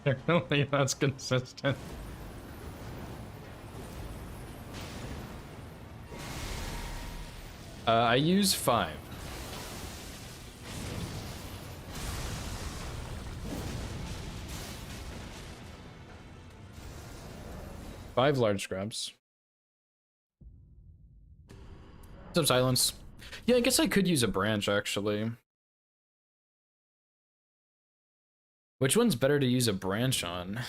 Apparently that's consistent. I use 5. Five large scraps. What's up, Silence? Yeah, I guess I could use a branch, actually. Which one's better to use a branch on?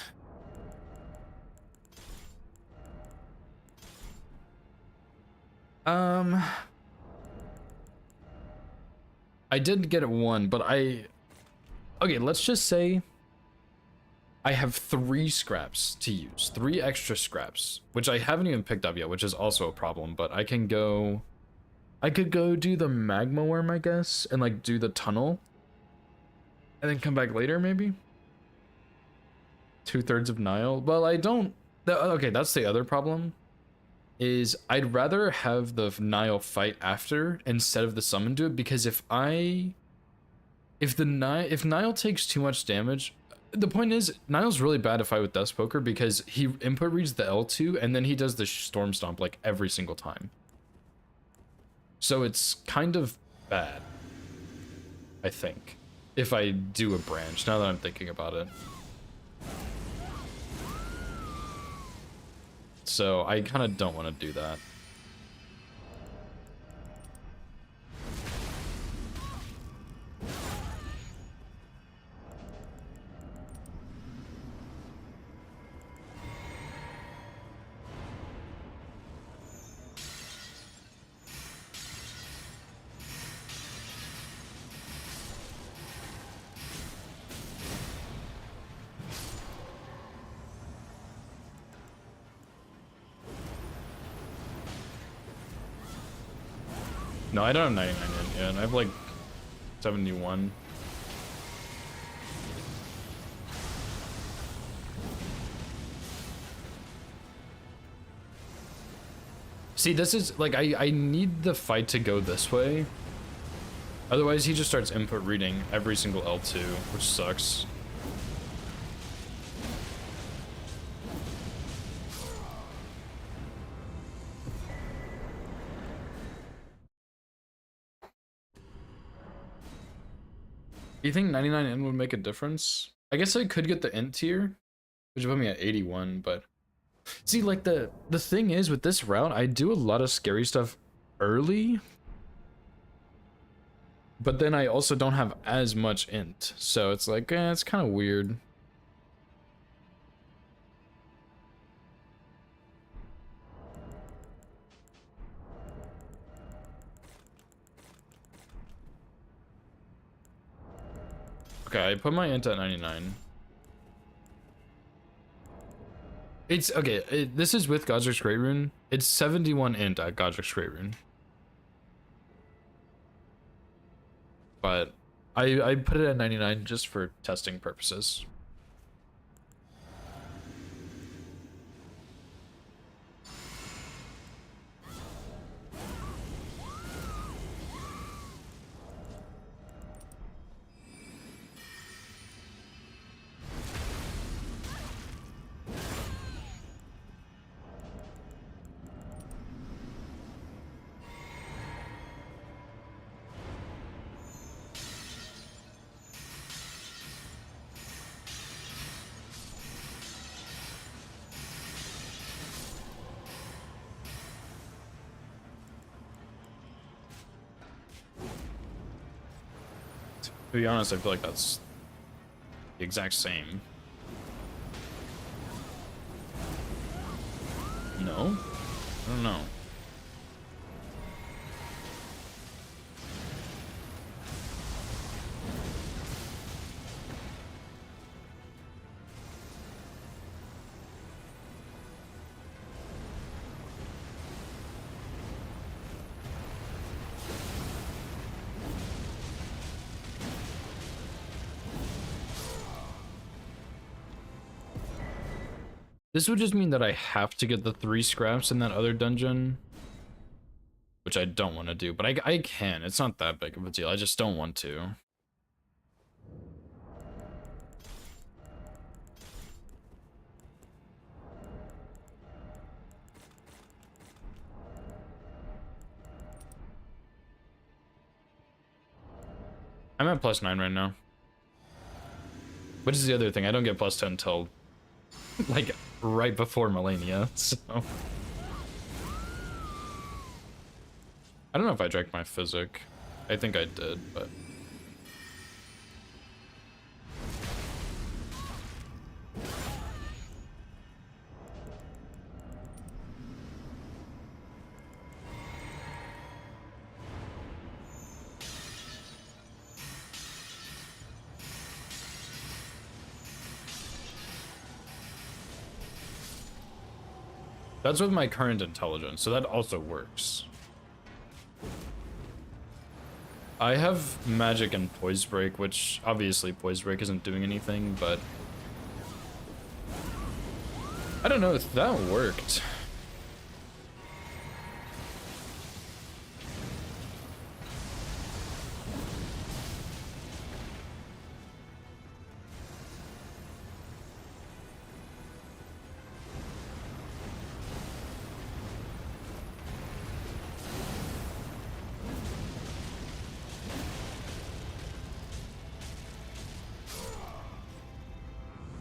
I did get it one, but okay, let's just say I have 3 scraps to use, 3 extra scraps, which I haven't even picked up yet, which is also a problem, but I could go do the magma worm, I guess, and like do the tunnel, and then come back later, maybe? 2/3 of Nile? Well, I don't, okay, that's the other problem, is I'd rather have the Nile fight after instead of the summon do it, because if Nile takes too much damage, the point is, Nile's really bad to fight with Dust Poker because he input reads the L2 and then he does the Storm Stomp like every single time. So it's kind of bad, I think, if I do a branch, now that I'm thinking about it. So I kind of don't want to do that. No, I don't have 99 in yet. I have like 71. See, this is like I need the fight to go this way. Otherwise, he just starts input reading every single L2, which sucks. Do you think 99 in would make a difference? I guess I could get the int tier, which would put me at 81, but see, like the thing is with this route, I do a lot of scary stuff early, but then I also don't have as much int, so it's like, it's kind of weird. Okay, I put my int at 99. It's okay. This is with Godric's Great Rune. It's 71 int at Godric's Great Rune. But I put it at 99 just for testing purposes. To be honest, I feel like that's the exact same. No? I don't know. This would just mean that I have to get the 3 scraps in that other dungeon, which I don't want to do, but I can. It's not that big of a deal. I just don't want to. I'm at +9 right now. Which is the other thing. I don't get +10 until like right before Melania, so I don't know if I drank my physic. I think I did, but that's with my current intelligence, so that also works. I have magic and poise break, which obviously poise break isn't doing anything, but I don't know if that worked.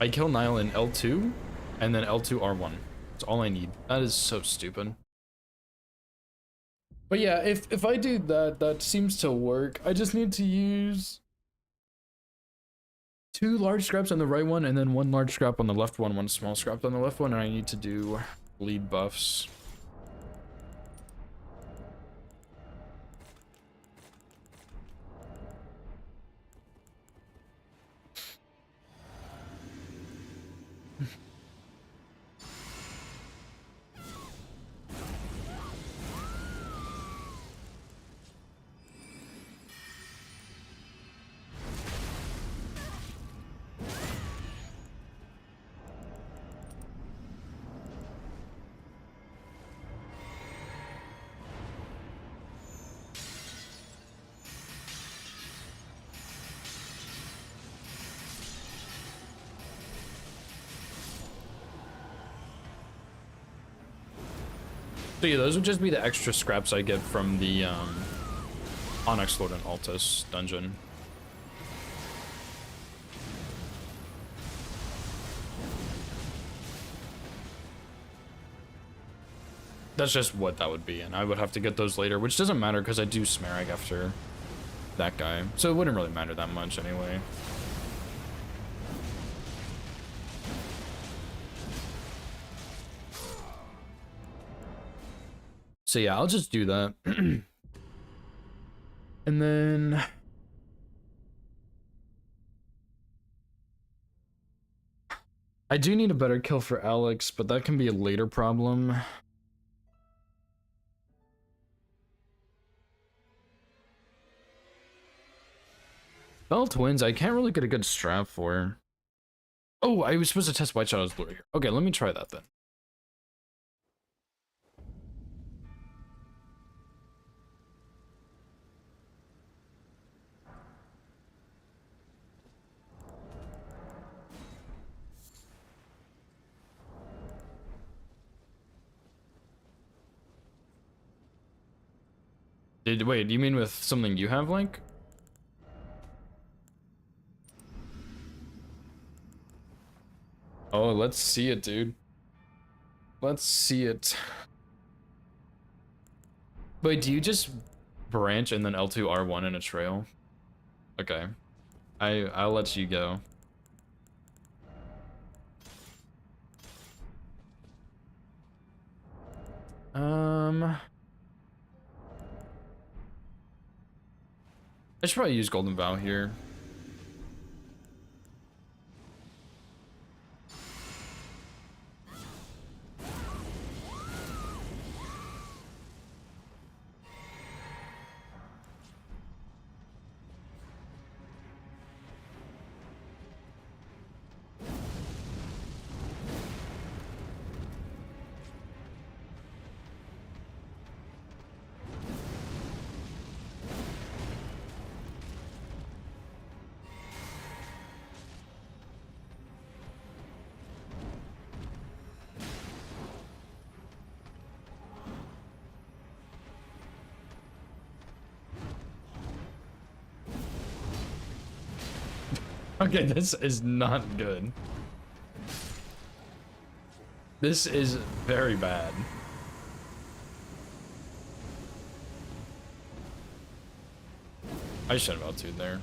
I kill Nile in L2, and then L2 R1. That's all I need. That is so stupid. But yeah, if I do that, that seems to work. I just need to use 2 large scraps on the right one, and then 1 large scrap on the left one, 1 small scrap on the left one, and I need to do bleed buffs. So yeah, those would just be the extra scraps I get from the Onyx Lord and Altus dungeon. That's just what that would be, and I would have to get those later, which doesn't matter because I do Smarag after that guy, so it wouldn't really matter that much anyway. So yeah, I'll just do that. And then I do need a better kill for Alex, but that can be a later problem. Bell Twins, I can't really get a good strap for. Oh, I was supposed to test White Shadow's lure here. Okay, let me try that then. Wait, do you mean with something you have, Link? Oh, let's see it, dude. Let's see it. Wait, do you just branch and then L2 R1 in a trail? Okay. I'll let you go. I should probably use Golden Vow here. Okay, this is not good. This is very bad. I should have L2'd there.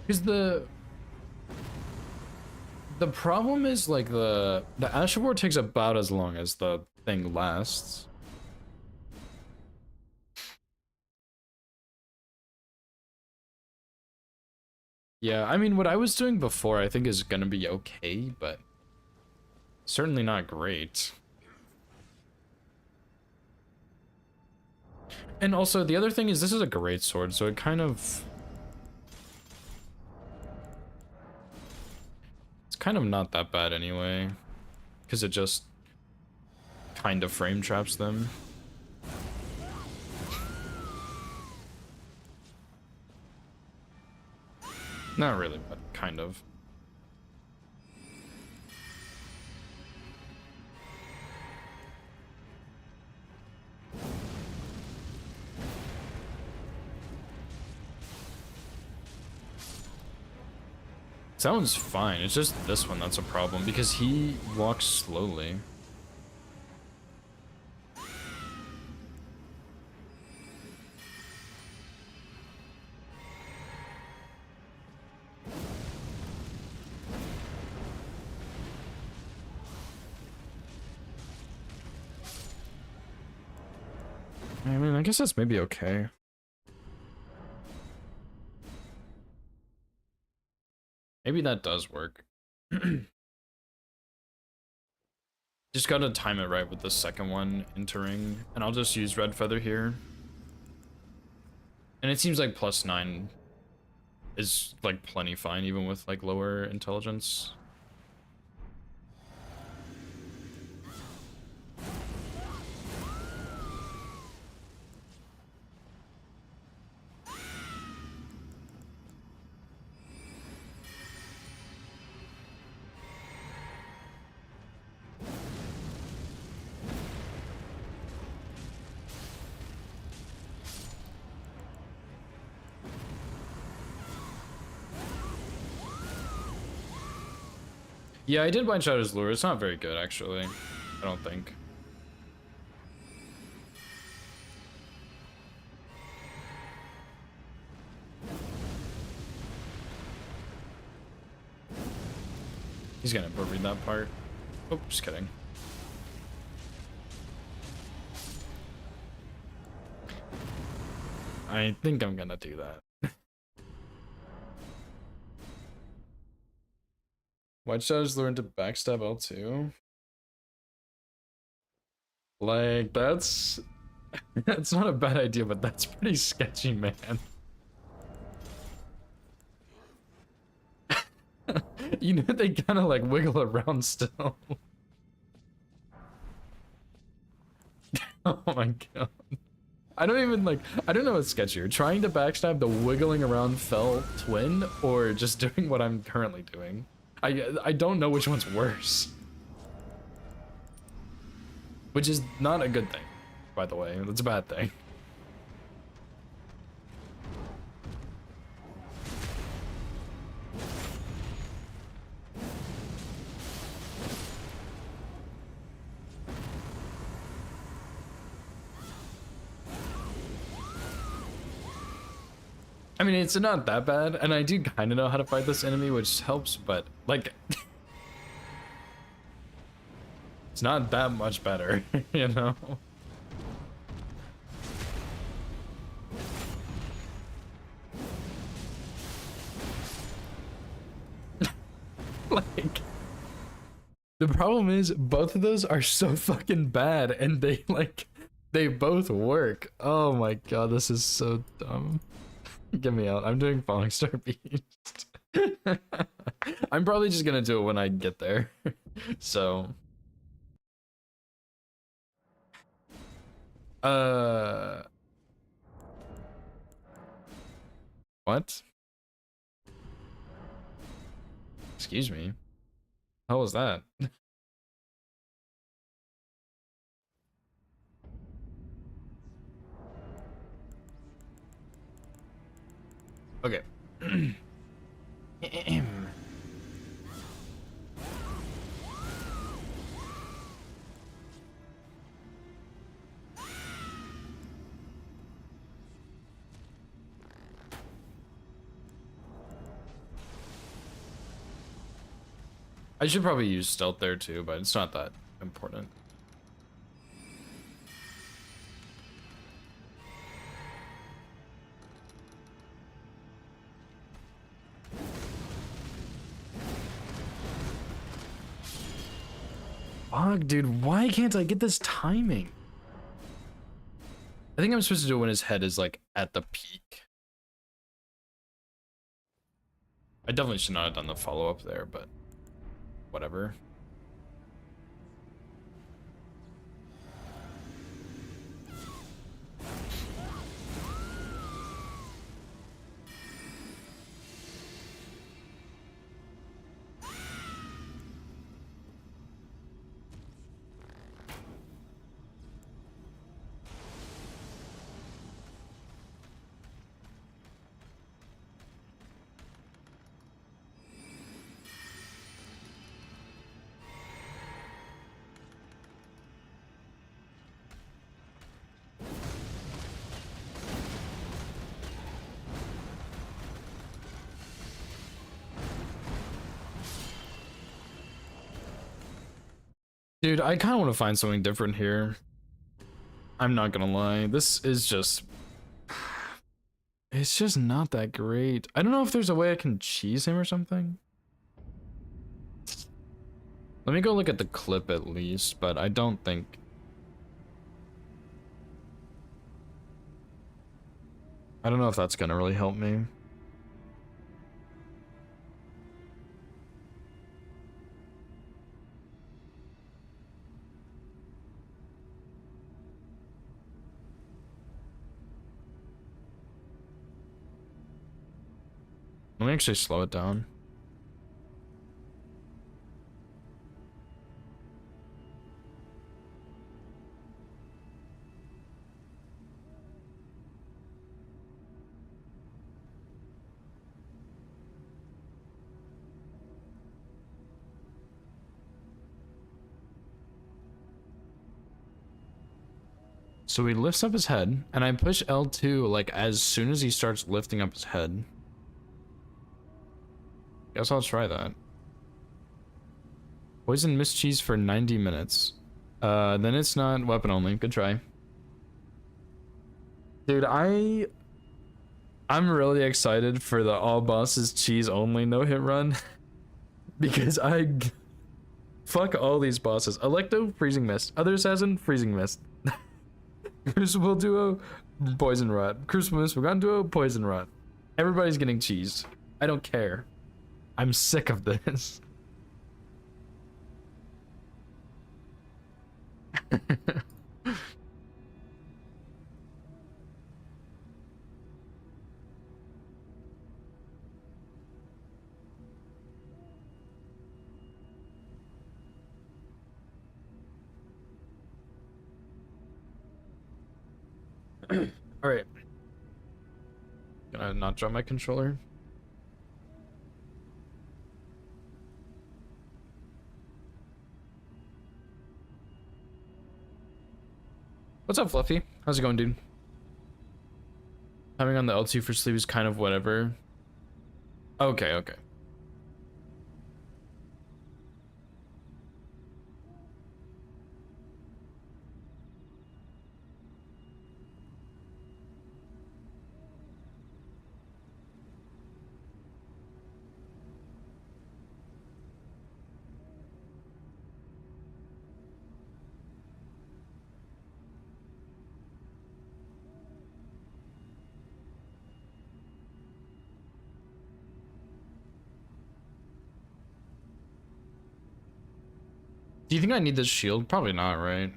Because the problem is like the Ash of War takes about as long as the thing lasts. Yeah, I mean what I was doing before I think is gonna be okay, but certainly not great. And also the other thing is this is a great sword, so it kind of kind of not that bad anyway, because it just kind of frame traps them. Not really, but kind of. Sounds fine, it's just this one that's a problem, because he walks slowly. I mean, I guess that's maybe okay. Maybe that does work. Just gotta time it right with the second one entering, and I'll just use Red Feather here. And it seems like +9 is like plenty fine even with like lower intelligence. Yeah, I did Blind Shadow's Lure. It's not very good, actually. I don't think. He's gonna read that part. Oh, just kidding. I think I'm gonna do that. White Shadows Lure into Backstab L2? Like, that's not a bad idea, but that's pretty sketchy, man. You know, they kind of like wiggle around still. Oh my god. I don't know what's sketchier. Trying to backstab the wiggling around fell twin or just doing what I'm currently doing. I don't know which one's worse. Which is not a good thing, by the way. That's a bad thing. I mean, it's not that bad, and I do kind of know how to fight this enemy, which helps, but, like... it's not that much better, you know? Like... the problem is, both of those are so fucking bad, and they, like... they both work. Oh my god, this is so dumb. Get me out. I'm doing Falling Star Beast. I'm probably just gonna do it when I get there. So. What? Excuse me. How was that? Okay. I should probably use stealth there too, but it's not that important. Fuck, dude, why can't I get this timing? I think I'm supposed to do it when his head is like at the peak. I definitely should not have done the follow-up there, but whatever. Dude, I kind of want to find something different here. I'm not gonna lie. This is just... it's just not that great. I don't know if there's a way I can cheese him or something. Let me go look at the clip at least, but I don't think... I don't know if that's gonna really help me. Let me actually slow it down. So he lifts up his head, and I push L2 like as soon as he starts lifting up his head. Guess I'll try that. Poison mist cheese for 90 minutes. Then it's not weapon only. Good try. Dude, I'm really excited for the all bosses cheese only no hit run. Because fuck all these bosses. Electo, freezing mist. Other assassin, freezing mist. Crucible duo, poison rot. Crucible mist, Forgotten duo, poison rot. Everybody's getting cheese. I don't care. I'm sick of this. All right. Can I not drop my controller? What's up, Fluffy? How's it going, dude? Having on the L2 for sleep is kind of whatever. Okay, okay. Do you think I need this shield? Probably not, right?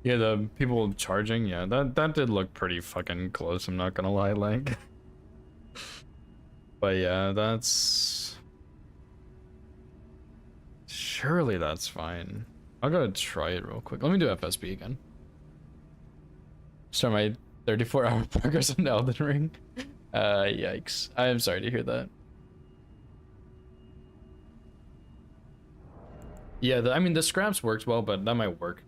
Yeah, the people charging, yeah, that did look pretty fucking close, I'm not gonna lie, like. But yeah, that's... Surely that's fine. I'll go try it real quick. Let me do FSB again. Start my 34-hour progress on Elden Ring. Yikes. I am sorry to hear that. Yeah, I mean, the scraps worked well, but that might work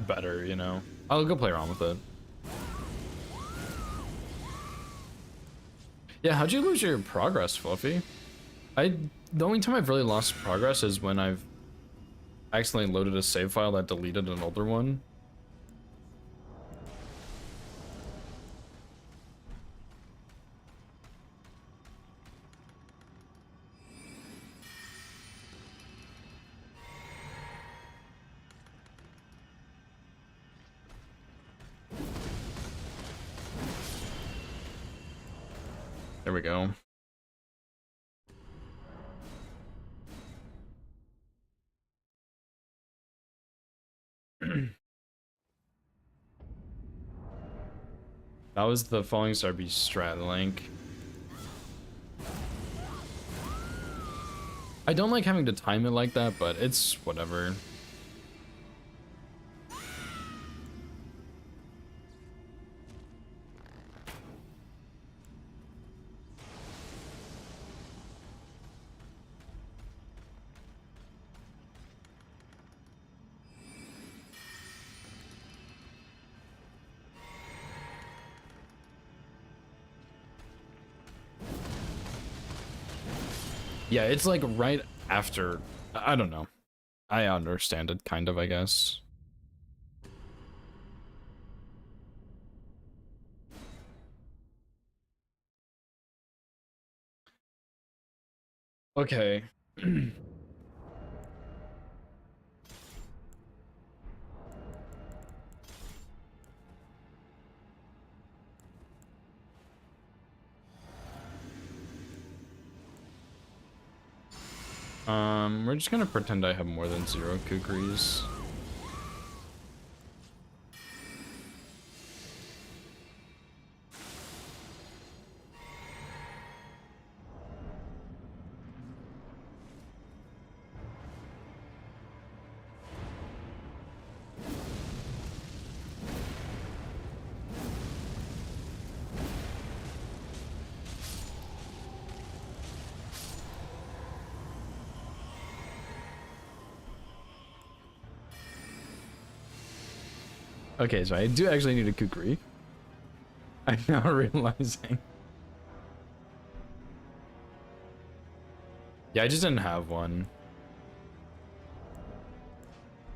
better, you know? I'll go play around with it. Yeah, how'd you lose your progress, Fluffy? The only time I've really lost progress is when I've accidentally loaded a save file that deleted an older one. There we go. That was the Falling Star Beast strat link. I don't like having to time it like that, but it's whatever. Yeah, it's like right after. I don't know. I understand it, kind of, I guess. Okay. We're just gonna pretend I have more than 0 kukris. Okay, so I do actually need a kukri. I'm now realizing. Yeah, I just didn't have one.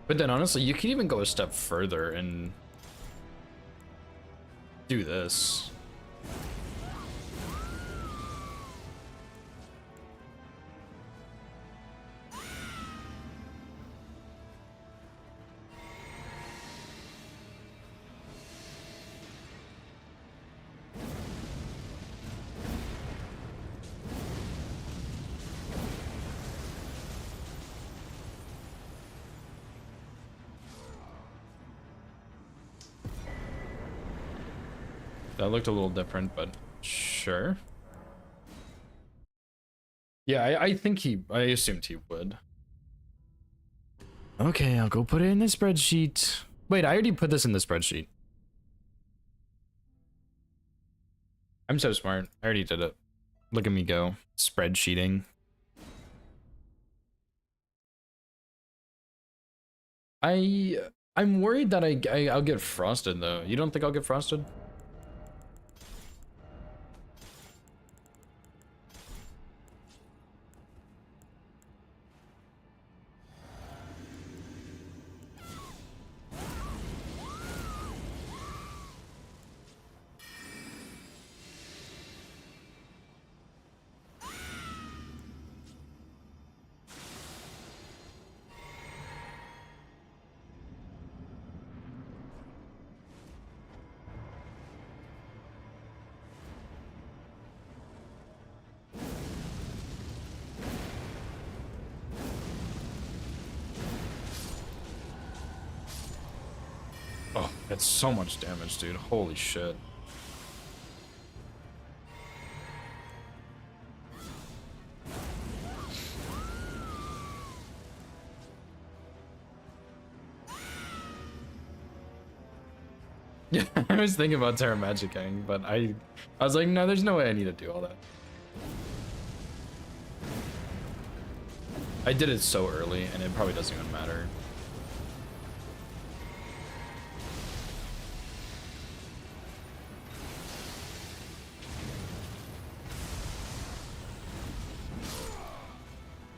But then honestly, you could even go a step further and do this. That looked a little different, but sure. Yeah, I think I assumed he would. Okay, I'll go put it in the spreadsheet. Wait, I already put this in the spreadsheet. I'm so smart. I already did it. Look at me go. Spreadsheeting. I'm worried that I'll get frosted though. You don't think I'll get frosted? Oh, that's so much damage, dude. Holy shit. Yeah, I was thinking about Terra Magicking, but I was like, no, there's no way I need to do all that. I did it so early, and it probably doesn't even matter.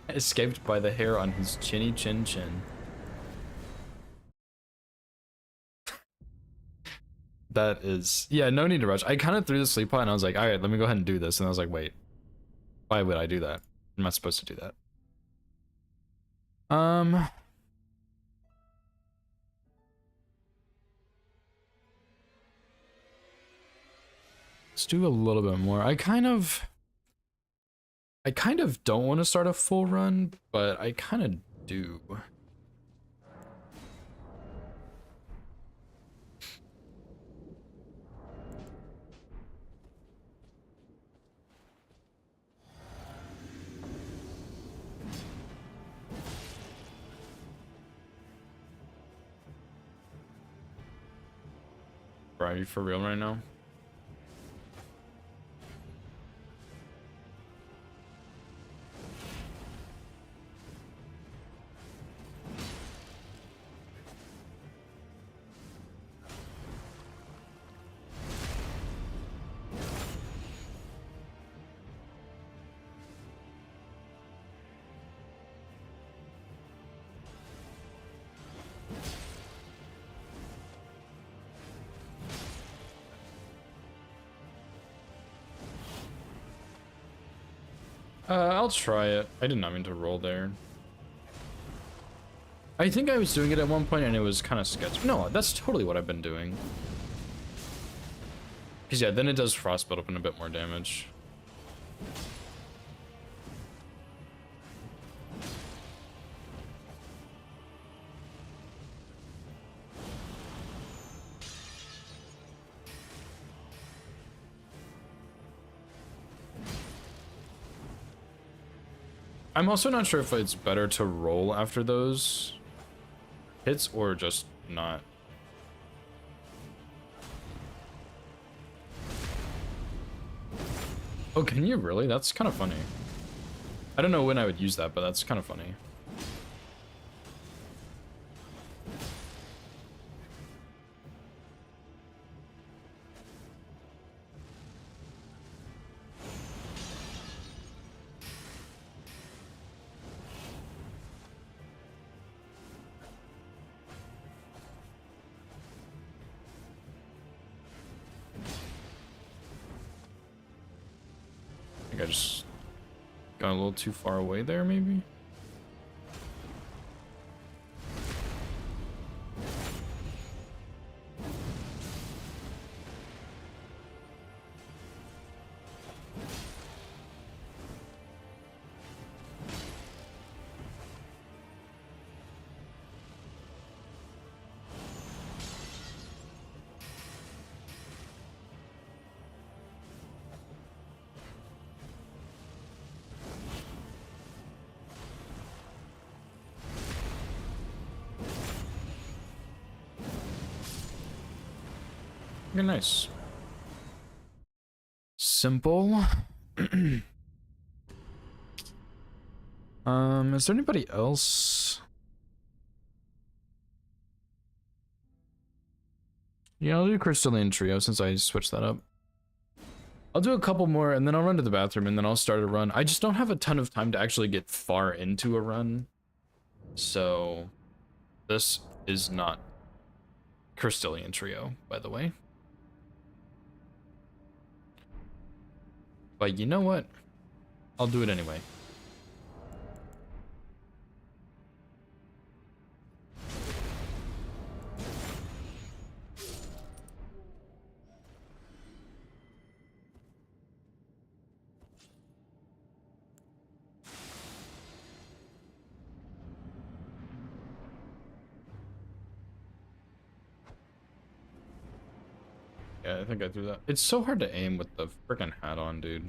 Escaped by the hair on his chinny chin chin. That is, yeah, no need to rush. I kind of threw the sleep pot and I was like, all right, let me go ahead and do this. And I was like, wait, why would I do that? I'm not supposed to do that. Let's do a little bit more. I kind of don't want to start a full run, but I kind of do. Bro, are you for real right now? I'll try it. I did not mean to roll there. I think I was doing it at one point and it was kind of sketchy. No, that's totally what I've been doing. Because yeah, then it does frostbite open a bit more damage. I'm also not sure if it's better to roll after those hits or just not. Oh, can you really? That's kind of funny. I don't know when I would use that, but that's kind of funny. I think I just got a little too far away there, maybe? Very nice. Simple. Is there anybody else? Yeah, I'll do Crystalline Trio since I switched that up. I'll do a couple more and then I'll run to the bathroom and then I'll start a run. I just don't have a ton of time to actually get far into a run. So this is not Crystalline Trio, by the way. But you know what? I'll do it anyway. Yeah, I think I threw that. It's so hard to aim with the freaking hat on, dude.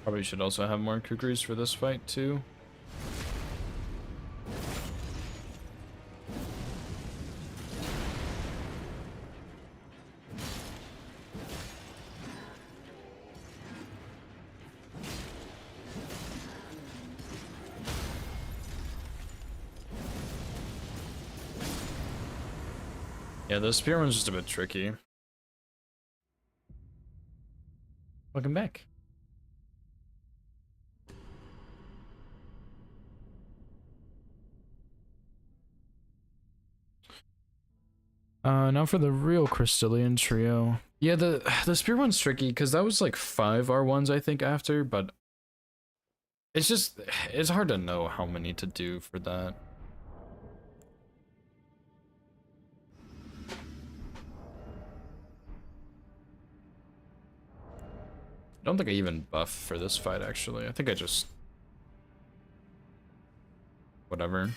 Probably should also have more kukris for this fight too. Yeah, the spear one's just a bit tricky. Welcome back. Now for the real Crystalline Trio. Yeah, the spear one's tricky because that was like 5 R1s I think after, but it's hard to know how many to do for that. I don't think I even buff for this fight actually. I think I just whatever.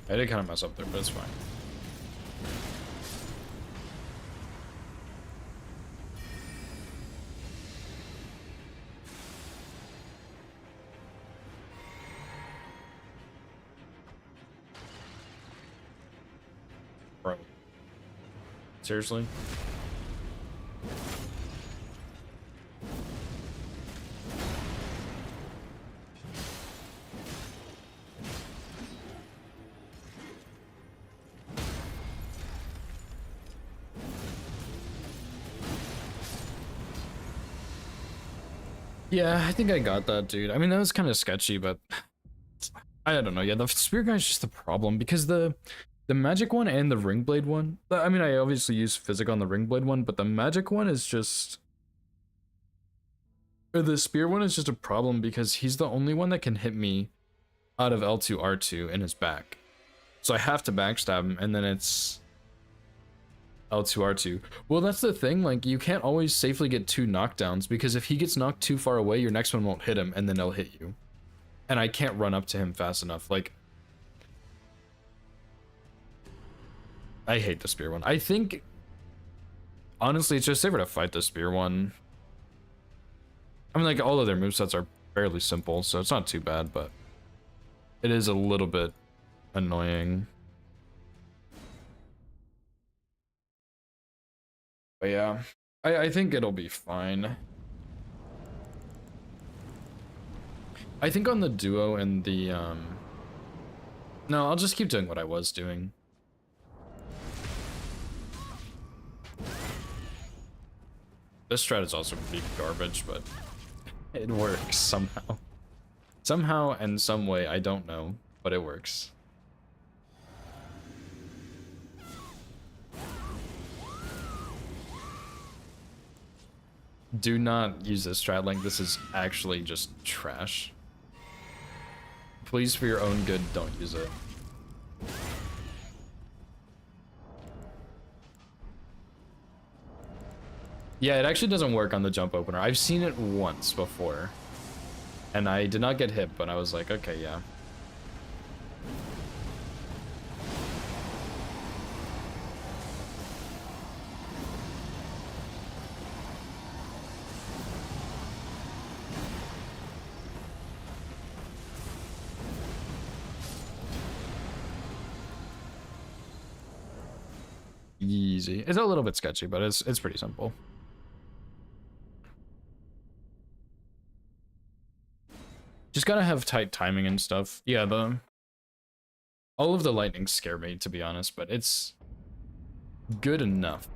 I did kind of mess up there, but it's fine. Bro. Seriously? Yeah, I think I got that, dude. I mean, that was kind of sketchy, but I don't know. Yeah, the spear guy's just the problem because the magic one and the ring blade one. I mean, I obviously use physic on the ring blade one, but the magic one is just, or the spear one is just a problem because he's the only one that can hit me out of L2 R2 in his back. So I have to backstab him, and then it's L2 R2. Well, that's the thing, like, you can't always safely get 2 knockdowns, because if he gets knocked too far away, your next one won't hit him, and then they'll hit you. And I can't run up to him fast enough, like... I hate the spear one. I think... honestly, it's just safer to fight the spear one. I mean, like, all of their movesets are fairly simple, so it's not too bad, but... it is a little bit annoying. But yeah, I think it'll be fine. I think on the duo and the, no, I'll just keep doing what I was doing. This strat is also pretty garbage, but it works somehow. Somehow and some way, I don't know, but it works. Do not use this strat link. This is actually just trash. Please, for your own good, don't use it. Yeah, it actually doesn't work on the jump opener. I've seen it once before. And I did not get hit, but I was like, okay, yeah. Easy. It's a little bit sketchy, but it's pretty simple. Just gotta have tight timing and stuff. Yeah, all of the lightning scare me, to be honest, but it's good enough.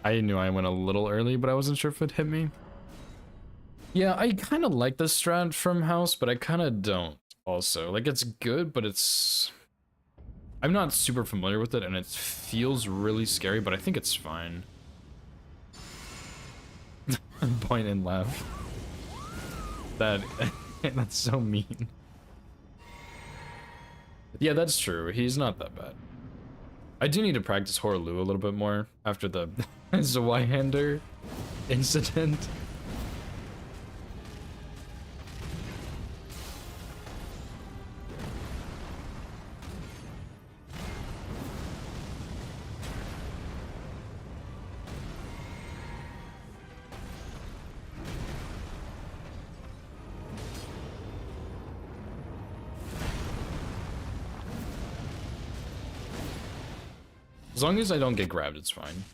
I knew I went a little early, but I wasn't sure if it hit me. Yeah, I kind of like this strat from House, but I kind of don't also. Like, it's good, but it's... I'm not super familiar with it, and it feels really scary, but I think it's fine. Point and laugh. That's so mean. Yeah, that's true. He's not that bad. I do need to practice Horlu a little bit more after the Zweihander incident. As long as I don't get grabbed, it's fine.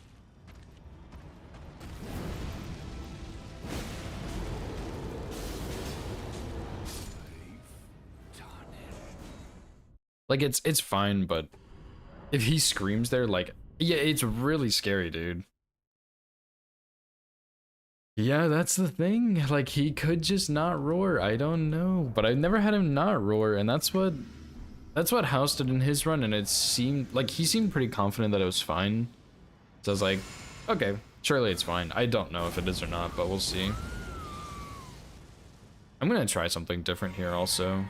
Like it's fine, but if he screams there, like, yeah, it's really scary, dude. Yeah, that's the thing. Like, he could just not roar. I don't know, but I've never had him not roar, and that's what House did in his run, and it seemed like he seemed pretty confident that it was fine. So I was like, okay, surely it's fine. I don't know if it is or not, but we'll see. I'm gonna try something different here also.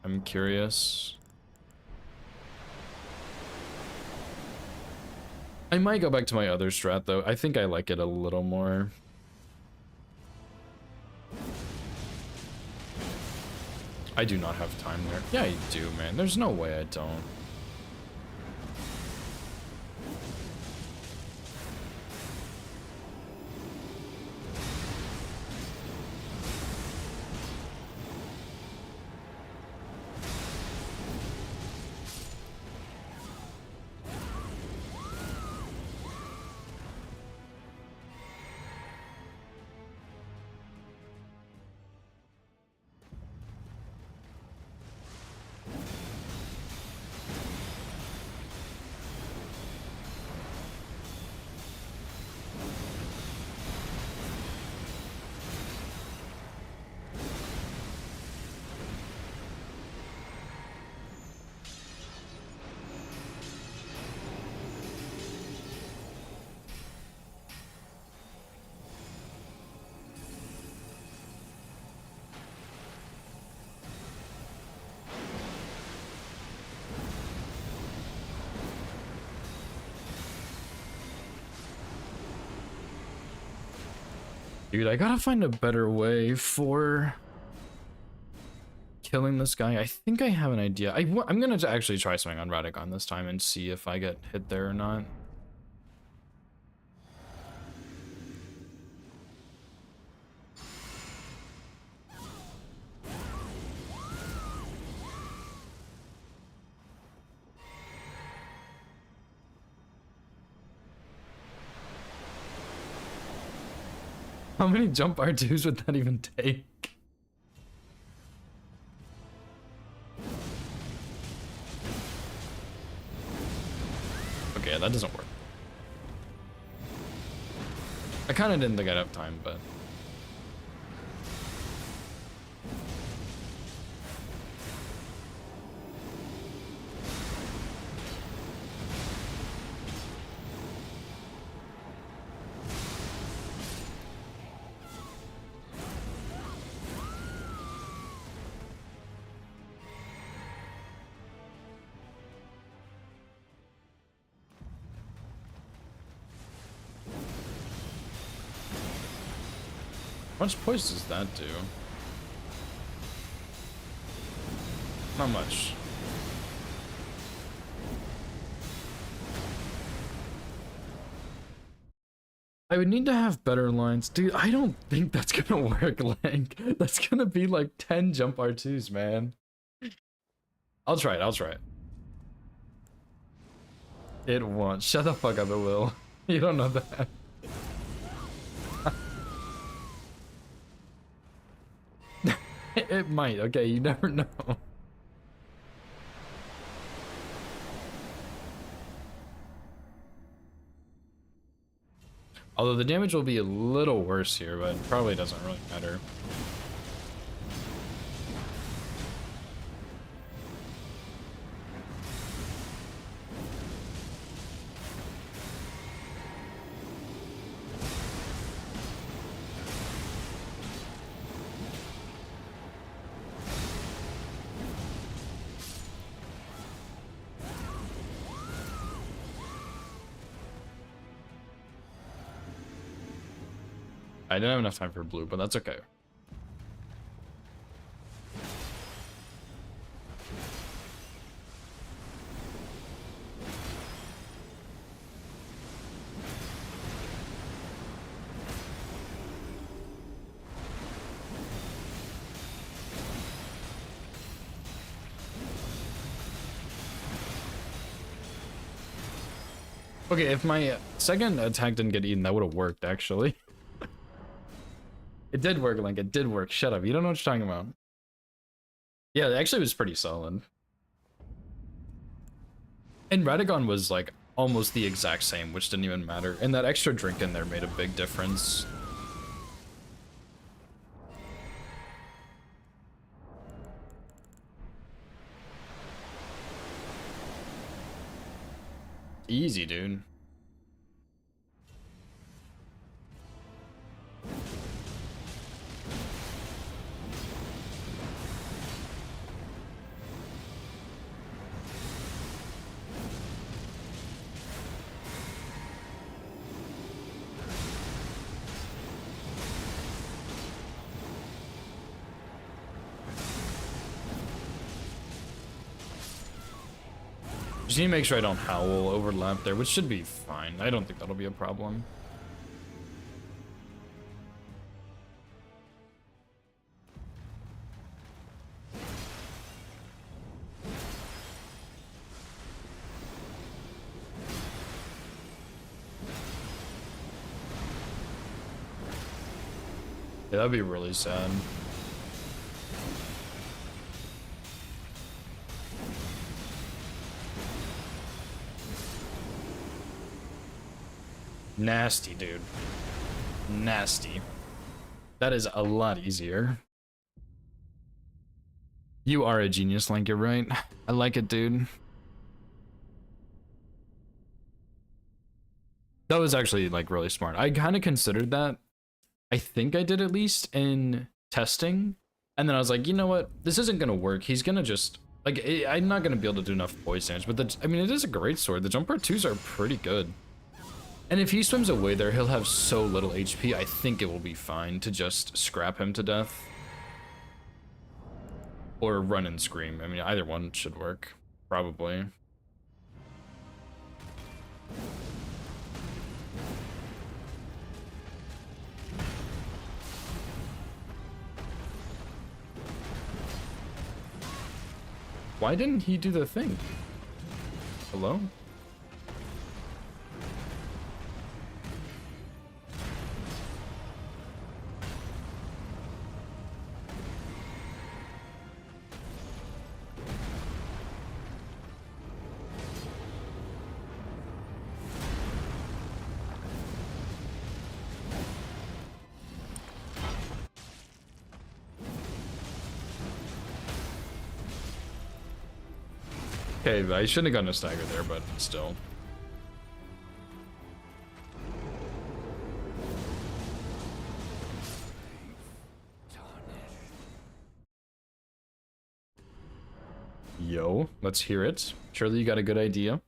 I'm curious. I might go back to my other strat though. I think I like it a little more. I do not have time there. Yeah, I do, man. There's no way I don't. Dude, I gotta find a better way for killing this guy. I think I have an idea. I'm gonna actually try something on Radagon this time and see if I get hit there or not. How many jump R2s would that even take? Okay, that doesn't work. I kind of didn't think I'd have time, but... How much poise does that do? Not much. I would need to have better lines. Dude, I don't think that's gonna work, Lank. That's gonna be like 10 jump R2s, man. I'll try it, I'll try it. It won't. Shut the fuck up, it will. You don't know that. It might, okay, you never know. Although the damage will be a little worse here, but it probably doesn't really matter. I didn't have enough time for blue, but that's okay. Okay, if my second attack didn't get eaten, that would have worked, actually. It did work, Link. It did work. Shut up. You don't know what you're talking about. Yeah, it actually was pretty solid. And Radagon was like almost the exact same, which didn't even matter. And that extra drink in there made a big difference. Easy, dude. Just need to make sure I don't howl overlap there, which should be fine. I don't think that'll be a problem. Yeah, that'd be really sad. Nasty, dude. Nasty. That is a lot easier. You are a genius, Link, you're right. I like it, dude. That was actually, like, really smart. I kind of considered that. I think I did at least in testing. And then I was like, you know what? This isn't going to work. He's going to just... Like, I'm not going to be able to do enough poise damage. But, I mean, it is a great sword. The Jumper 2s are pretty good. And if he swims away there, he'll have so little HP, I think it will be fine to just scrap him to death. Or run and scream. I mean, either one should work. Probably. Why didn't he do the thing? Hello? Okay, I shouldn't have gotten a stagger there, but still. Yo, let's hear it. Surely you got a good idea.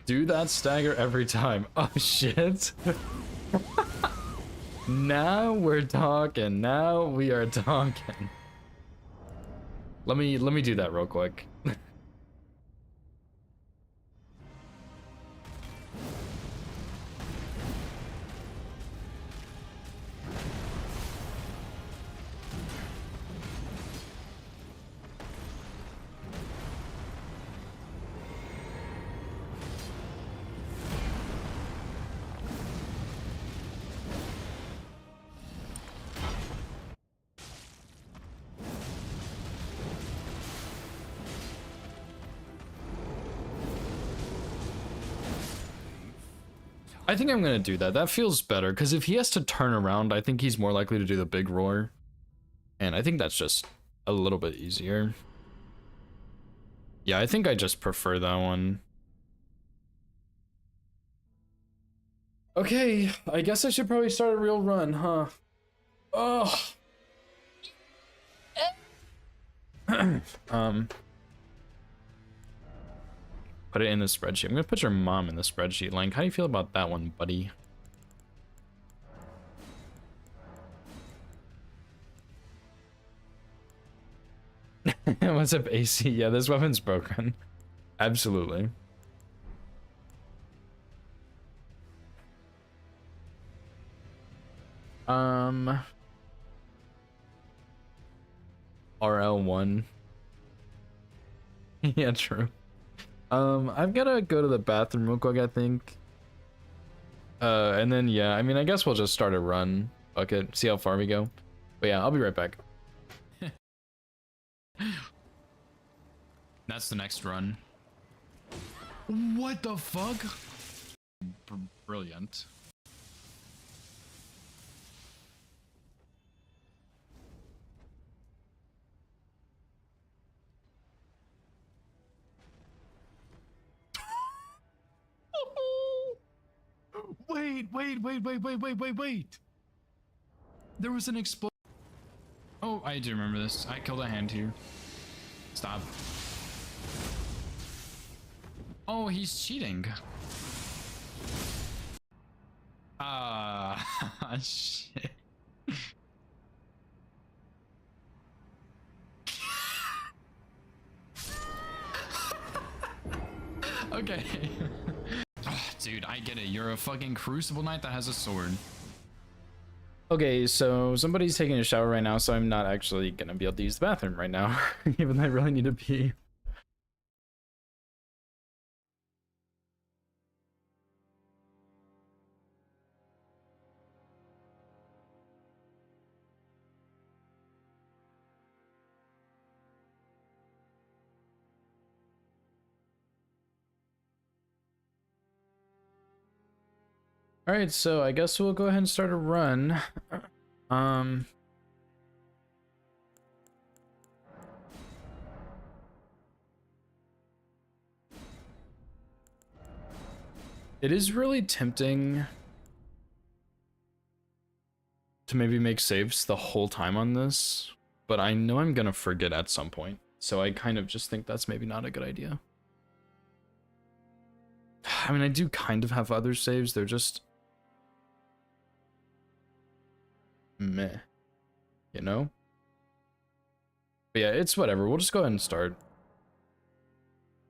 Do that stagger every time. Oh shit. Now we're talking. Now we are talking. Let me do that real quick. I think I'm gonna do that. That feels better, because if he has to turn around, I think he's more likely to do the big roar. And I think that's just a little bit easier. Yeah, I think I just prefer that one. Okay, I guess I should probably start a real run, huh? Oh. Put it in the spreadsheet. I'm gonna put your mom in the spreadsheet. Like, how do you feel about that one, buddy? What's up, AC? Yeah, this weapon's broken. Absolutely. RL1. Yeah, true. I've gotta go to the bathroom real quick, I think. And then yeah, I mean, I guess we'll just start a run. Fuck it, see how far we go. But yeah, I'll be right back. That's the next run. What the fuck? Brilliant. Wait. There was an explosion. Oh, I do remember this. I killed a hand here. Stop. Oh, he's cheating. Ah, shit. Okay. Oh, dude, I get it. You're a fucking Crucible Knight that has a sword. Okay, so somebody's taking a shower right now, so I'm not actually gonna be able to use the bathroom right now, even though I really need to pee. All right, so I guess we'll go ahead and start a run. It is really tempting to maybe make saves the whole time on this, but I know I'm gonna forget at some point. So I kind of just think that's maybe not a good idea. I mean, I do kind of have other saves, they're just meh, you know? But yeah, it's whatever. We'll just go ahead and start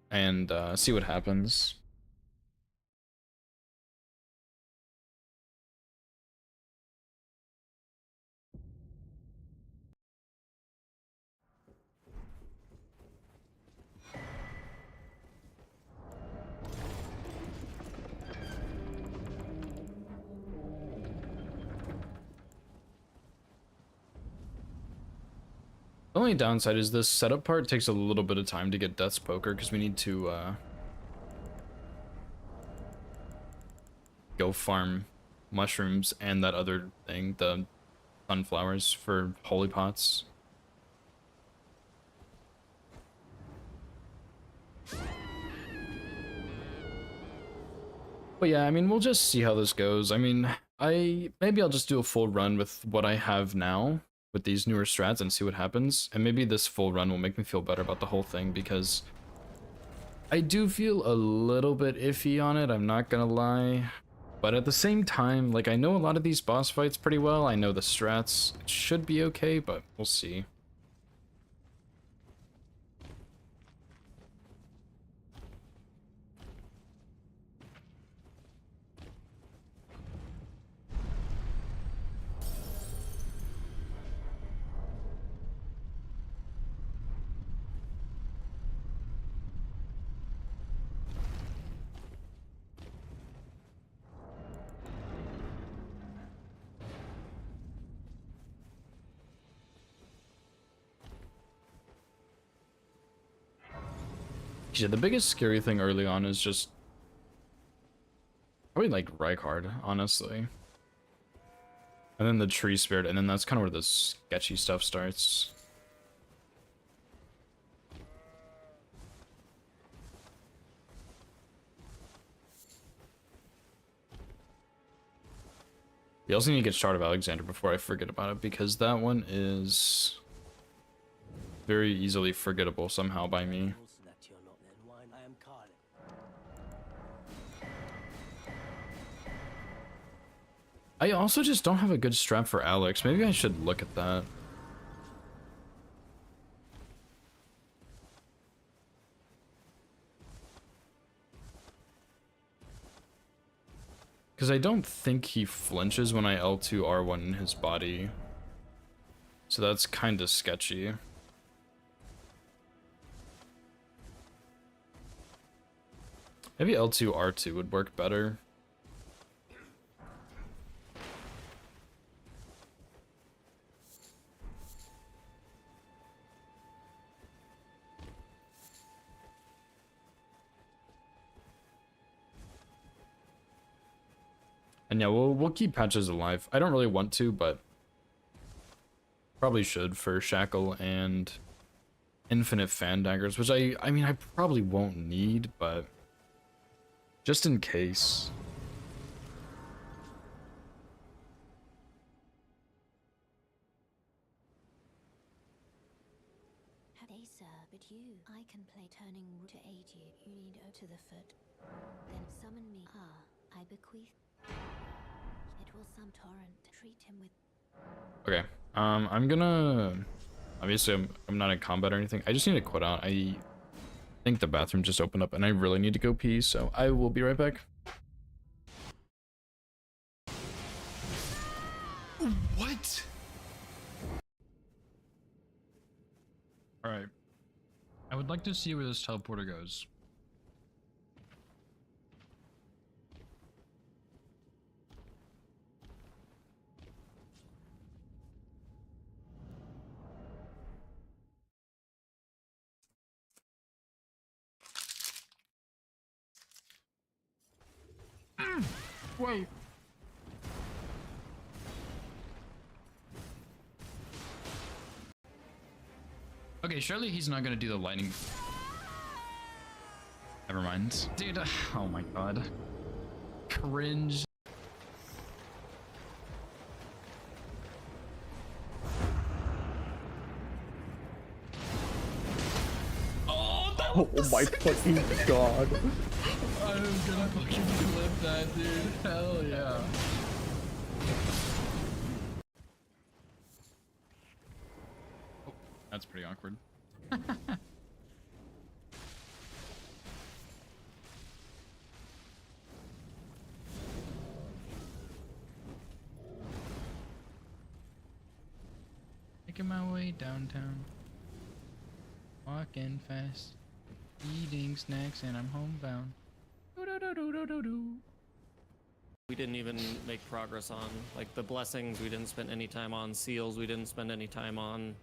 and see what happens. The only downside is this setup part takes a little bit of time to get Death's Poker because we need to go farm mushrooms and that other thing, the sunflowers for holy pots. But yeah, I mean, we'll just see how this goes. I mean, maybe I'll just do a full run with what I have now with these newer strats and see what happens. And maybe this full run will make me feel better about the whole thing because I do feel a little bit iffy on it, I'm not gonna lie. But at the same time, like, I know a lot of these boss fights pretty well. I know the strats. It should be okay, but we'll see. Yeah, the biggest scary thing early on is just probably like Rykard, honestly. And then the tree spirit, and then that's kind of where the sketchy stuff starts. We also need to get Shard of Alexander before I forget about it, because that one is very easily forgettable somehow by me. I also just don't have a good strat for Alex. Maybe I should look at that. Because I don't think he flinches when I L2 R1 in his body. So that's kind of sketchy. Maybe L2 R2 would work better. And yeah, we'll keep patches alive. I don't really want to, but probably should for Shackle and Infinite Fan Daggers, which I mean I probably won't need, but just in case. Hey sir, but I can play turning to aid you. You need to the foot. Then summon me. I bequeath. It will some torrent. Treat him with. Okay, I'm gonna, obviously I'm not in combat or anything. I just need to quit out. I think the bathroom just opened up and I really need to go pee, so I will be right back. What? Alright. I would like to see where this teleporter goes. Wait. Okay, surely he's not gonna do the lightning. Never mind. Dude, oh my god. Cringe. Oh my fucking god. I'm gonna fucking flip that, dude. Hell yeah. Oh, that's pretty awkward. Making my way downtown. Walking fast. Eating snacks and I'm homebound. We didn't even make progress on. Like the blessings, we didn't spend any time on. Seals, we didn't spend any time on.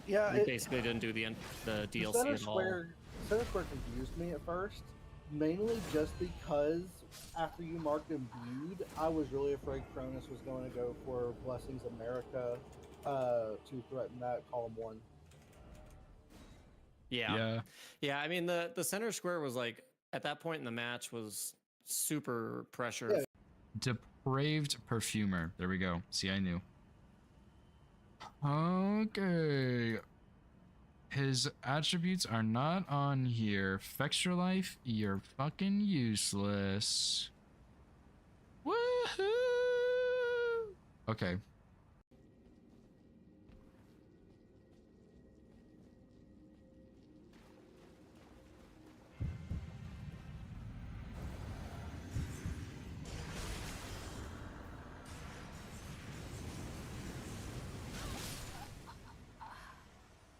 Yeah, We basically didn't do the DLC Center at all. Square confused me at first, mainly just because after you marked imbued, I was really afraid Cronus was going to go for Blessings America to threaten that column 1. Yeah. I mean, the center square was like at that point in the match was super pressure. Yeah. Depraved perfumer. There we go. See, I knew. Okay. His attributes are not on here. Fextra life, you're fucking useless. Woohoo! Okay.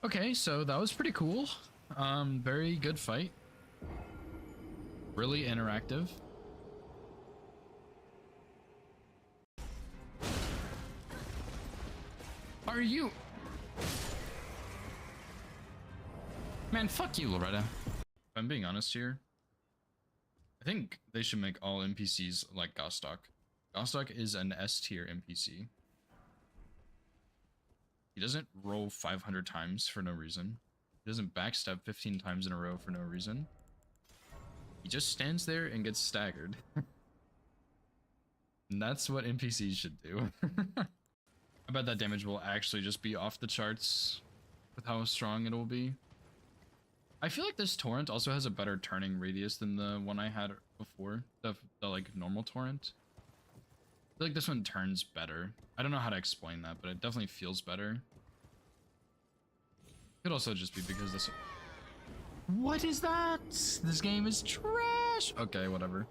Okay, so that was pretty cool. Very good fight. Really interactive. Are you? Man, fuck you, Loretta. If I'm being honest here, I think they should make all NPCs like Gostok. Gostok is an S tier NPC. He doesn't roll 500 times for no reason. He doesn't backstab 15 times in a row for no reason. He just stands there and gets staggered. And that's what NPCs should do. I bet that damage will actually just be off the charts with how strong it will be. I feel like this torrent also has a better turning radius than the one I had before. The like normal torrent. I feel like this one turns better. I don't know how to explain that, but it definitely feels better. Could also just be because this... What is that? This game is trash! Okay, whatever.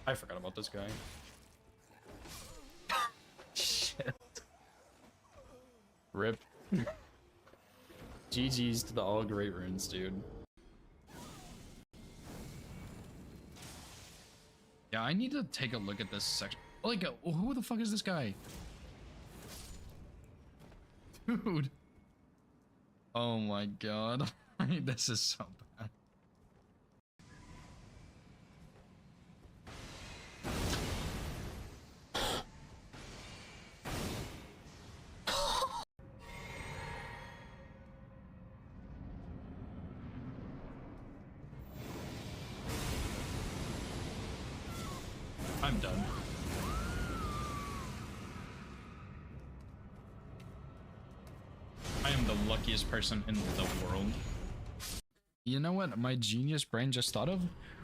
I forgot about this guy. Shit. Rip. GG's to the all great runes, dude. Yeah, I need to take a look at this section. Like, who the fuck is this guy? Dude. Oh my god. This is so bad. I'm done. I am the luckiest person in the world. You know what my genius brain just thought of?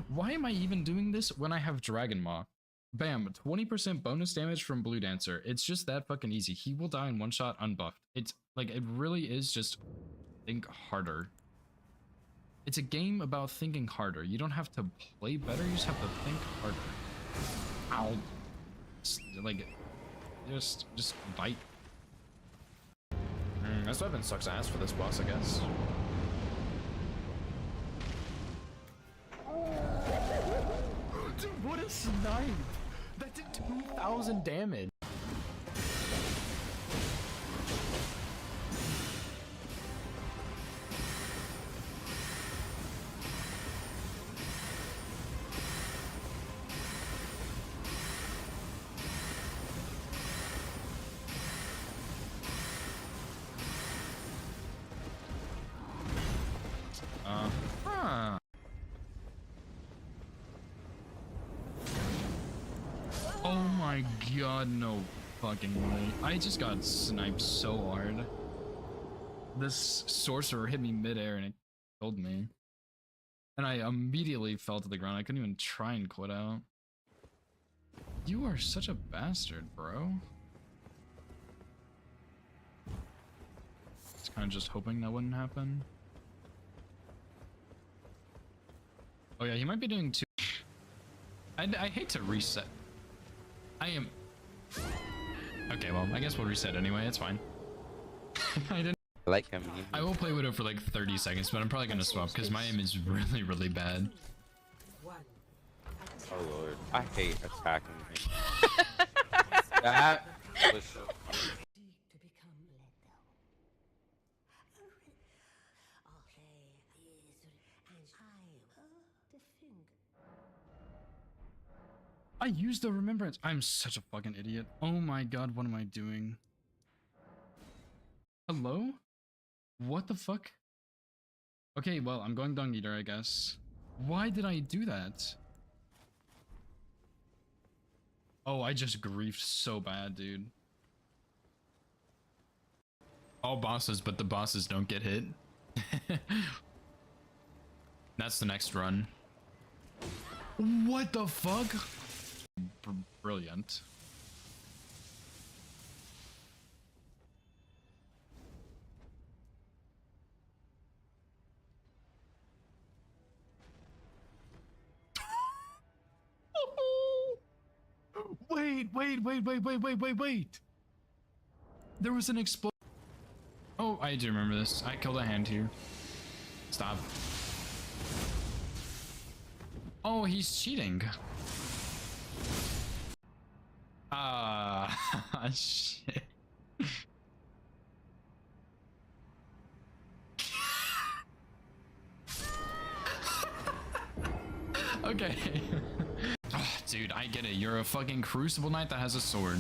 Why am I even doing this when I have Dragon Maw? Bam, 20% bonus damage from Blue Dancer. It's just that fucking easy. He will die in one shot unbuffed. It's like, it really is just think harder. It's a game about thinking harder. You don't have to play better, you just have to think harder. Ow. Like, just bite. This weapon sucks ass for this boss, I guess. Dude, what a snipe! That did 2,000 damage. Oh my god, no fucking way. I just got sniped so hard. This sorcerer hit me midair and it killed me. And I immediately fell to the ground. I couldn't even try and quit out. You are such a bastard, bro. It's kind of just hoping that wouldn't happen. Oh yeah, he might be doing two. I hate to reset. I am... Okay, well, I guess we'll reset anyway, it's fine. I didn't... I like him. I will play Widow for like 30 seconds, but I'm probably gonna swap because my aim is really, really bad. Oh lord, I hate attacking me. That was so funny. To become lethal. I used the remembrance. I'm such a fucking idiot. Oh my god, what am I doing? Hello? What the fuck? Okay, well, I'm going Dung Eater, I guess. Why did I do that? Oh, I just griefed so bad, dude. All bosses, but the bosses don't get hit. That's the next run. What the fuck? Brilliant. Wait. There was an explosion. Oh, I do remember this. I killed a hand here. Stop. Oh, he's cheating. Shit. Okay. Oh, dude, I get it. You're a fucking Crucible Knight that has a sword.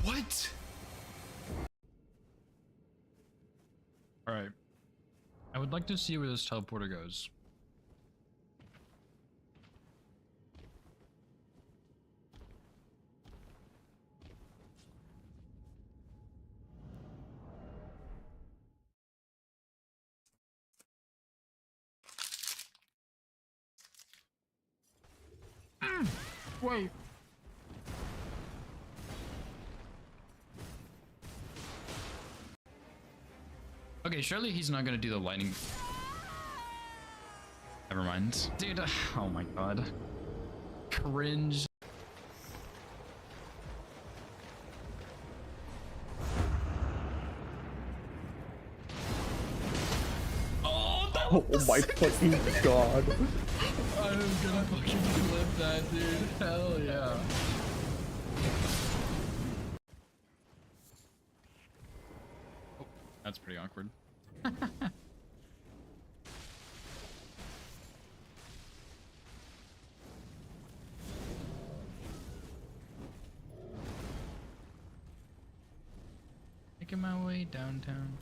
What? Alright. I would like to see where this teleporter goes. Wait. Okay, surely he's not gonna do the lightning. Never mind. Dude, oh my god. Cringe. Oh my fucking god. I'm gonna fucking clip that, dude. Hell yeah. That's pretty awkward. Making my way downtown.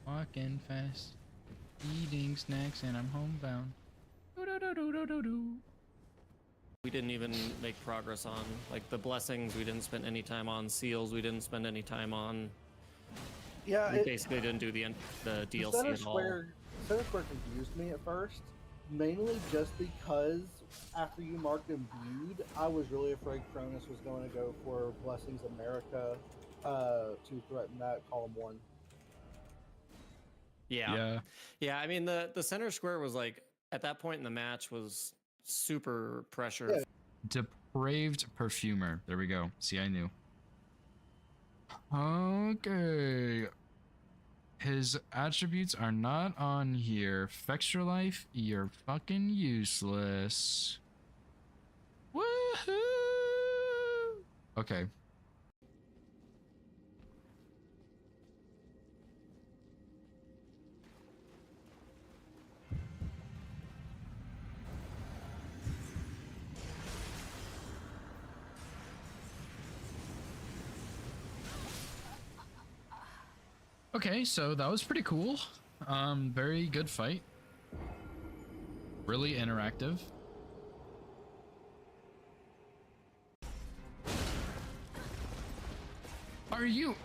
Walking fast. Eating snacks and I'm homebound. Do-do-do-do-do-do-do. We didn't even make progress on. Like the blessings, we didn't spend any time on. Seals, we didn't spend any time on. Yeah, We basically didn't do the DLC Center at all. Square confused me at first, mainly just because after you marked imbued, I was really afraid Cronus was going to go for Blessings America to threaten that column 1. Yeah. Yeah, I mean the center square was like at that point in the match was super pressured. Yeah. Depraved perfumer. There we go. See, I knew. Okay. His attributes are not on here. Fextra life, you're fucking useless. Woohoo! Okay. Okay, so that was pretty cool. Very good fight. Really interactive. Are you?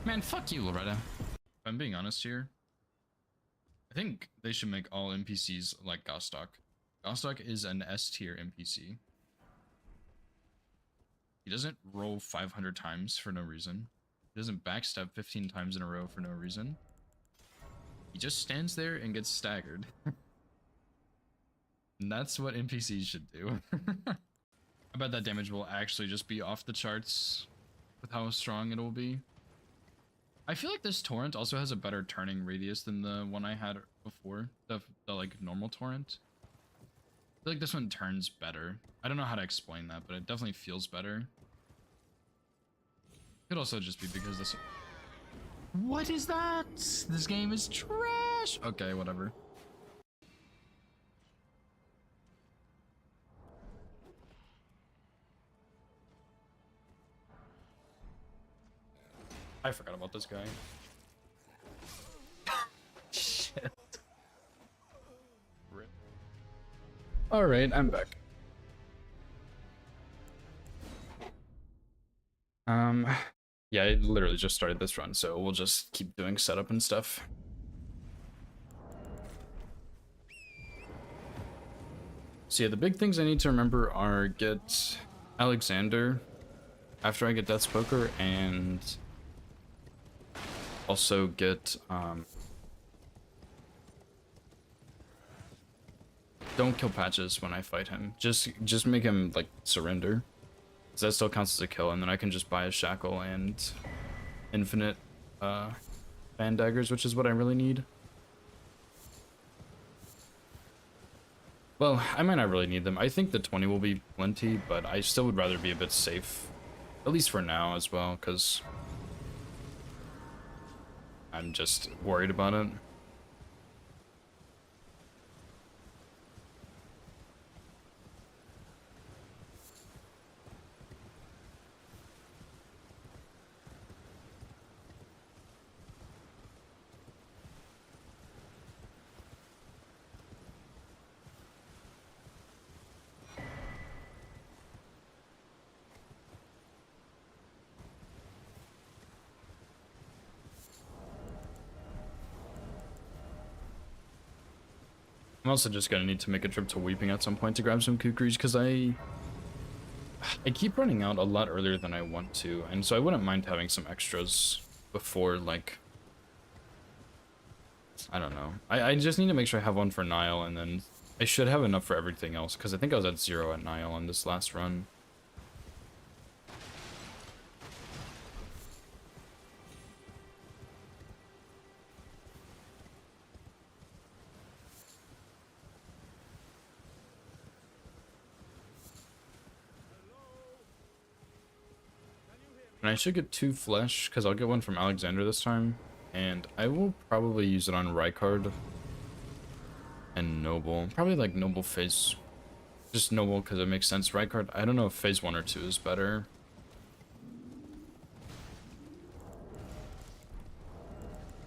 Man, fuck you, Loretta. If I'm being honest here, I think they should make all NPCs like Gostok. Gostok is an S tier NPC. He doesn't roll 500 times for no reason. He doesn't backstab 15 times in a row for no reason. He just stands there and gets staggered. And that's what NPCs should do. I bet that damage will actually just be off the charts with how strong it will be. I feel like this torrent also has a better turning radius than the one I had before. The like normal torrent. I feel like this one turns better. I don't know how to explain that, but it definitely feels better. Could also just be because this... What is that? This game is trash! Okay, whatever. I forgot about this guy. Shit. Rip. Alright, I'm back. Yeah, I literally just started this run, so we'll just keep doing setup and stuff. So yeah, the big things I need to remember are get Alexander after I get Death's Poker, and also get don't kill Patches when I fight him. Just make him like surrender. So that still counts as a kill, and then I can just buy a shackle and infinite fan daggers, which is what I really need. Well, I might not really need them. I think the 20 will be plenty, but I still would rather be a bit safe. At least for now as well, because I'm just worried about it. I'm also just gonna need to make a trip to Weeping at some point to grab some kukris, because I keep running out a lot earlier than I want to, and so I wouldn't mind having some extras before, like, I don't know. I just need to make sure I have one for Nile, and then I should have enough for everything else, because I think I was at 0 at Nile on this last run. And I should get 2 flesh, because I'll get one from Alexander this time. And I will probably use it on Rykard and Noble. Probably like Noble phase. Just Noble because it makes sense. Rykard, I don't know if phase 1 or 2 is better.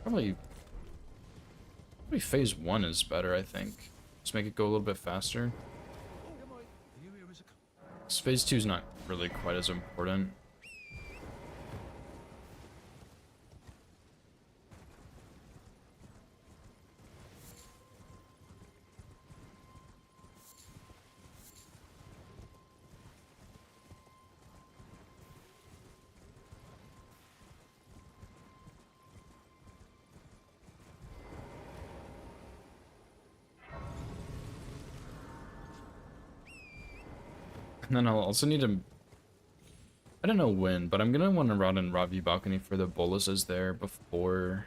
Probably phase 1 is better, I think. Just make it go a little bit faster. Phase 2 is not really quite as important. And then I'll also need to... I don't know when, but I'm gonna want to run in Ravi Balcony for the boluses there before...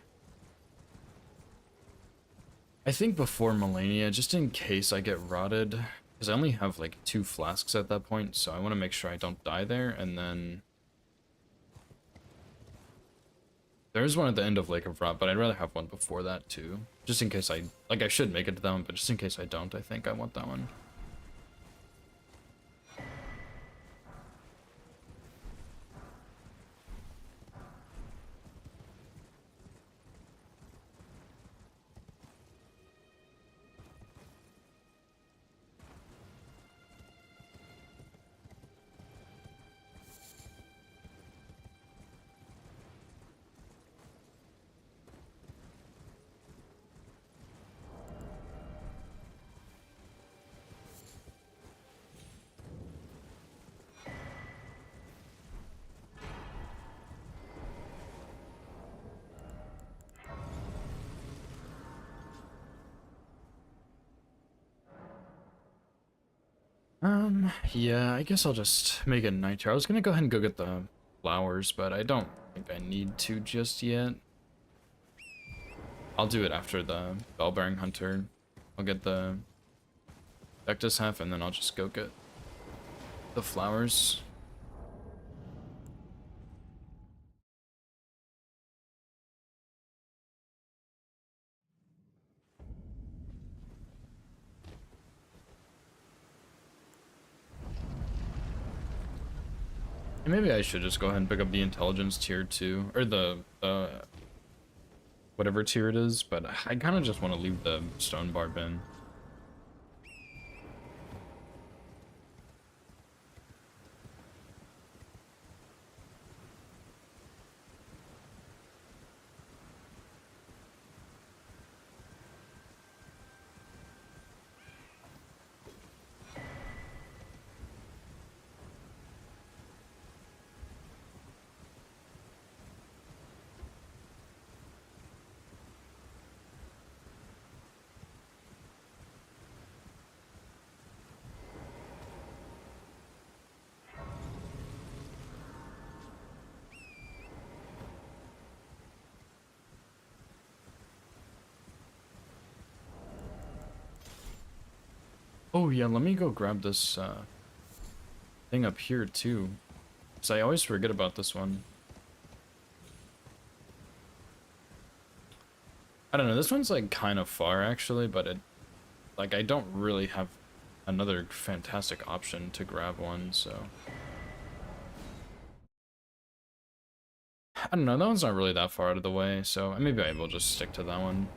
I think before Melania, just in case I get rotted. Because I only have like 2 flasks at that point, so I want to make sure I don't die there, and then... There's one at the end of Lake of Rot, but I'd rather have one before that too. Just in case I... Like, I should make it to that one, but just in case I don't, I think I want that one. Yeah, I guess I'll just make it night here. I was gonna go ahead and go get the flowers, but I don't think I need to just yet. I'll do it after the Bell-bearing Hunter. I'll get the Vectus half, and then I'll just go get the flowers. And maybe I should just go ahead and pick up the intelligence tier 2, or the whatever tier it is, but I kind of just want to leave the stone barb in. Oh yeah, let me go grab this thing up here too, because I always forget about this one. I don't know, this one's like kind of far actually, but it, like, I don't really have another fantastic option to grab one, so. I don't know, that one's not really that far out of the way, so maybe I will just stick to that one.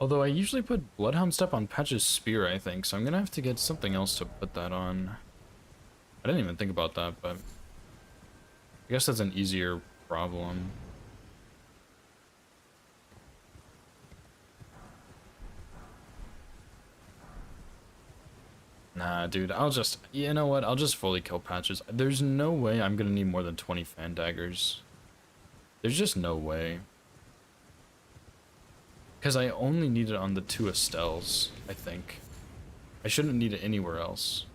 Although I usually put Bloodhound Step on Patch's Spear, I think, so I'm gonna have to get something else to put that on. I didn't even think about that, but I guess that's an easier problem. Nah, dude, you know what, I'll just fully kill Patches. There's no way I'm gonna need more than 20 Fan Daggers. There's just no way. Because I only need it on the 2 Estelles, I think. I shouldn't need it anywhere else.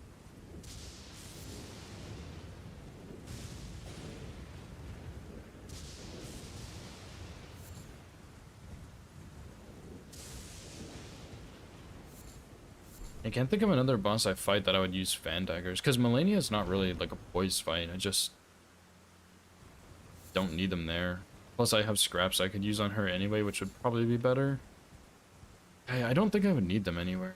I can't think of another boss I fight that I would use Fan Daggers, because Malenia is not really like a poise fight. I just don't need them there. Plus I have scraps I could use on her anyway, which would probably be better. I don't think I would need them anywhere.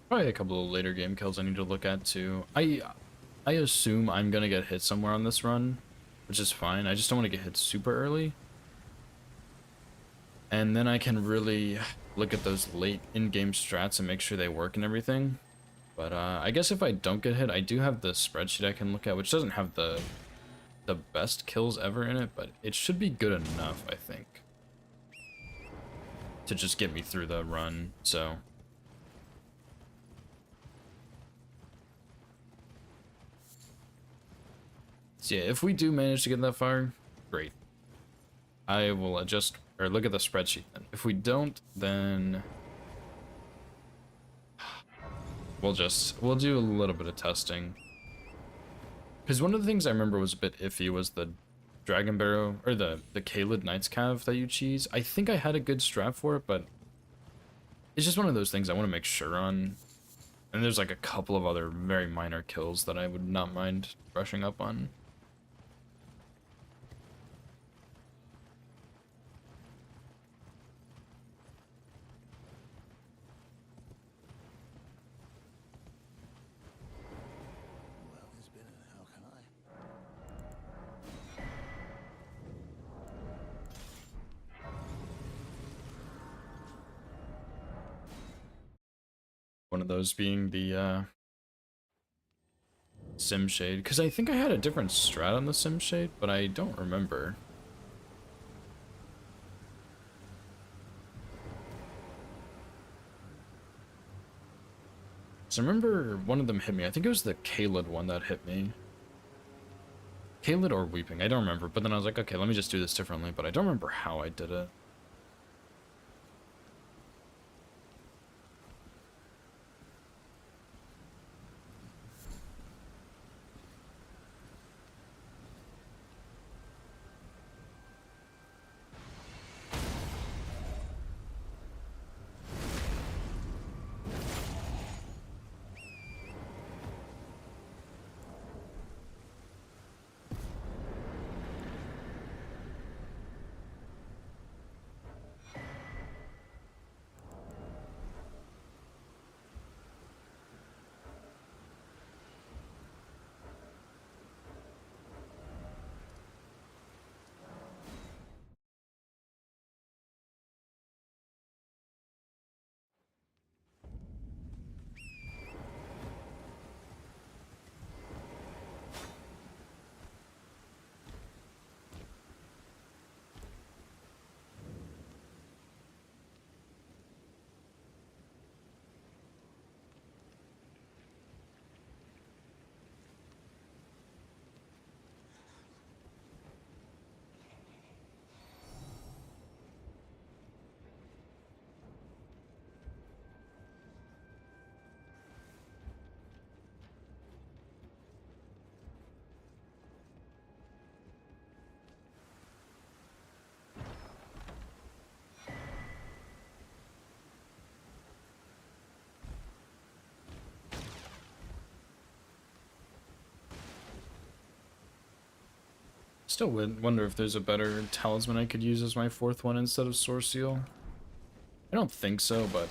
Probably a couple of later game kills I need to look at too. I assume I'm gonna get hit somewhere on this run, which is fine. I just don't want to get hit super early. And then I can really look at those late in-game strats and make sure they work and everything. But I guess if I don't get hit, I do have the spreadsheet I can look at, which doesn't have the best kills ever in it, but it should be good enough, I think, to just get me through the run. So yeah, if we do manage to get that far, great. I will adjust or look at the spreadsheet then. If we don't, then we'll do a little bit of testing. Because one of the things I remember was a bit iffy was the Dragon Barrow or the Caelid Knight's Cav that you cheese. I think I had a good strat for it, but it's just one of those things I want to make sure on. And there's like a couple of other very minor kills that I would not mind brushing up on. Well, it's been and how can I? One of those being the Sim Shade, because I think I had a different strat on the Sim Shade, but I don't remember. So I remember one of them hit me. I think it was the Caelid one that hit me. Caelid or Weeping, I don't remember. But then I was like, okay, let me just do this differently. But I don't remember how I did it. Still would wonder if there's a better talisman I could use as my fourth one instead of Source Seal. I don't think so, but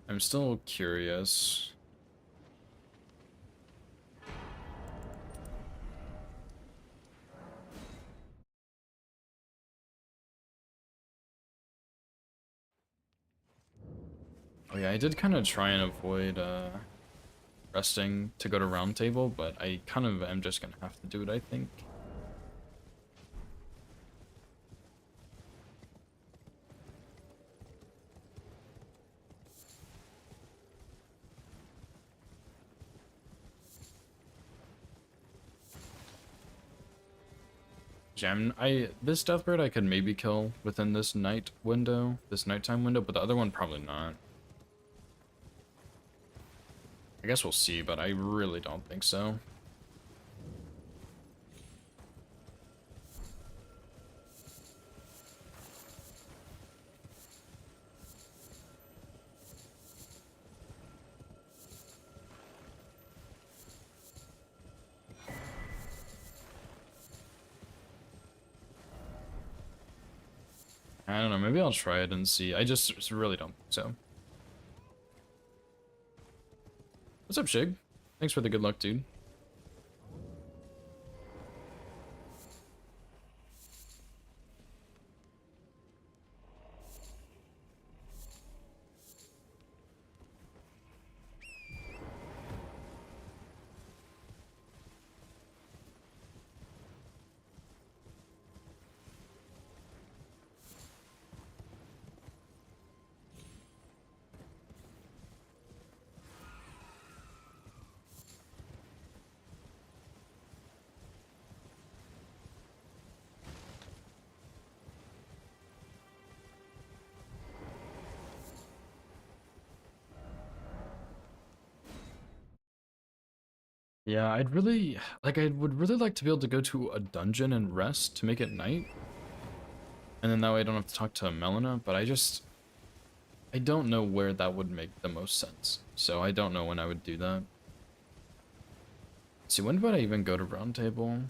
I'm still curious. Oh yeah, I did kind of try and avoid resting to go to round table, but I kind of am just gonna have to do it, I think. Gem, this Deathbird I could maybe kill within this night window, this nighttime window, but the other one probably not. I guess we'll see, but I really don't think so. I don't know, maybe I'll try it and see. I just really don't think so. What's up, Shig? Thanks for the good luck, dude. Yeah, I would really like to be able to go to a dungeon and rest to make it night. And then that way I don't have to talk to Melina, but I don't know where that would make the most sense. So I don't know when I would do that. Let's see, when would I even go to Round Table?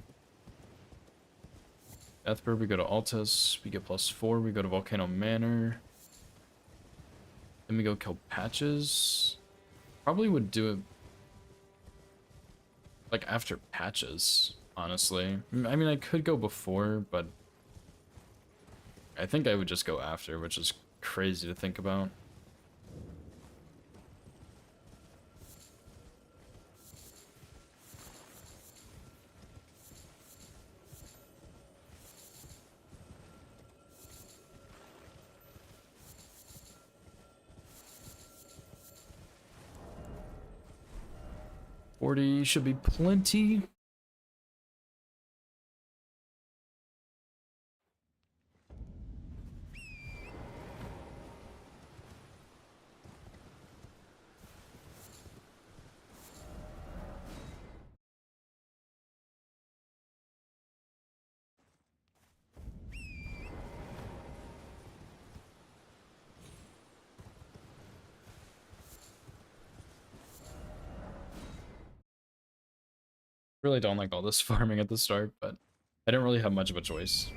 Deathbird, we go to Altus, we get +4, we go to Volcano Manor. Then we go kill Patches. Probably would do it like after Patches, honestly. I mean, I could go before, but I think I would just go after, which is crazy to think about. $40 should be plenty. Really don't like all this farming at the start, but I didn't really have much of a choice.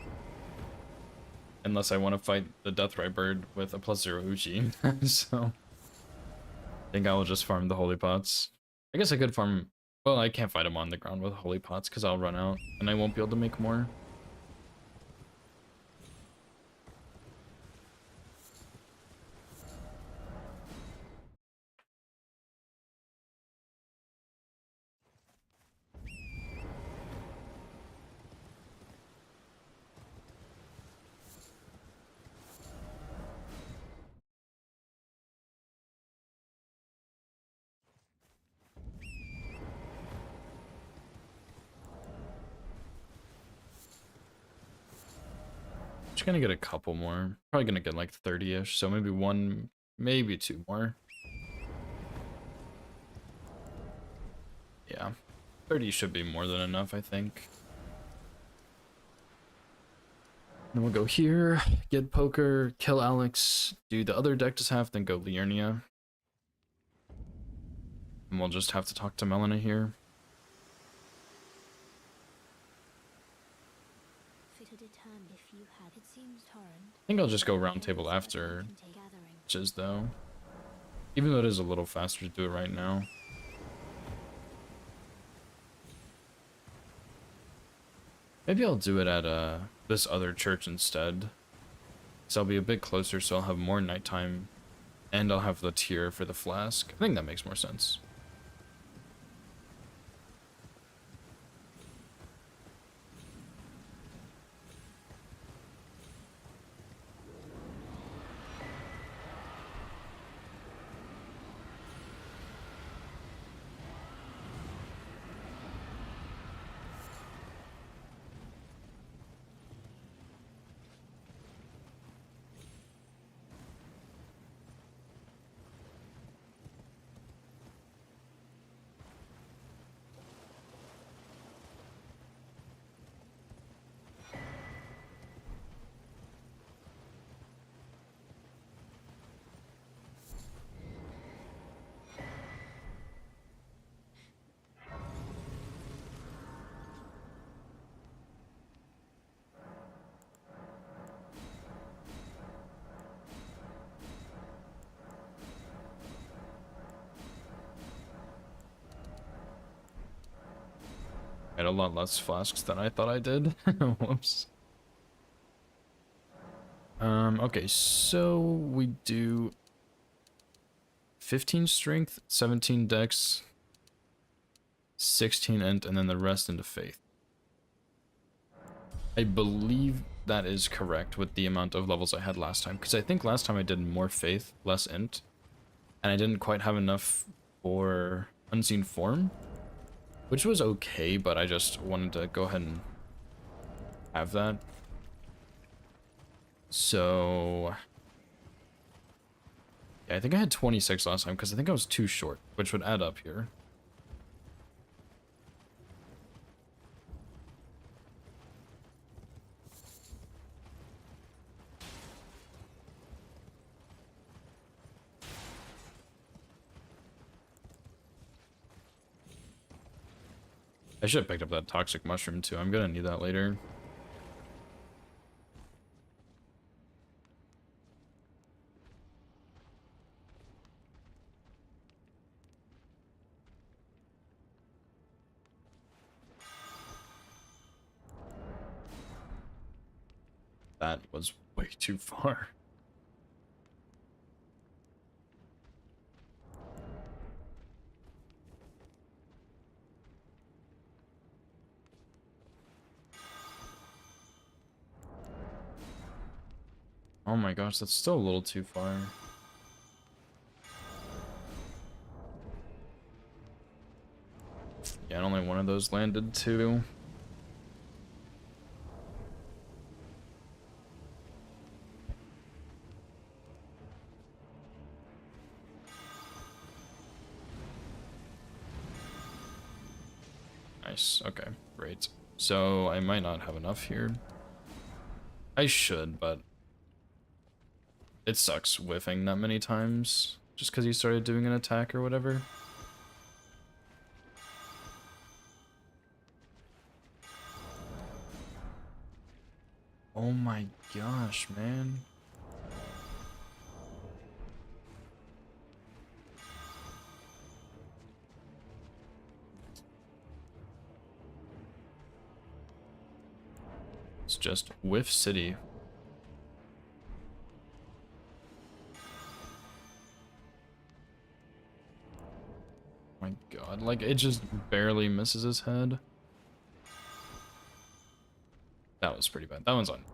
Unless I want to fight the Deathrite Bird with a +0 Uchi. So I think I will just farm the Holy Pots. I guess I could farm... Well, I can't fight him on the ground with Holy Pots because I'll run out and I won't be able to make more. Just gonna get a couple more. Probably gonna get like 30-ish, so maybe one, maybe two more. Yeah, 30 should be more than enough, I think. Then we'll go here, get Poker, kill Alex, do the other deck just half, then go Liurnia. And we'll just have to talk to Melina here. think I'll just go round table after matches though. Even though it is a little faster to do it right now. Maybe I'll do it at this other church instead. So I'll be a bit closer, so I'll have more nighttime, and I'll have the tier for the flask. I think that makes more sense. I had a lot less flasks than I thought I did. Whoops. Okay, so we do 15 strength, 17 dex, 16 int, and then the rest into faith. I believe that is correct with the amount of levels I had last time, because I think last time I did more faith, less int, and I didn't quite have enough for unseen form, which was okay, but I just wanted to go ahead and have that. So yeah, I think I had 26 last time because I think I was too short, which would add up here. I should have picked up that toxic mushroom too. I'm gonna need that later. That was way too far. Oh my gosh, that's still a little too far. Yeah, and only one of those landed too. Nice, okay, great. So I might not have enough here. I should, but it sucks whiffing that many times just because you started doing an attack or whatever. Oh my gosh, man. It's just Whiff City. My god, like it just barely misses his head. That was pretty bad. That one's on me.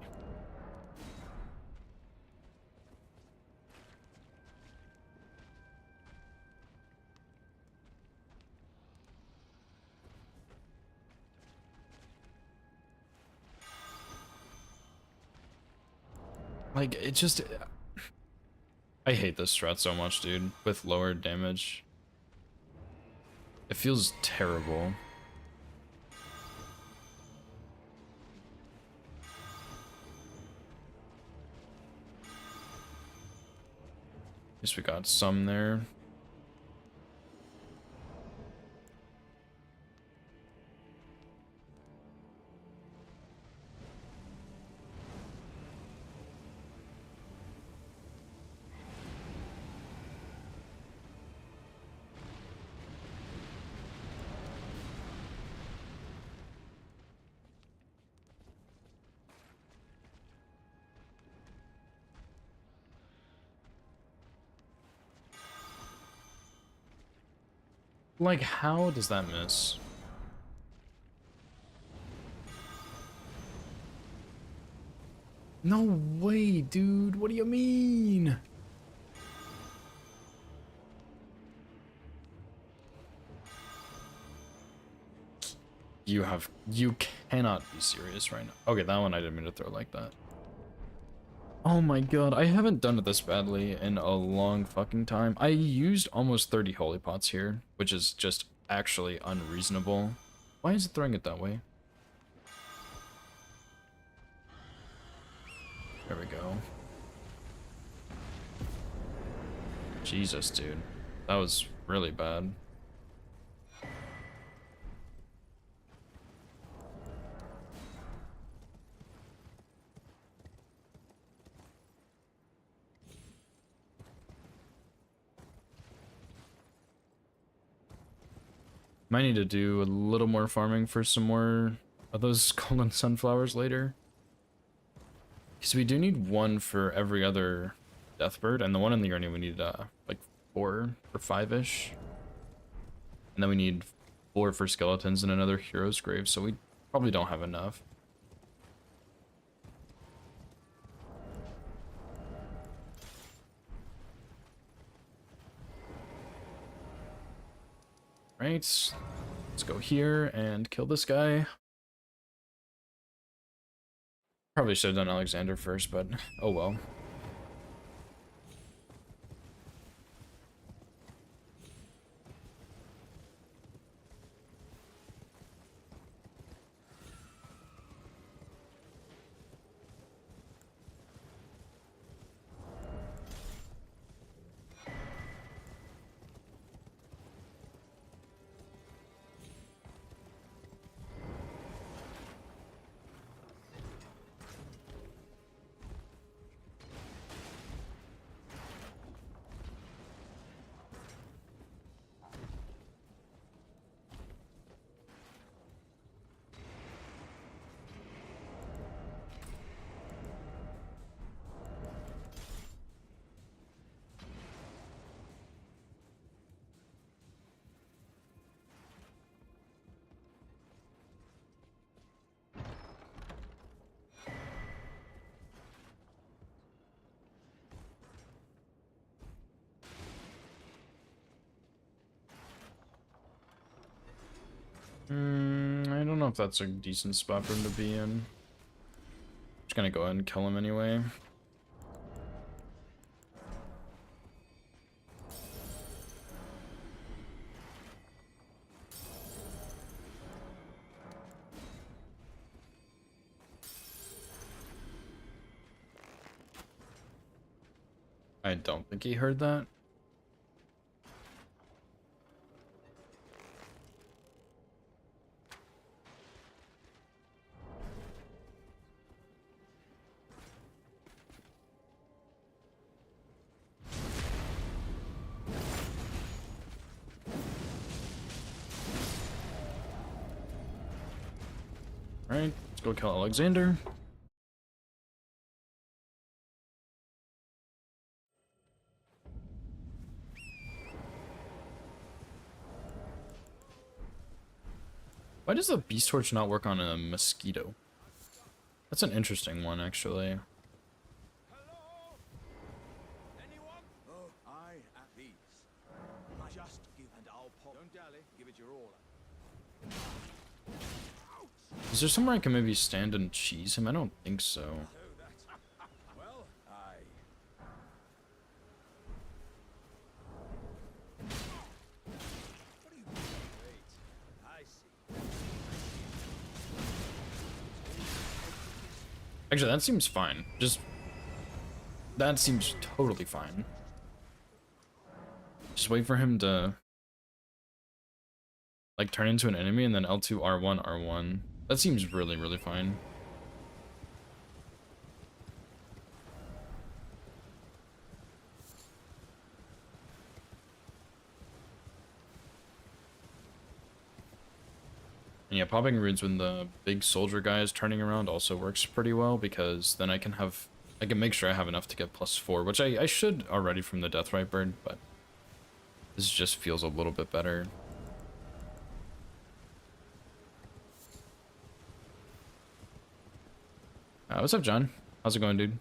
Like, it just... I hate this strat so much, dude, with lower damage. It feels terrible. Guess we got some there. Like, how does that miss? No way, dude. What do you mean? You cannot be serious right now. Okay, that one I didn't mean to throw like that. Oh my god, I haven't done it this badly in a long fucking time. I used almost 30 holy pots here, which is just actually unreasonable. Why is it throwing it that way? There we go. Jesus, dude. That was really bad. Might need to do a little more farming for some more of those golden sunflowers later. Because we do need one for every other deathbird, and the one in the urnie we need like 4 or 5-ish. And then we need 4 for skeletons and another hero's grave, so we probably don't have enough. Right, let's go here and kill this guy. Probably should have done Alexander first, but oh well. I don't know if that's a decent spot for him to be in. Just gonna go ahead and kill him anyway. I don't think he heard that. Alright, let's go kill Alexander. Why does the Beast Torch not work on a mosquito? That's an interesting one, actually. Hello? Anyone? Oh, I at these. Just give and I'll pop. Don't dally. Give it your all. Is there somewhere I can maybe stand and cheese him? I don't think so. Well, I. What do you wait? I see. Actually, that seems fine. That seems totally fine. Just wait for him to like turn into an enemy and then L2 R1 R1. That seems really, really fine. And yeah, popping runes when the big soldier guy is turning around also works pretty well, because then I can make sure I have enough to get +4, which I should already from the Deathrite bird, but this just feels a little bit better. What's up, John? How's it going, dude?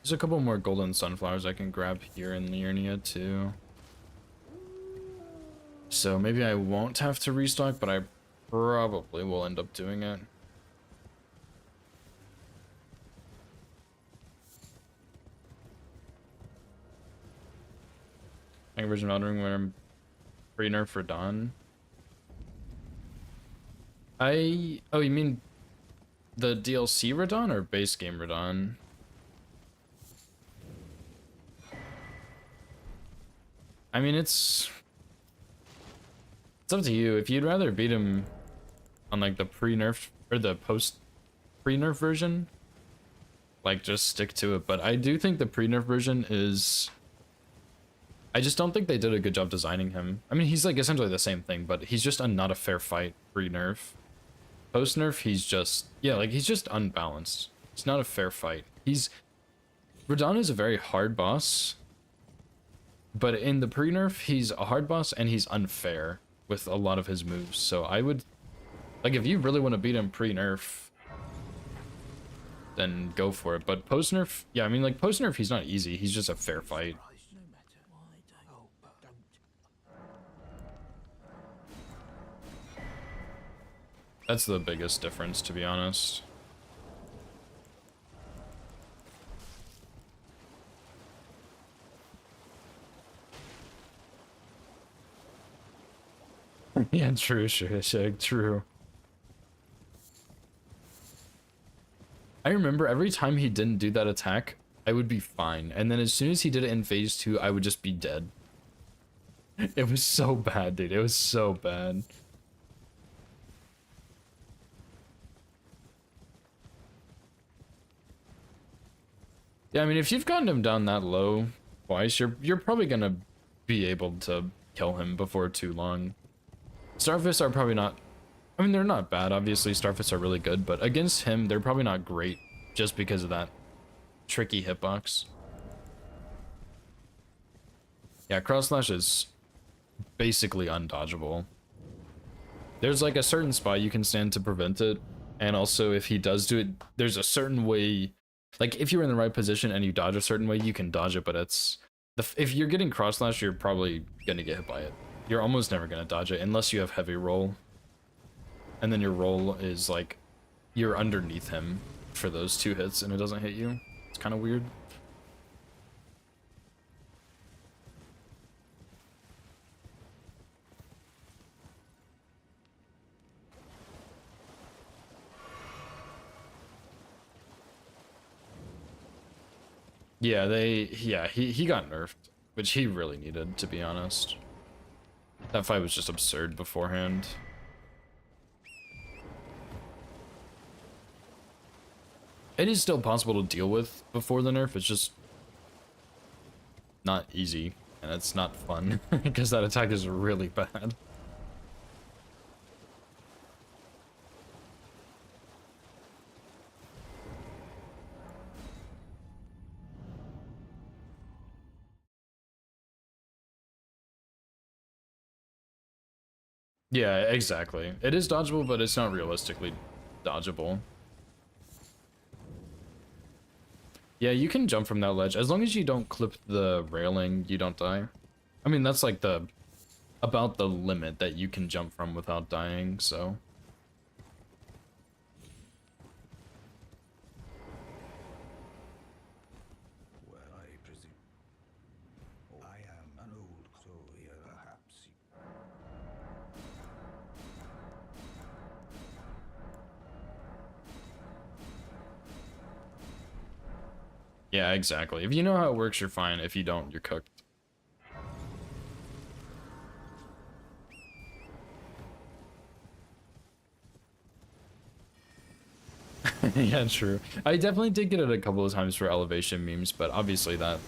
There's a couple more golden sunflowers I can grab here in Liurnia too. So maybe I won't have to restock, but I probably will end up doing it. Like Virgin Eldering when I'm pre-nerf for Dawn. Oh, you mean the DLC Radon or base game Radon? I mean, it's up to you. If you'd rather beat him on like the pre-nerf or the post pre-nerf version, like just stick to it. But I do think the pre-nerf version is, I just don't think they did a good job designing him. I mean, he's like essentially the same thing, but he's just not a fair fight pre-nerf. Post-nerf, he's just, yeah, like he's just unbalanced. It's not a fair fight. Radon is a very hard boss. But in the pre-nerf, he's a hard boss and he's unfair with a lot of his moves. So I would, like, if you really want to beat him pre-nerf, then go for it. But post-nerf, yeah, I mean, like, post-nerf, he's not easy. He's just a fair fight. That's the biggest difference, to be honest. Yeah, true, true. I remember every time he didn't do that attack, I would be fine. And then as soon as he did it in phase 2, I would just be dead. It was so bad, dude. It was so bad. Yeah, I mean, if you've gotten him down that low twice, you're probably gonna be able to kill him before too long. Starfists are probably not, I mean, they're not bad, obviously. Starfists are really good, but against him, they're probably not great just because of that tricky hitbox. Yeah, Cross Slash is basically undodgeable. There's like a certain spot you can stand to prevent it, and also if he does do it, there's a certain way, like if you're in the right position and you dodge a certain way, you can dodge it, but it's, if you're getting Cross Slash, you're probably gonna get hit by it. You're almost never gonna dodge it unless you have heavy roll. And then your roll is like, you're underneath him for those 2 hits and it doesn't hit you. It's kind of weird. Yeah, he got nerfed, which he really needed, to be honest. That fight was just absurd beforehand. It is still possible to deal with before the nerf, it's just not easy, and it's not fun, because that attack is really bad. Yeah, exactly. It is dodgeable, but it's not realistically dodgeable. Yeah, you can jump from that ledge. As long as you don't clip the railing, you don't die. I mean, that's like about the limit that you can jump from without dying, so. Well, I presume. I am an old clothier, perhaps. Yeah, exactly. If you know how it works, you're fine. If you don't, you're cooked. Yeah, true. I definitely did get it a couple of times for elevation memes, but obviously that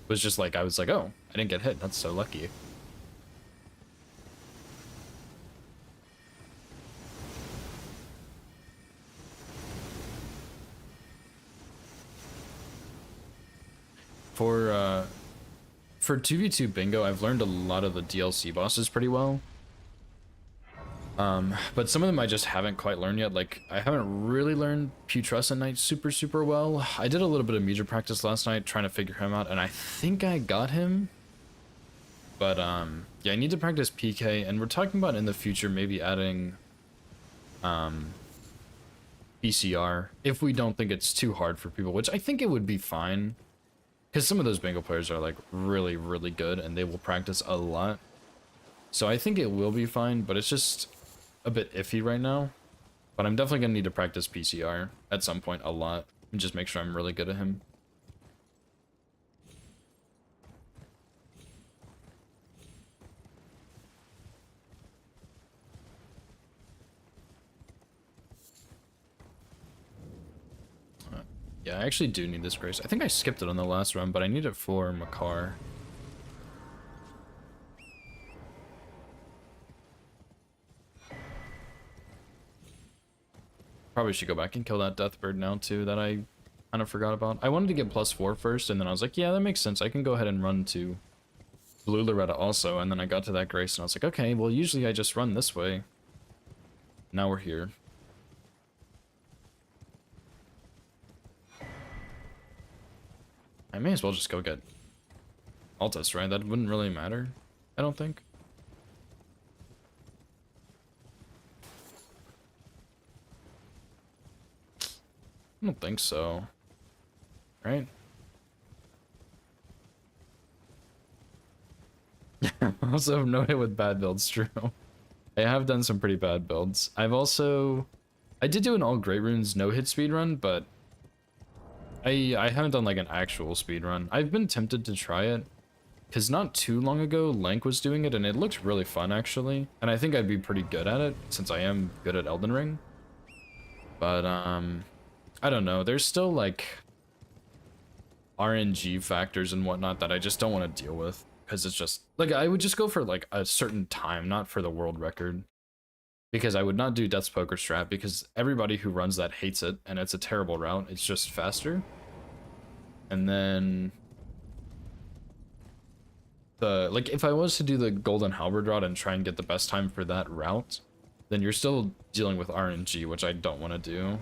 was just like, I was like, oh, I didn't get hit. That's so lucky. For 2v2 bingo, I've learned a lot of the DLC bosses pretty well. But some of them I just haven't quite learned yet. Like, I haven't really learned Putrescent Knight super well. I did a little bit of Meter practice last night trying to figure him out, and I think I got him. But, yeah, I need to practice PK, and we're talking about in the future maybe adding, BCR, if we don't think it's too hard for people, which I think it would be fine. Because some of those bingo players are, like, really good, and they will practice a lot. So I think it will be fine, but it's just a bit iffy right now. But I'm definitely going to need to practice PCR at some point a lot, and just make sure I'm really good at him. Yeah, I actually do need this grace. I think I skipped it on the last run, but I need it for Makar. Probably should go back and kill that Deathbird now too, that I kind of forgot about. I wanted to get +4 first, and then I was like, yeah, that makes sense. I can go ahead and run to Blue Loretta also, and then I got to that grace, and I was like, okay, well, usually I just run this way. Now we're here. I may as well just go get Altus, right? That wouldn't really matter, I don't think. I don't think so. Right? I also have no hit with bad builds, true. I have done some pretty bad builds. I did do an all Great Runes no-hit speedrun, but I haven't done like an actual speedrun. I've been tempted to try it, because not too long ago, Lank was doing it, and it looked really fun, actually. And I think I'd be pretty good at it, since I am good at Elden Ring. But, I don't know. There's still, like, RNG factors and whatnot that I just don't want to deal with. Because it's just, like, I would just go for, like, a certain time, not for the world record. Because I would not do Death's Poker strat, because everybody who runs that hates it, and it's a terrible route. It's just faster. And then like, if I was to do the Golden Halberd route and try and get the best time for that route, then you're still dealing with RNG, which I don't want to do.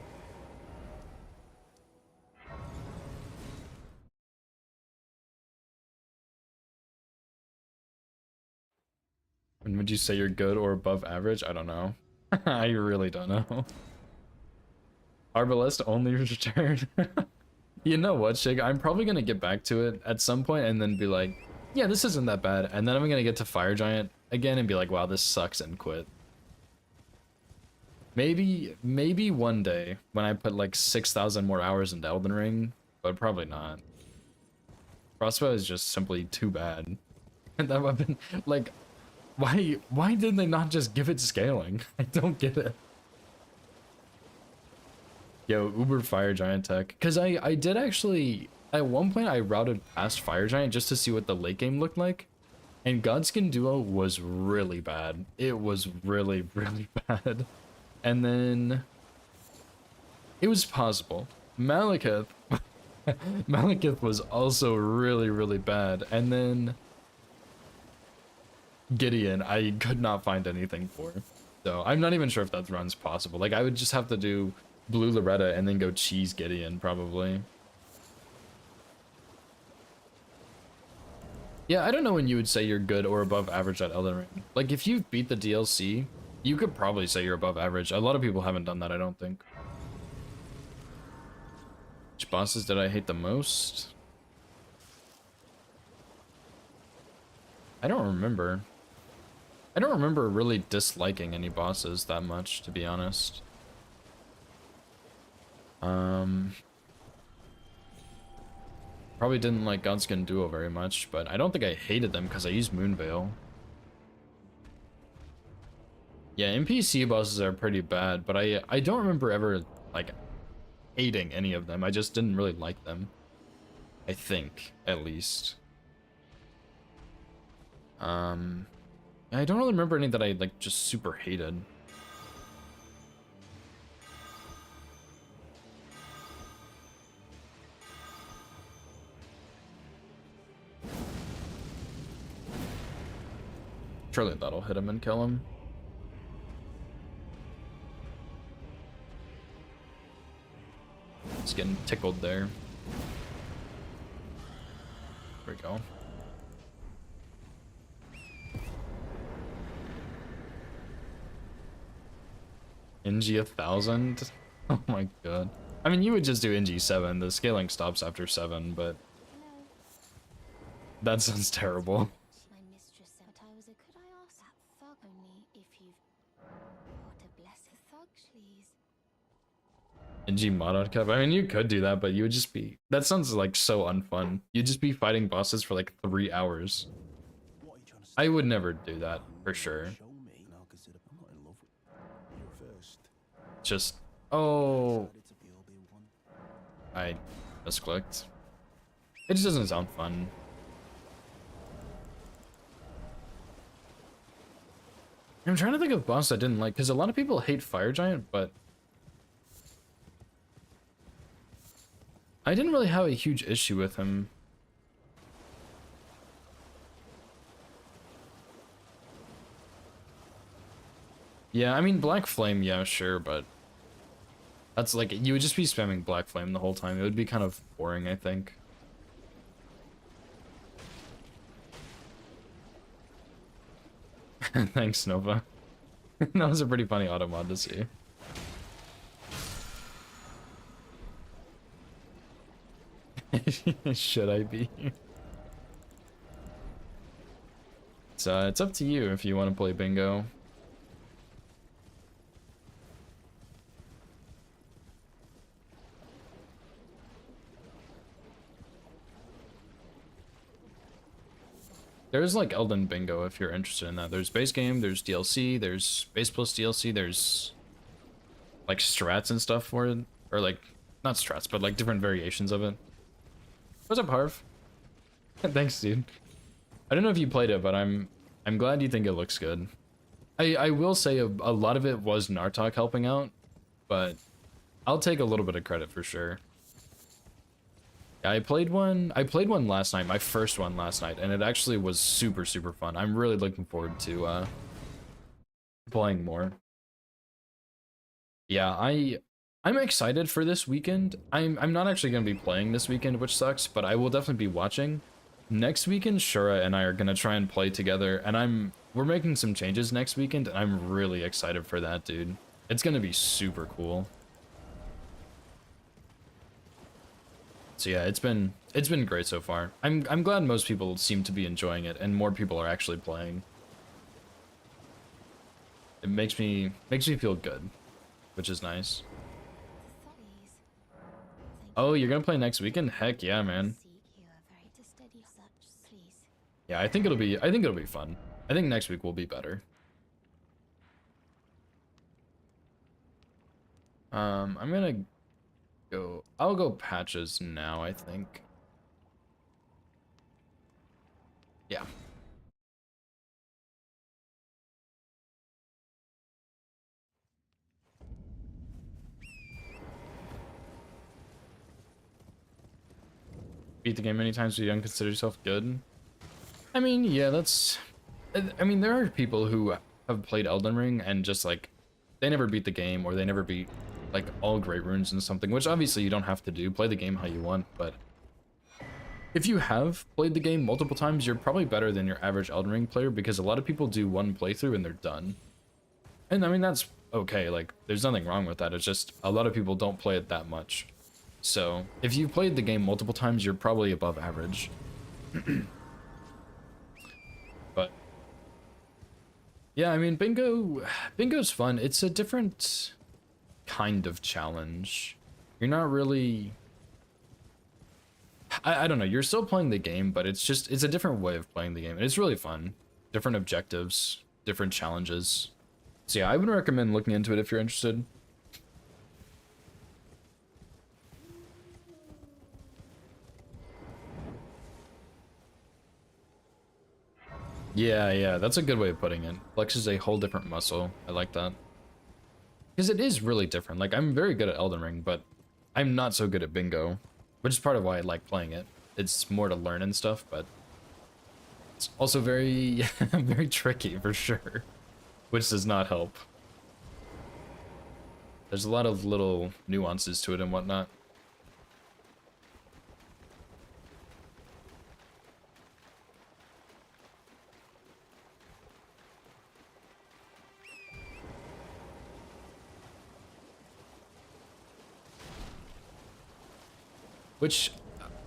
And would you say you're good or above average? I don't know. I really don't know. Arbalest only returned. You know what, Shig? I'm probably gonna get back to it at some point and then be like, yeah, this isn't that bad. And then I'm gonna get to Fire Giant again and be like, wow, this sucks, and quit. Maybe one day when I put like 6,000 more hours into Elden Ring, but probably not. Crossbow is just simply too bad. And that weapon, like, why did they not just give it scaling? I don't get it. Yo, Uber Fire Giant tech. Because I did actually, at one point I routed past Fire Giant just to see what the late game looked like. And Godskin Duo was really bad. It was really bad. And then it was possible. Malekith Malekith was also really bad. And then Gideon, I could not find anything for. So I'm not even sure if that run's possible. Like, I would just have to do Blue Loretta and then go cheese Gideon, probably. Yeah, I don't know when you would say you're good or above average at Elden Ring. Like, if you beat the DLC, you could probably say you're above average. A lot of people haven't done that, I don't think. Which bosses did I hate the most? I don't remember. I don't remember really disliking any bosses that much, to be honest. Probably didn't like Godskin Duo very much, but I don't think I hated them because I used Moonveil. Yeah, NPC bosses are pretty bad, but I don't remember ever, like, hating any of them. I just didn't really like them. I think, at least. I don't really remember any that I like just super hated. Surely that'll hit him and kill him. He's getting tickled there. There we go. NG 1000? Oh my god. I mean, you would just do NG 7. The scaling stops after 7, but Hello. that sounds terrible. My mistress said, but I was a could I ask that thug only if you've what a blessed thug, please. NG mod cap. I mean, you could do that, but you would just be. That sounds like so unfun. You'd just be fighting bosses for like 3 hours. What are you trying to say? I would never do that for sure. Show me, and I'll consider. I'm not in love with you. You're first. Just oh, Decided to be all be one. I misclicked. It just doesn't sound fun. I'm trying to think of boss I didn't like because a lot of people hate Fire Giant, but I didn't really have a huge issue with him. Yeah, I mean Black Flame, yeah, sure, but that's like you would just be spamming Black Flame the whole time. It would be kind of boring, I think. Thanks, Nova. That was a pretty funny auto mod to see. Should I be? So it's up to you if you want to play bingo. There's like Elden Bingo if you're interested in that. There's base game, there's DLC, there's base plus DLC, there's like strats and stuff for it. Or like, not strats, but like different variations of it. What's up, Harv? Thanks, dude. I don't know if you played it, but I'm glad you think it looks good. I will say a lot of it was Nartok helping out, but I'll take a little bit of credit for sure. I played one last night, my first one last night, and it actually was super fun. I'm really looking forward to playing more. Yeah, I'm excited for this weekend. I'm not actually going to be playing this weekend, which sucks, but I will definitely be watching. Next weekend, Shura and I are going to try and play together, and we're making some changes next weekend, and I'm really excited for that, dude. It's going to be super cool. So yeah, it's been great so far. I'm glad most people seem to be enjoying it and more people are actually playing. It makes me feel good, which is nice. Follies. Thank Oh, you're gonna play next weekend? Heck yeah, man. Seek you are very to steady such, please. Yeah, I think it'll be fun. I think next week will be better. I'm gonna I'll go patches now, I think. Yeah. Beat the game many times so you don't consider yourself good? I mean, yeah, I mean, there are people who have played Elden Ring and just like, they never beat the game or they never beat like all Great Runes and something, which obviously you don't have to do. Play the game how you want, but if you have played the game multiple times, you're probably better than your average Elden Ring player because a lot of people do one playthrough and they're done. And I mean, that's okay. Like, there's nothing wrong with that. It's just a lot of people don't play it that much. So if you've played the game multiple times, you're probably above average. But yeah, I mean, bingo's fun. It's a different kind of challenge. You're not really, I don't know, you're still playing the game, but it's a different way of playing the game, and it's really fun. Different objectives, different challenges. So yeah, I would recommend looking into it if you're interested. Yeah, that's a good way of putting it. Flex is a whole different muscle. I like that. Because it is really different. Like, I'm very good at Elden Ring, but I'm not so good at Bingo, which is part of why I like playing it. It's more to learn and stuff, but it's also very, very tricky for sure, which does not help. There's a lot of little nuances to it and whatnot. Which,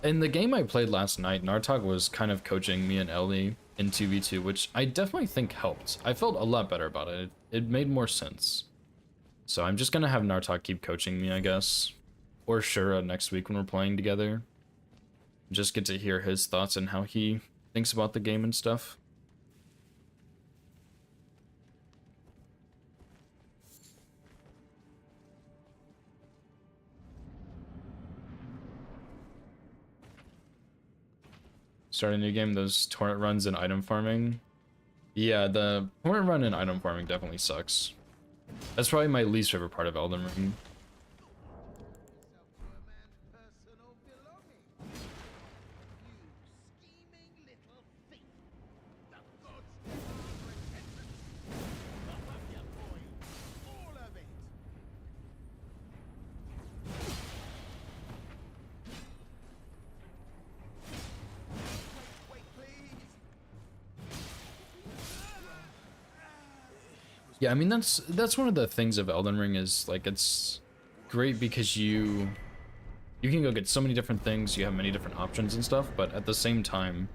in the game I played last night, Nartok was kind of coaching me and Ellie in 2v2, which I definitely think helped. I felt a lot better about it. It made more sense. So I'm just gonna have Nartok keep coaching me, I guess. Or Shura next week when we're playing together. Just get to hear his thoughts and how he thinks about the game and stuff. Start a new game, those torrent runs and item farming. Yeah, the torrent run and item farming definitely sucks. That's probably my least favorite part of Elden Ring. Yeah, I mean that's one of the things of Elden Ring is like it's great because you can go get so many different things, you have many different options and stuff, but at the same time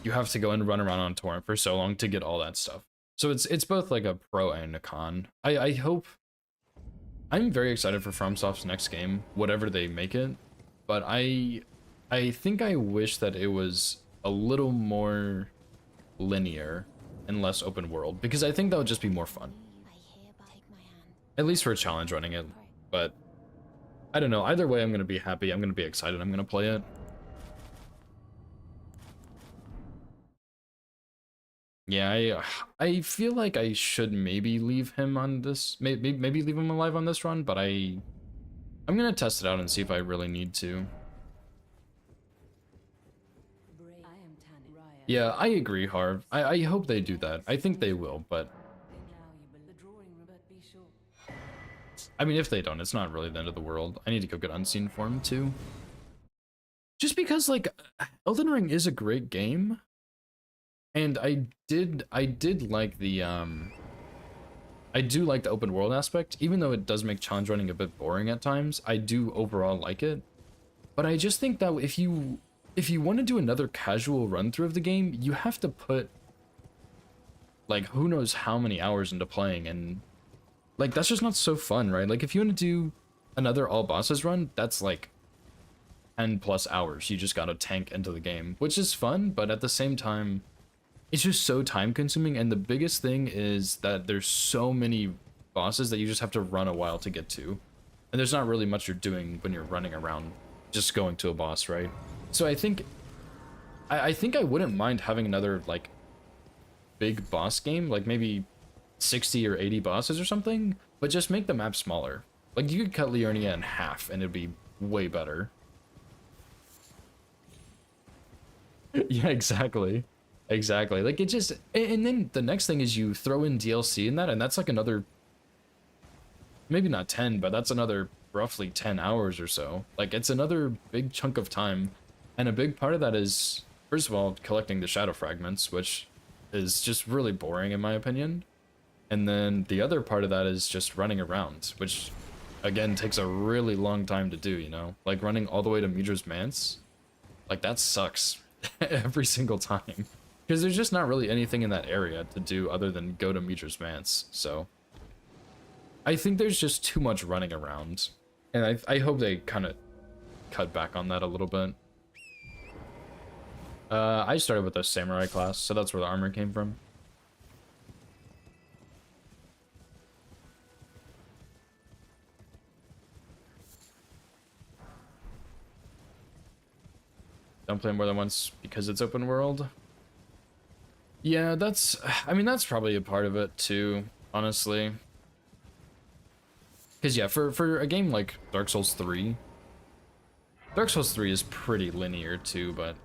you have to go and run around on torrent for so long to get all that stuff. So it's both like a pro and a con. I hope I'm very excited for FromSoft's next game, whatever they make it, but I think I wish that it was a little more linear and less open world, because I think that would just be more fun. I hereby take my hand. At least for a challenge running it. But I don't know. Either way, I'm gonna be happy. I'm gonna be excited. I'm gonna play it. Yeah, I feel like I should maybe leave him on this. Maybe leave him alive on this run, but I'm gonna test it out and see if I really need to. Yeah, I agree, Harv. I hope they do that. I think they will, but I mean, if they don't, it's not really the end of the world. I need to go get Unseen Form too. Just because, like, Elden Ring is a great game, and I did like the I do like the open world aspect, even though it does make challenge running a bit boring at times. I do overall like it, but I just think that if you want to do another casual run through of the game, you have to put like who knows how many hours into playing, and like that's just not so fun, right? Like if you want to do another all bosses run, that's like 10+ hours you just gotta tank into the game, which is fun, but at the same time it's just so time consuming. And the biggest thing is that there's so many bosses that you just have to run a while to get to, and there's not really much you're doing when you're running around just going to a boss, right? So I think I wouldn't mind having another like big boss game, like maybe 60 or 80 bosses or something, but just make the map smaller. Like you could cut Liurnia in half and it'd be way better. Yeah, exactly. Exactly. Like it just, and then the next thing is you throw in DLC in that, and that's like another, maybe not 10, but that's another roughly 10 hours or so. Like it's another big chunk of time. And a big part of that is, first of all, collecting the shadow fragments, which is just really boring in my opinion. And then the other part of that is just running around, which again takes a really long time to do, you know? Like running all the way to Midra's Manse, like that sucks every single time. Because there's just not really anything in that area to do other than go to Midra's Manse, so I think there's just too much running around. And I hope they kind of cut back on that a little bit. I started with the samurai class, so that's where the armor came from. Don't play more than once because it's open world. Yeah, I mean, that's probably a part of it too, honestly. Because yeah, for a game like Dark Souls 3, Dark Souls 3 is pretty linear too, but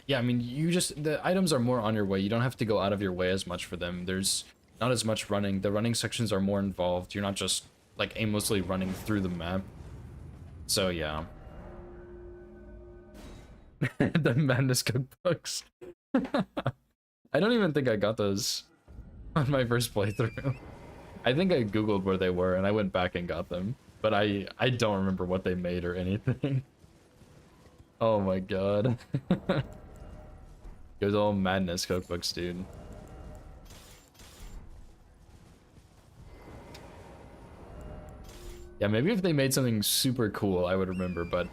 yeah, I mean, the items are more on your way. You don't have to go out of your way as much for them. There's not as much running. The running sections are more involved. You're not just like aimlessly running through the map. So yeah. The Madness cookbooks. I don't even think I got those on my first playthrough. I think I googled where they were and I went back and got them, but I don't remember what they made or anything. Oh my god. It was all Madness cookbooks, dude. Yeah, maybe if they made something super cool, I would remember, but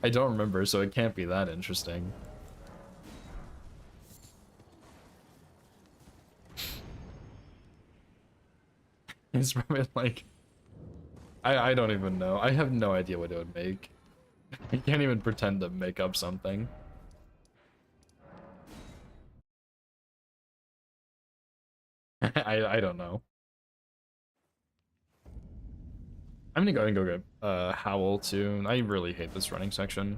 I don't remember, so it can't be that interesting. It's probably like, I don't even know. I have no idea what it would make. I can't even pretend to make up something. I don't know. I'm gonna go and go get Howl too. I really hate this running section.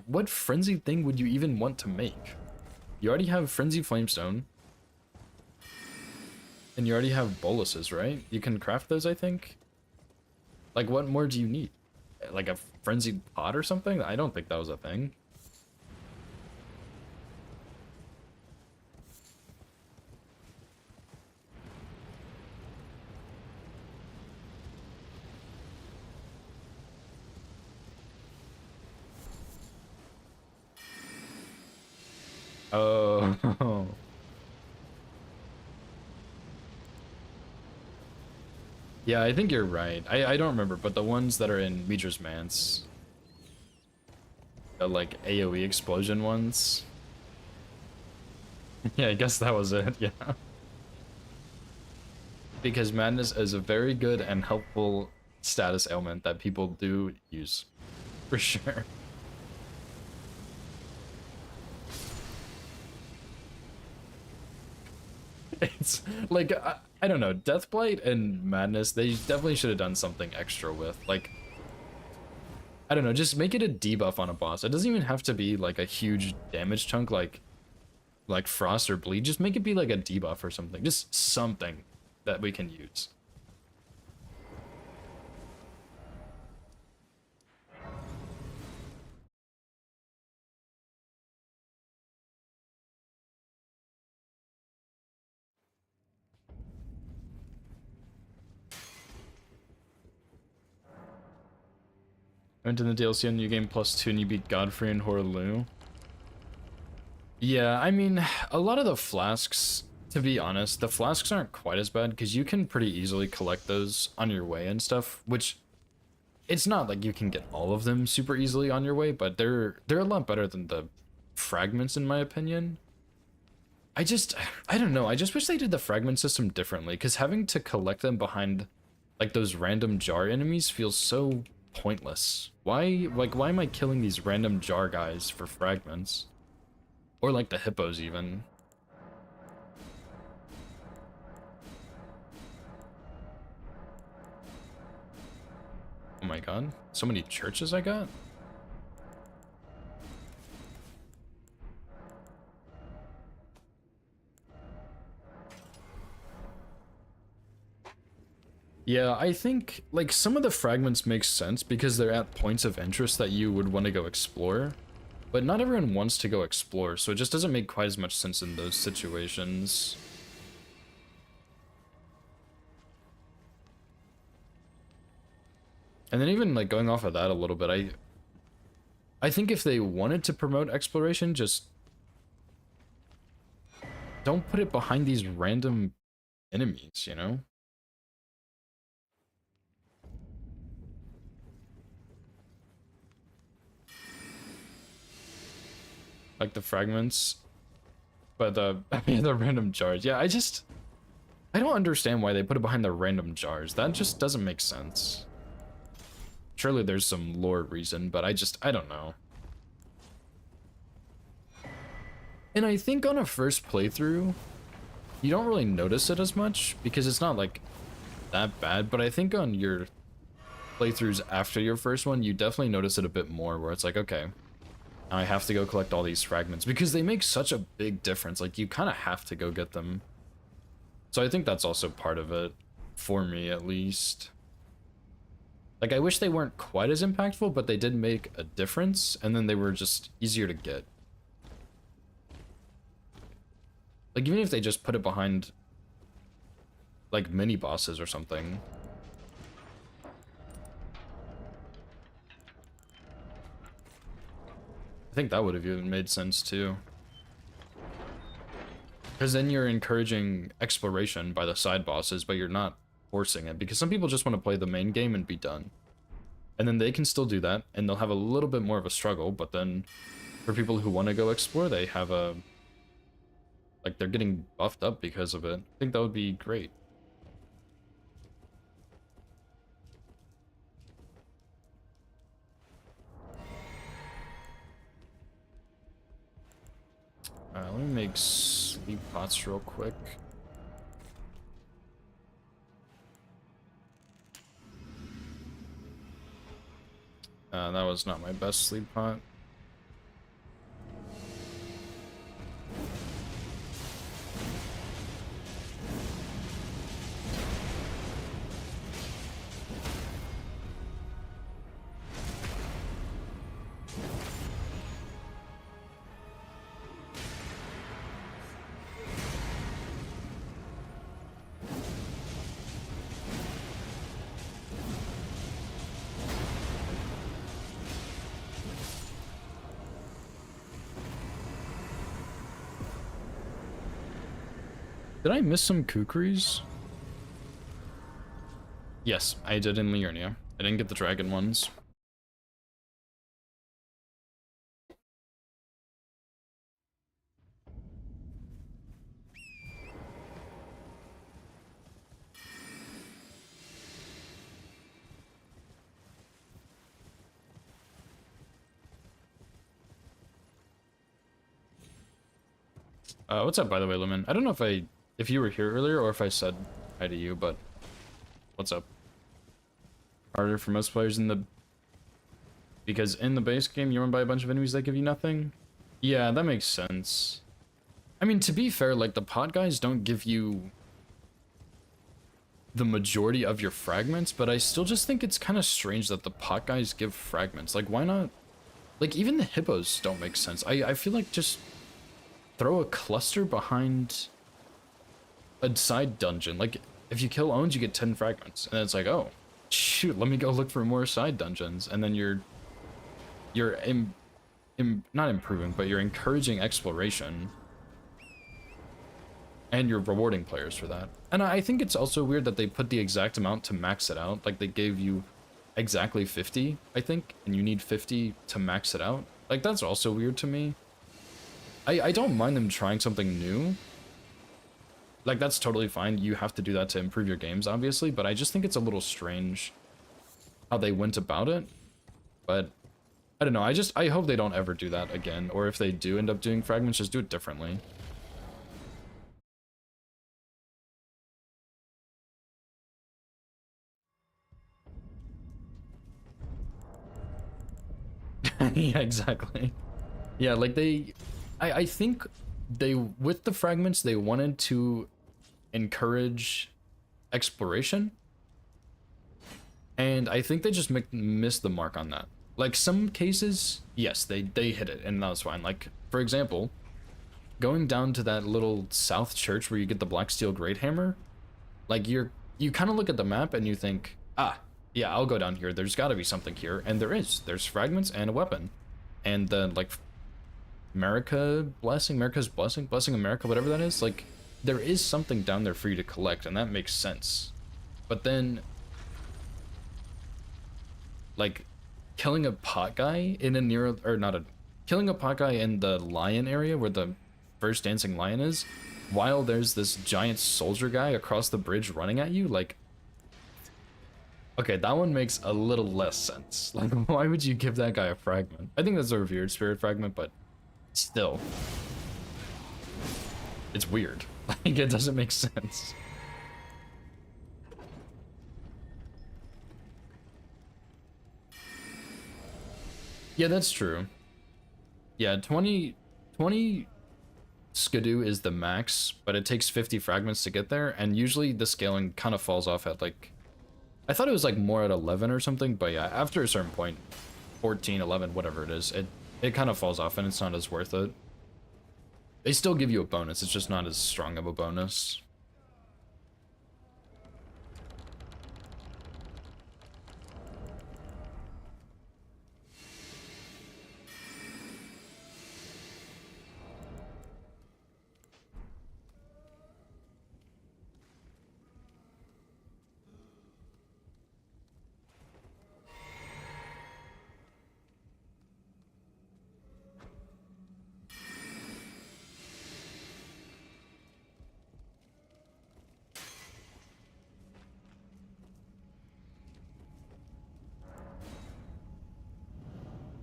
What frenzy thing would you even want to make? You already have Frenzy Flamestone. And you already have boluses, right? You can craft those, I think? Like, what more do you need? Like a frenzied pot or something? I don't think that was a thing. Oh. Yeah, I think you're right. I don't remember, but the ones that are in Midra's Manse, the like AoE explosion ones. Yeah, I guess that was it, yeah. Because Madness is a very good and helpful status ailment that people do use, for sure. It's like, I don't know, Deathblight and Madness, they definitely should have done something extra with. Like, I don't know, just make it a debuff on a boss. It doesn't even have to be like a huge damage chunk like Frost or Bleed. Just make it be like a debuff or something. Just something that we can use. Went in the DLC on New Game +2 and you beat Godfrey and Horlu. Yeah, I mean, a lot of the flasks, to be honest, the flasks aren't quite as bad because you can pretty easily collect those on your way and stuff, which it's not like you can get all of them super easily on your way, but they're a lot better than the fragments in my opinion. I don't know, I just wish they did the fragment system differently because having to collect them behind like those random jar enemies feels so pointless. Why am I killing these random jar guys for fragments? Or like the hippos even. Oh my god, so many churches I got? Yeah, I think like some of the fragments make sense because they're at points of interest that you would want to go explore. But not everyone wants to go explore, so it just doesn't make quite as much sense in those situations. And then even like going off of that a little bit, I think if they wanted to promote exploration, just don't put it behind these random enemies, you know? like the fragments, but I mean the random jars. Yeah, I don't understand why they put it behind the random jars. That just doesn't make sense. Surely there's some lore reason, but I don't know. And I think on a first playthrough, you don't really notice it as much because it's not like that bad, but I think on your playthroughs after your first one, you definitely notice it a bit more where it's like, okay, now I have to go collect all these fragments because they make such a big difference. Like you kind of have to go get them. So I think that's also part of it, for me at least. Like I wish they weren't quite as impactful, but they did make a difference, and then they were just easier to get. Like even if they just put it behind like mini bosses or something. I think that would have even made sense too. Because then you're encouraging exploration by the side bosses, but you're not forcing it. Because some people just want to play the main game and be done. And then they can still do that, and they'll have a little bit more of a struggle, but then for people who want to go explore, they have a... like, they're getting buffed up because of it. I think that would be great. Let me make sleep pots real quick. That was not my best sleep pot. Did I miss some kukris? Yes, I did in Liurnia. I didn't get the dragon ones. What's up, by the way, Lemon? I don't know if you were here earlier or if I said hi to you, but what's up? Harder for most players because in the base game you run by a bunch of enemies that give you nothing? Yeah, that makes sense. I mean, to be fair, like the pot guys don't give you the majority of your fragments, but I still just think it's kind of strange that the pot guys give fragments. Like, why not? Like, even the hippos don't make sense. I feel like just throw a cluster behind a side dungeon. Like, if you kill Owens, you get 10 fragments. And it's like, oh, shoot, let me go look for more side dungeons. And then you're not improving, but you're encouraging exploration. And you're rewarding players for that. And I think it's also weird that they put the exact amount to max it out. Like, they gave you exactly 50, I think, and you need 50 to max it out. Like, that's also weird to me. I don't mind them trying something new. Like, that's totally fine. You have to do that to improve your games, obviously, but I just think it's a little strange how they went about it. But I don't know. I hope they don't ever do that again, or if they do end up doing fragments, just do it differently. Yeah, exactly. Yeah, like I think they, with the fragments, they wanted to encourage exploration. And I think they just missed the mark on that. Like, some cases, yes, they hit it, and that was fine. Like, for example, going down to that little south church where you get the Black Steel Great Hammer, like, you kind of look at the map and you think, ah, yeah, I'll go down here. There's got to be something here, and there is. There's fragments and a weapon. And then, like, America's Blessing, Blessing America, whatever that is, like, there is something down there for you to collect, and that makes sense. But then, like, killing a pot guy in a near, or not a, killing a pot guy in the lion area where the first dancing lion is, while there's this giant soldier guy across the bridge running at you, like, okay, that one makes a little less sense. Like, why would you give that guy a fragment? I think that's a revered spirit fragment, but still, it's weird. Like, it doesn't make sense. Yeah, that's true. Yeah, 20 Skidoo is the max, but it takes 50 fragments to get there, and usually the scaling kind of falls off at like, I thought it was like more at 11 or something, but yeah, after a certain point, 14, 11, whatever it is, it kind of falls off and it's not as worth it. They still give you a bonus, it's just not as strong of a bonus.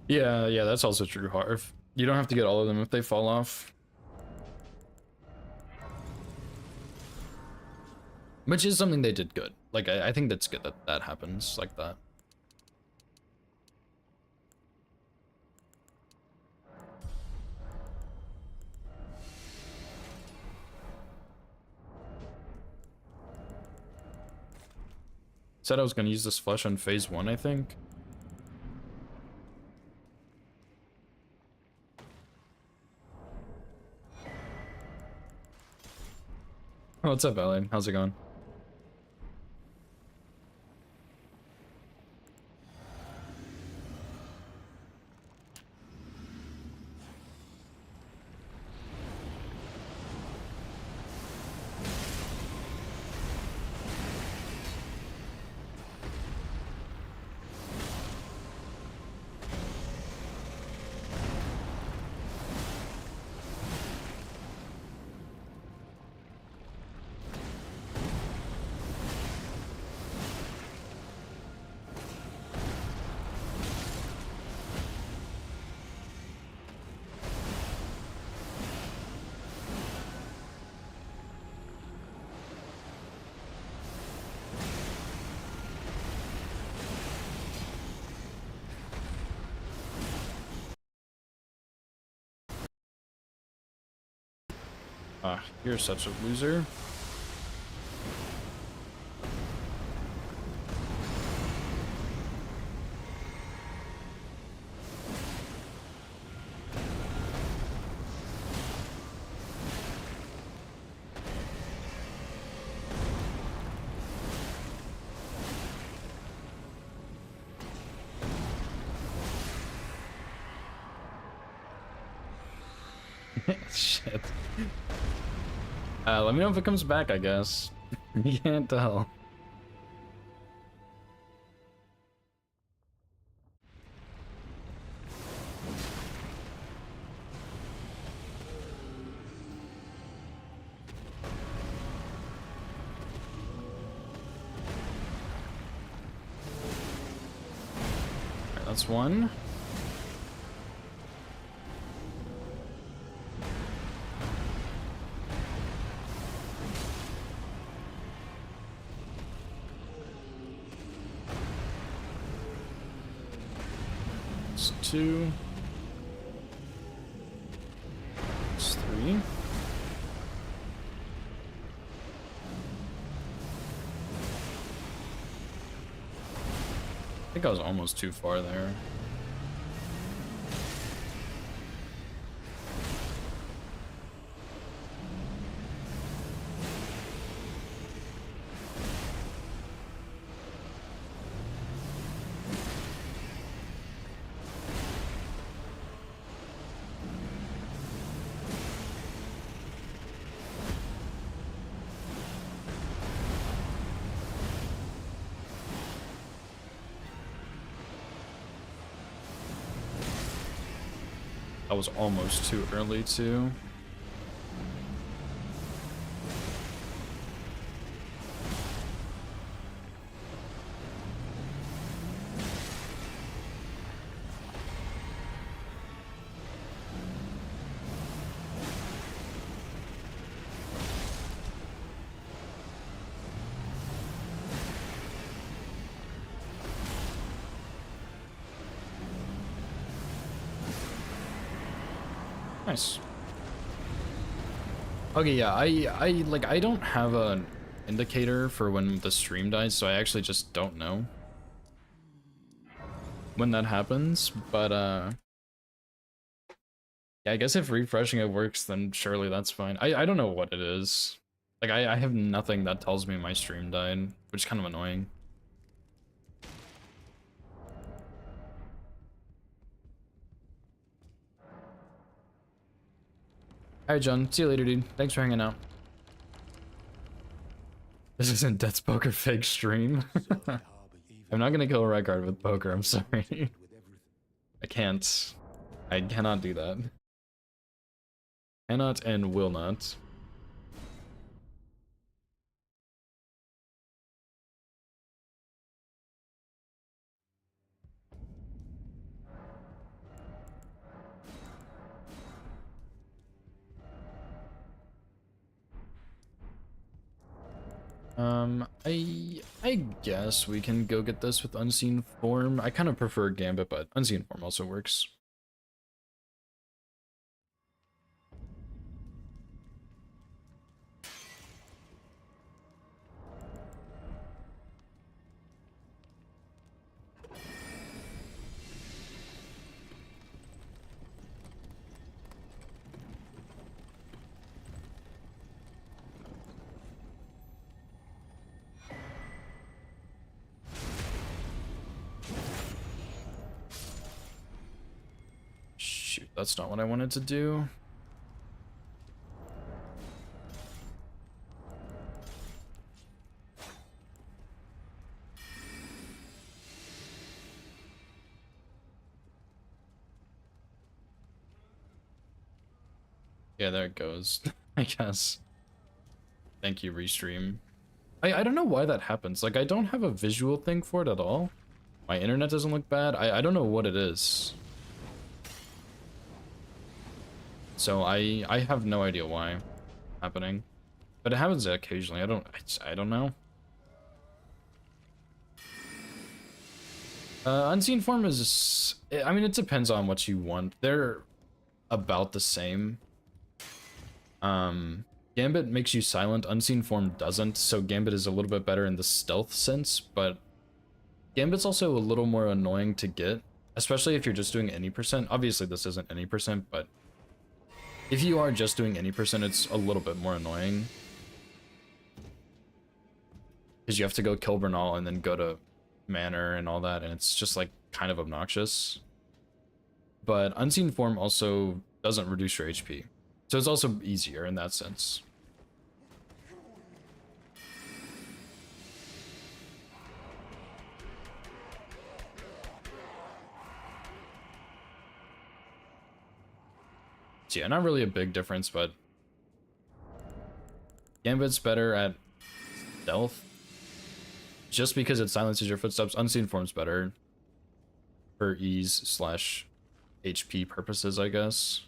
Yeah, that's also true, Harv. You don't have to get all of them if they fall off. Which is something they did good. Like, I think that's good that that happens like that. Said I was gonna use this flesh on phase 1, I think. Oh, what's up, Alan? How's it going? Ah, you're such a loser. Shit. Let me know if it comes back, I guess. You can't tell. Alright, that's one. It's two. It's three. I think I was almost too far there. That was almost too early too. Nice. Okay, yeah, I don't have an indicator for when the stream dies, so I actually just don't know when that happens, but yeah, I guess if refreshing it works, then surely that's fine. I don't know what it is. Like I have nothing that tells me my stream died, which is kind of annoying. Alright, John. See you later, dude. Thanks for hanging out. This isn't Death's Poker fake stream. I'm not gonna kill Rykard with poker, I'm sorry. I can't. I cannot do that. Cannot and will not. I guess we can go get this with Unseen Form. I kind of prefer Gambit, but Unseen Form also works. Shoot, that's not what I wanted to do. Yeah, there it goes. I guess. Thank you, Restream. I don't know why that happens. Like, I don't have a visual thing for it at all. My internet doesn't look bad. I don't know what it is. So I have no idea why happening. But it happens occasionally. I don't know. Unseen Form is, I mean, it depends on what you want. They're about the same. Gambit makes you silent, Unseen Form doesn't, so Gambit is a little bit better in the stealth sense, but Gambit's also a little more annoying to get, especially if you're just doing any percent. Obviously this isn't any percent, but if you are just doing any percent, it's a little bit more annoying. Because you have to go kill Bernal and then go to Manor and all that, and it's just like kind of obnoxious. But Unseen Form also doesn't reduce your HP. So it's also easier in that sense. So yeah, not really a big difference, but Gambit's better at stealth. Just because it silences your footsteps, Unseen Form's better for ease / HP purposes, I guess.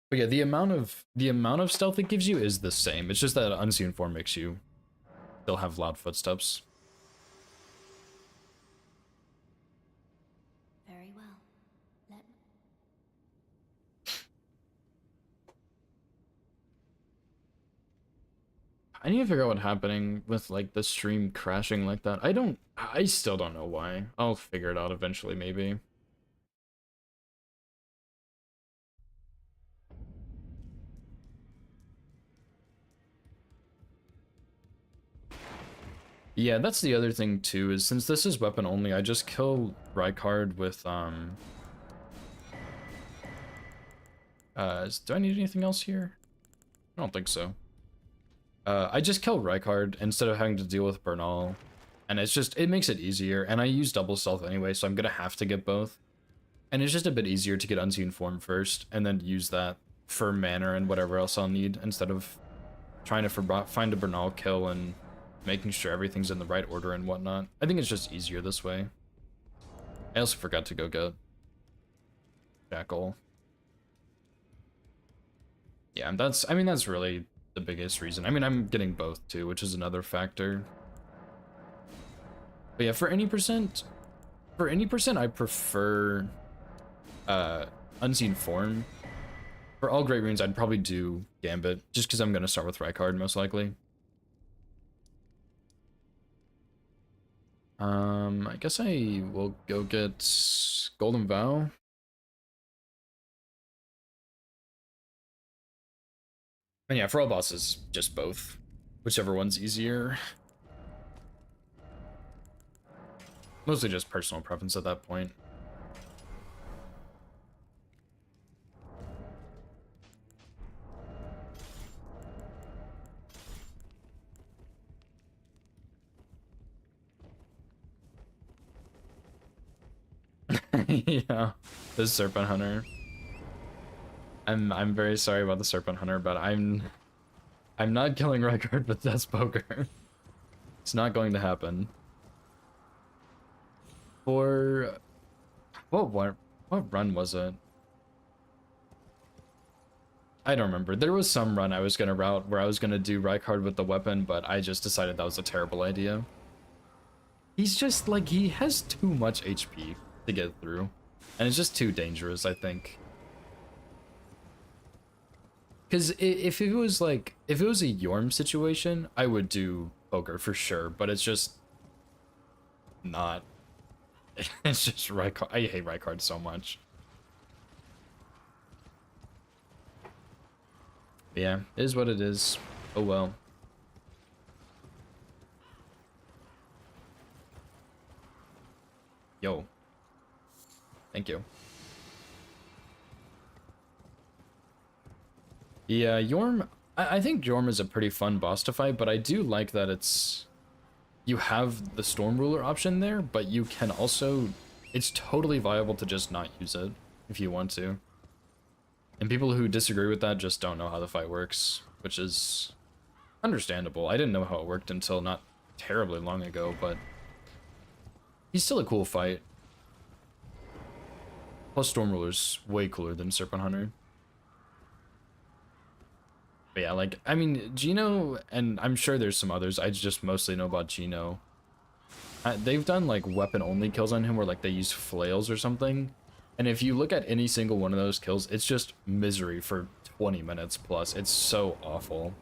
But yeah, the amount of stealth it gives you is the same. It's just that Unseen Form makes you still have loud footsteps. Very well. Let I need to figure out what's happening with like the stream crashing like that. I still don't know why. I'll figure it out eventually, maybe. Yeah, that's the other thing too, is since this is weapon only, I just kill Rykard with do I need anything else here? I don't think so. I just kill Rykard instead of having to deal with Bernal And it's just, it makes it easier. And I use double stealth anyway, so I'm gonna have to get both. And it's just a bit easier to get Unseen Form first, and then use that for mana and whatever else I'll need, instead of trying to find a Bernal kill and making sure everything's in the right order and whatnot. I think it's just easier this way. I also forgot to go get Jackal. Yeah, I mean, that's really the biggest reason. I mean, I'm getting both too, which is another factor. But yeah, for any percent, I prefer Unseen Form. For all Great Runes, I'd probably do Gambit, just because I'm going to start with Rykard, most likely. I guess I will go get Golden Vow. And yeah, for all bosses, just both. Whichever one's easier. Mostly just personal preference at that point. Yeah, the Serpent Hunter. I'm very sorry about the Serpent Hunter, but I'm not killing Rykard with Death's Poker. It's not going to happen. For what run was it? I don't remember. There was some run I was gonna route where I was gonna do Rykard with the weapon, but I just decided that was a terrible idea. He's just like, he has too much HP to get through, and it's just too dangerous, I think. Because if it was a Yorm situation, I would do Poker for sure, but it's just not. It's just Rykard. I hate Rykard so much. But yeah, it is what it is. Oh well. Yo. Thank you. Yeah, Yorm. I think Yorm is a pretty fun boss to fight, but I do like that you have the Storm Ruler option there, but you can also, it's totally viable to just not use it if you want to. And people who disagree with that just don't know how the fight works, which is understandable. I didn't know how it worked until not terribly long ago, but he's still a cool fight. Plus Storm Ruler's way cooler than Serpent Hunter. But yeah, like, I mean, Geno, and I'm sure there's some others, I just mostly know about Geno. They've done, like, weapon-only kills on him where, like, they use flails or something. And if you look at any single one of those kills, it's just misery for 20 minutes plus. It's so awful.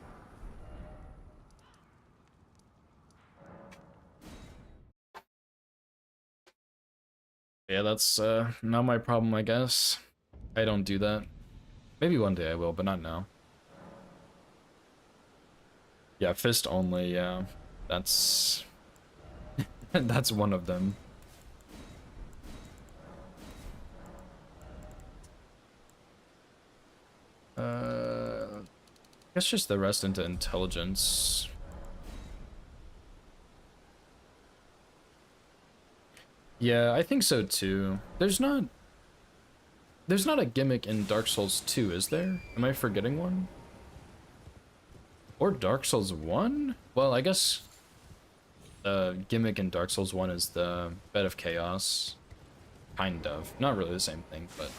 Yeah, that's, not my problem, I guess. I don't do that. Maybe one day I will, but not now. Yeah, fist only, yeah. That's... that's one of them. I guess just the rest into intelligence. Yeah, I think so too. There's not a gimmick in Dark Souls 2, is there? Am I forgetting one? Or Dark Souls 1? Well, I guess the gimmick in Dark Souls 1 is the Bed of Chaos. Kind of. Not really the same thing, but...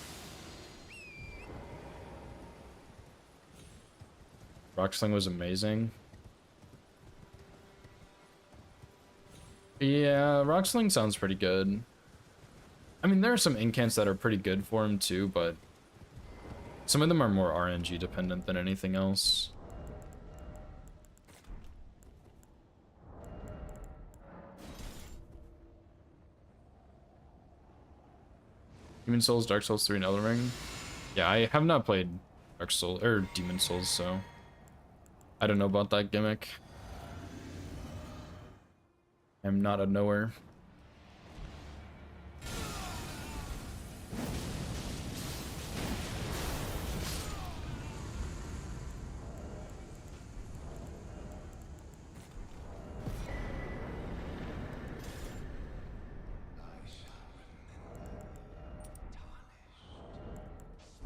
Rocksling was amazing. Yeah, Rocksling sounds pretty good. I mean, there are some incants that are pretty good for him too, but... some of them are more RNG dependent than anything else. Demon Souls, Dark Souls 3, and Elden Ring. Yeah, I have not played Dark Souls or Demon Souls, so I don't know about that gimmick. I'm not a knower.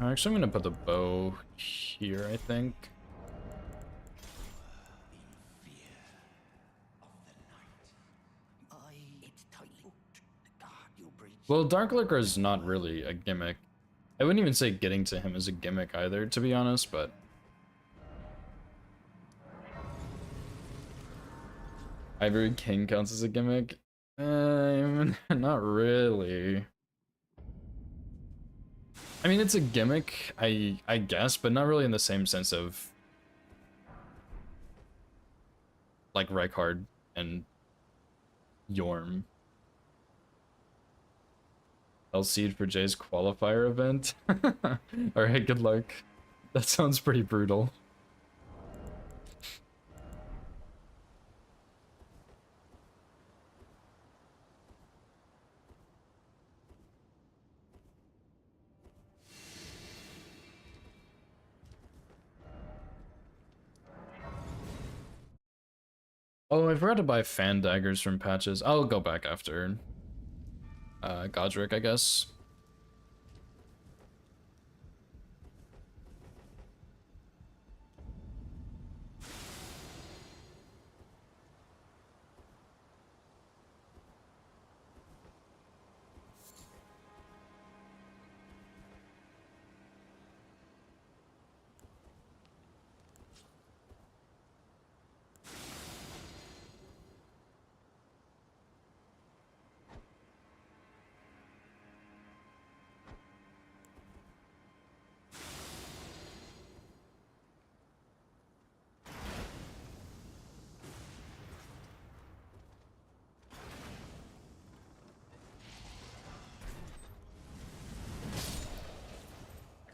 Actually, I'm gonna put the bow here, I think. Well, Dark Lurker is not really a gimmick. I wouldn't even say getting to him is a gimmick either, to be honest, but... Ivory King counts as a gimmick? Not really. I mean, it's a gimmick, I guess, but not really in the same sense of... like Rykard and Yorm. Seed for Jay's qualifier event. Alright, good luck. That sounds pretty brutal. Oh, I forgot to buy fan daggers from Patches. I'll go back after Godric, I guess.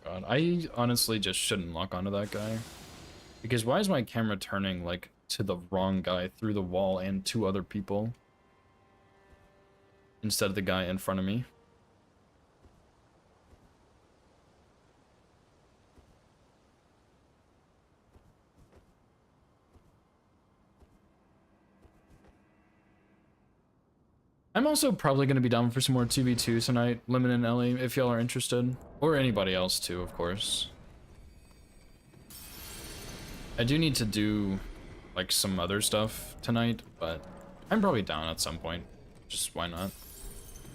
God, I honestly just shouldn't lock onto that guy. Because why is my camera turning, like, to the wrong guy through the wall and two other people? Instead of the guy in front of me? I'm also probably going to be down for some more 2v2 tonight, Lemon and Ellie, if y'all are interested. Or anybody else too, of course. I do need to do, like, some other stuff tonight, but I'm probably down at some point. Just why not?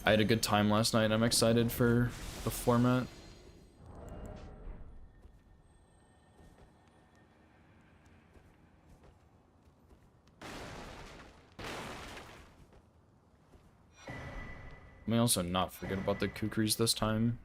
I had a good time last night, I'm excited for the format. Let me also not forget about the Kukris this time.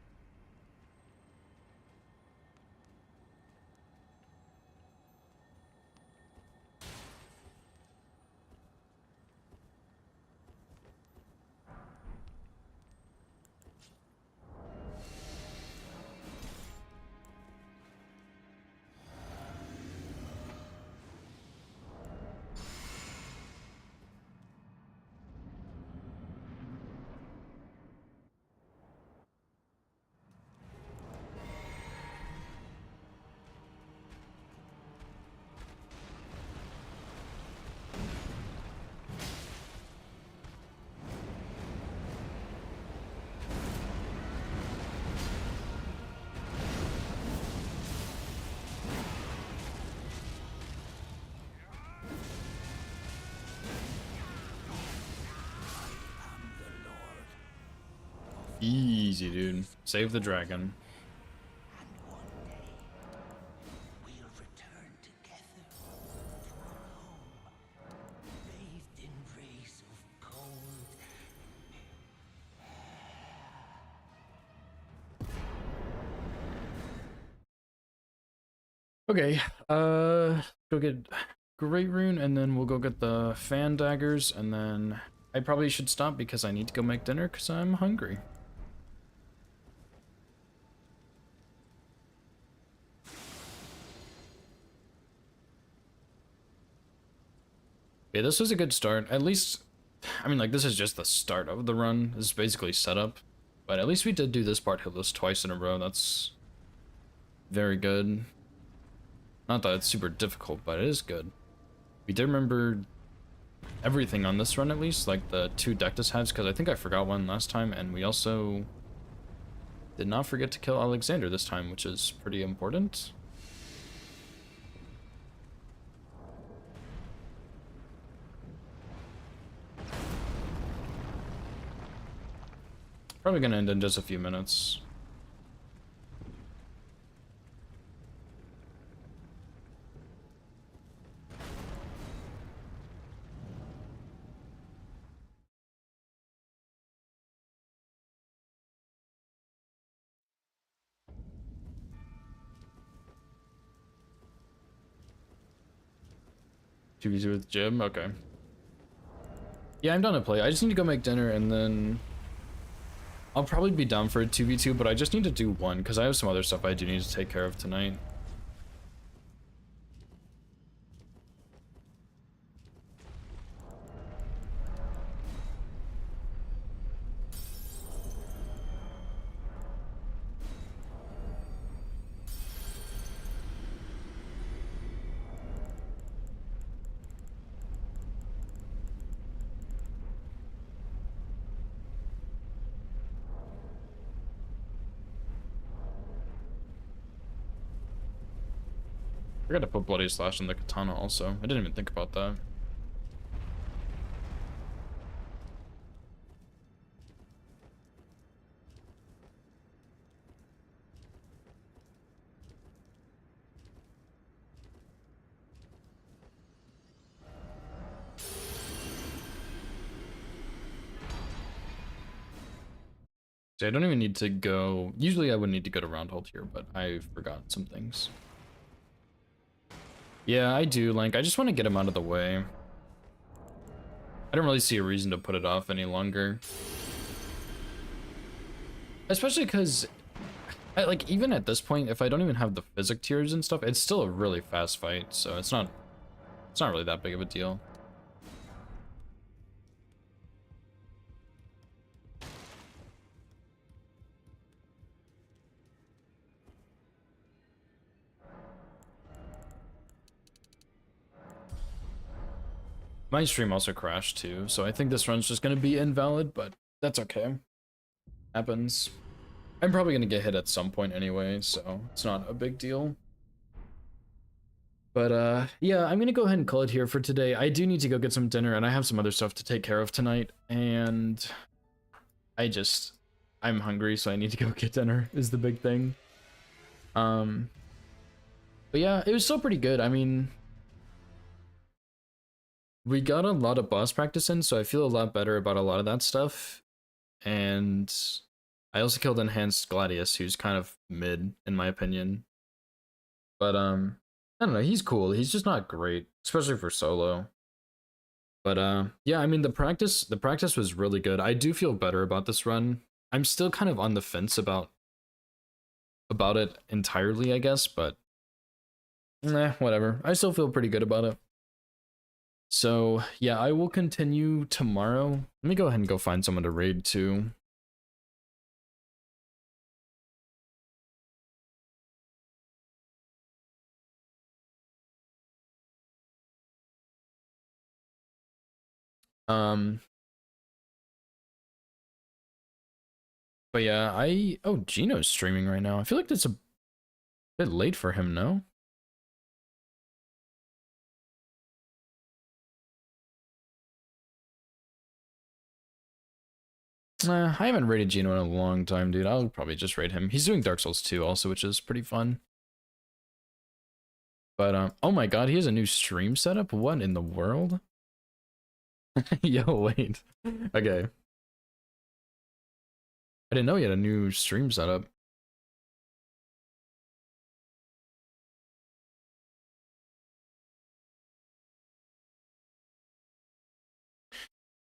Easy, dude. Save the dragon. And one day, we'll return together to our home, bathed in rays of cold. Okay, go get Great Rune, and then we'll go get the fan daggers, and then I probably should stop because I need to go make dinner because I'm hungry. Yeah, this was a good start. At least, I mean, like, this is just the start of the run. This is basically setup. But at least we did do this part hitless twice in a row. That's very good. Not that it's super difficult, but it is good. We did remember everything on this run, at least, like the 2 Dectus halves, because I think I forgot one last time, and we also did not forget to kill Alexander this time, which is pretty important. Probably gonna end in just a few minutes. Two with Jim, okay. Yeah, I'm done to play. I just need to go make dinner and then I'll probably be down for a 2v2, but I just need to do one because I have some other stuff I do need to take care of tonight. I forgot to put Bloody Slash in the katana also. I didn't even think about that. See, I don't even need to go. Usually I would need to go to Roundhold here, but I forgot some things. Yeah, I do, Link. I just want to get him out of the way. I don't really see a reason to put it off any longer. Especially because, like, even at this point, if I don't even have the physic tiers and stuff, it's still a really fast fight, so it's not really that big of a deal. My stream also crashed too, so I think this run's just gonna be invalid, but that's okay. Happens. I'm probably gonna get hit at some point anyway, so it's not a big deal. But yeah, I'm gonna go ahead and call it here for today. I do need to go get some dinner, and I have some other stuff to take care of tonight, and I'm hungry, so I need to go get dinner is the big thing. But yeah, it was still pretty good. I mean, we got a lot of boss practice in, so I feel a lot better about a lot of that stuff. And I also killed Enhanced Gladius, who's kind of mid, in my opinion. But, I don't know, he's cool. He's just not great, especially for solo. But, yeah, I mean, the practice was really good. I do feel better about this run. I'm still kind of on the fence about it entirely, I guess, but whatever. I still feel pretty good about it. So, yeah, I will continue tomorrow. Let me go ahead and go find someone to raid too. But yeah, oh, Gino's streaming right now. I feel like that's a bit late for him, no? I haven't raided Gino in a long time, dude. I'll probably just raid him. He's doing Dark Souls 2 also, which is pretty fun. But, oh my god, he has a new stream setup? What in the world? Yo, wait. Okay. I didn't know he had a new stream setup.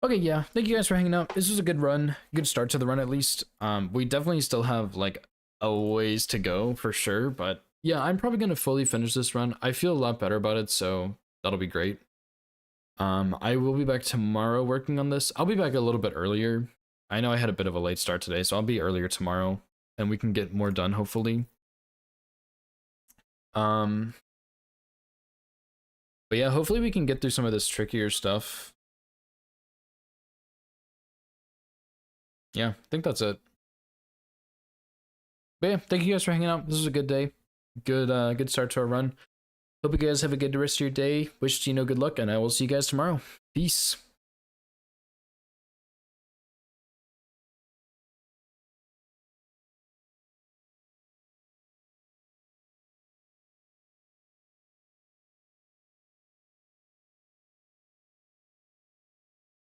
Okay, yeah, thank you guys for hanging out. This was a good run, good start to the run at least. We definitely still have like a ways to go for sure, but yeah, I'm probably gonna fully finish this run. I feel a lot better about it, so that'll be great. I will be back tomorrow working on this. I'll be back a little bit earlier. I know I had a bit of a late start today, so I'll be earlier tomorrow, and we can get more done hopefully. But yeah, hopefully we can get through some of this trickier stuff. Yeah, I think that's it. But yeah, thank you guys for hanging out. This was a good day. Good start to our run. Hope you guys have a good rest of your day. Wish Gino good luck, and I will see you guys tomorrow. Peace.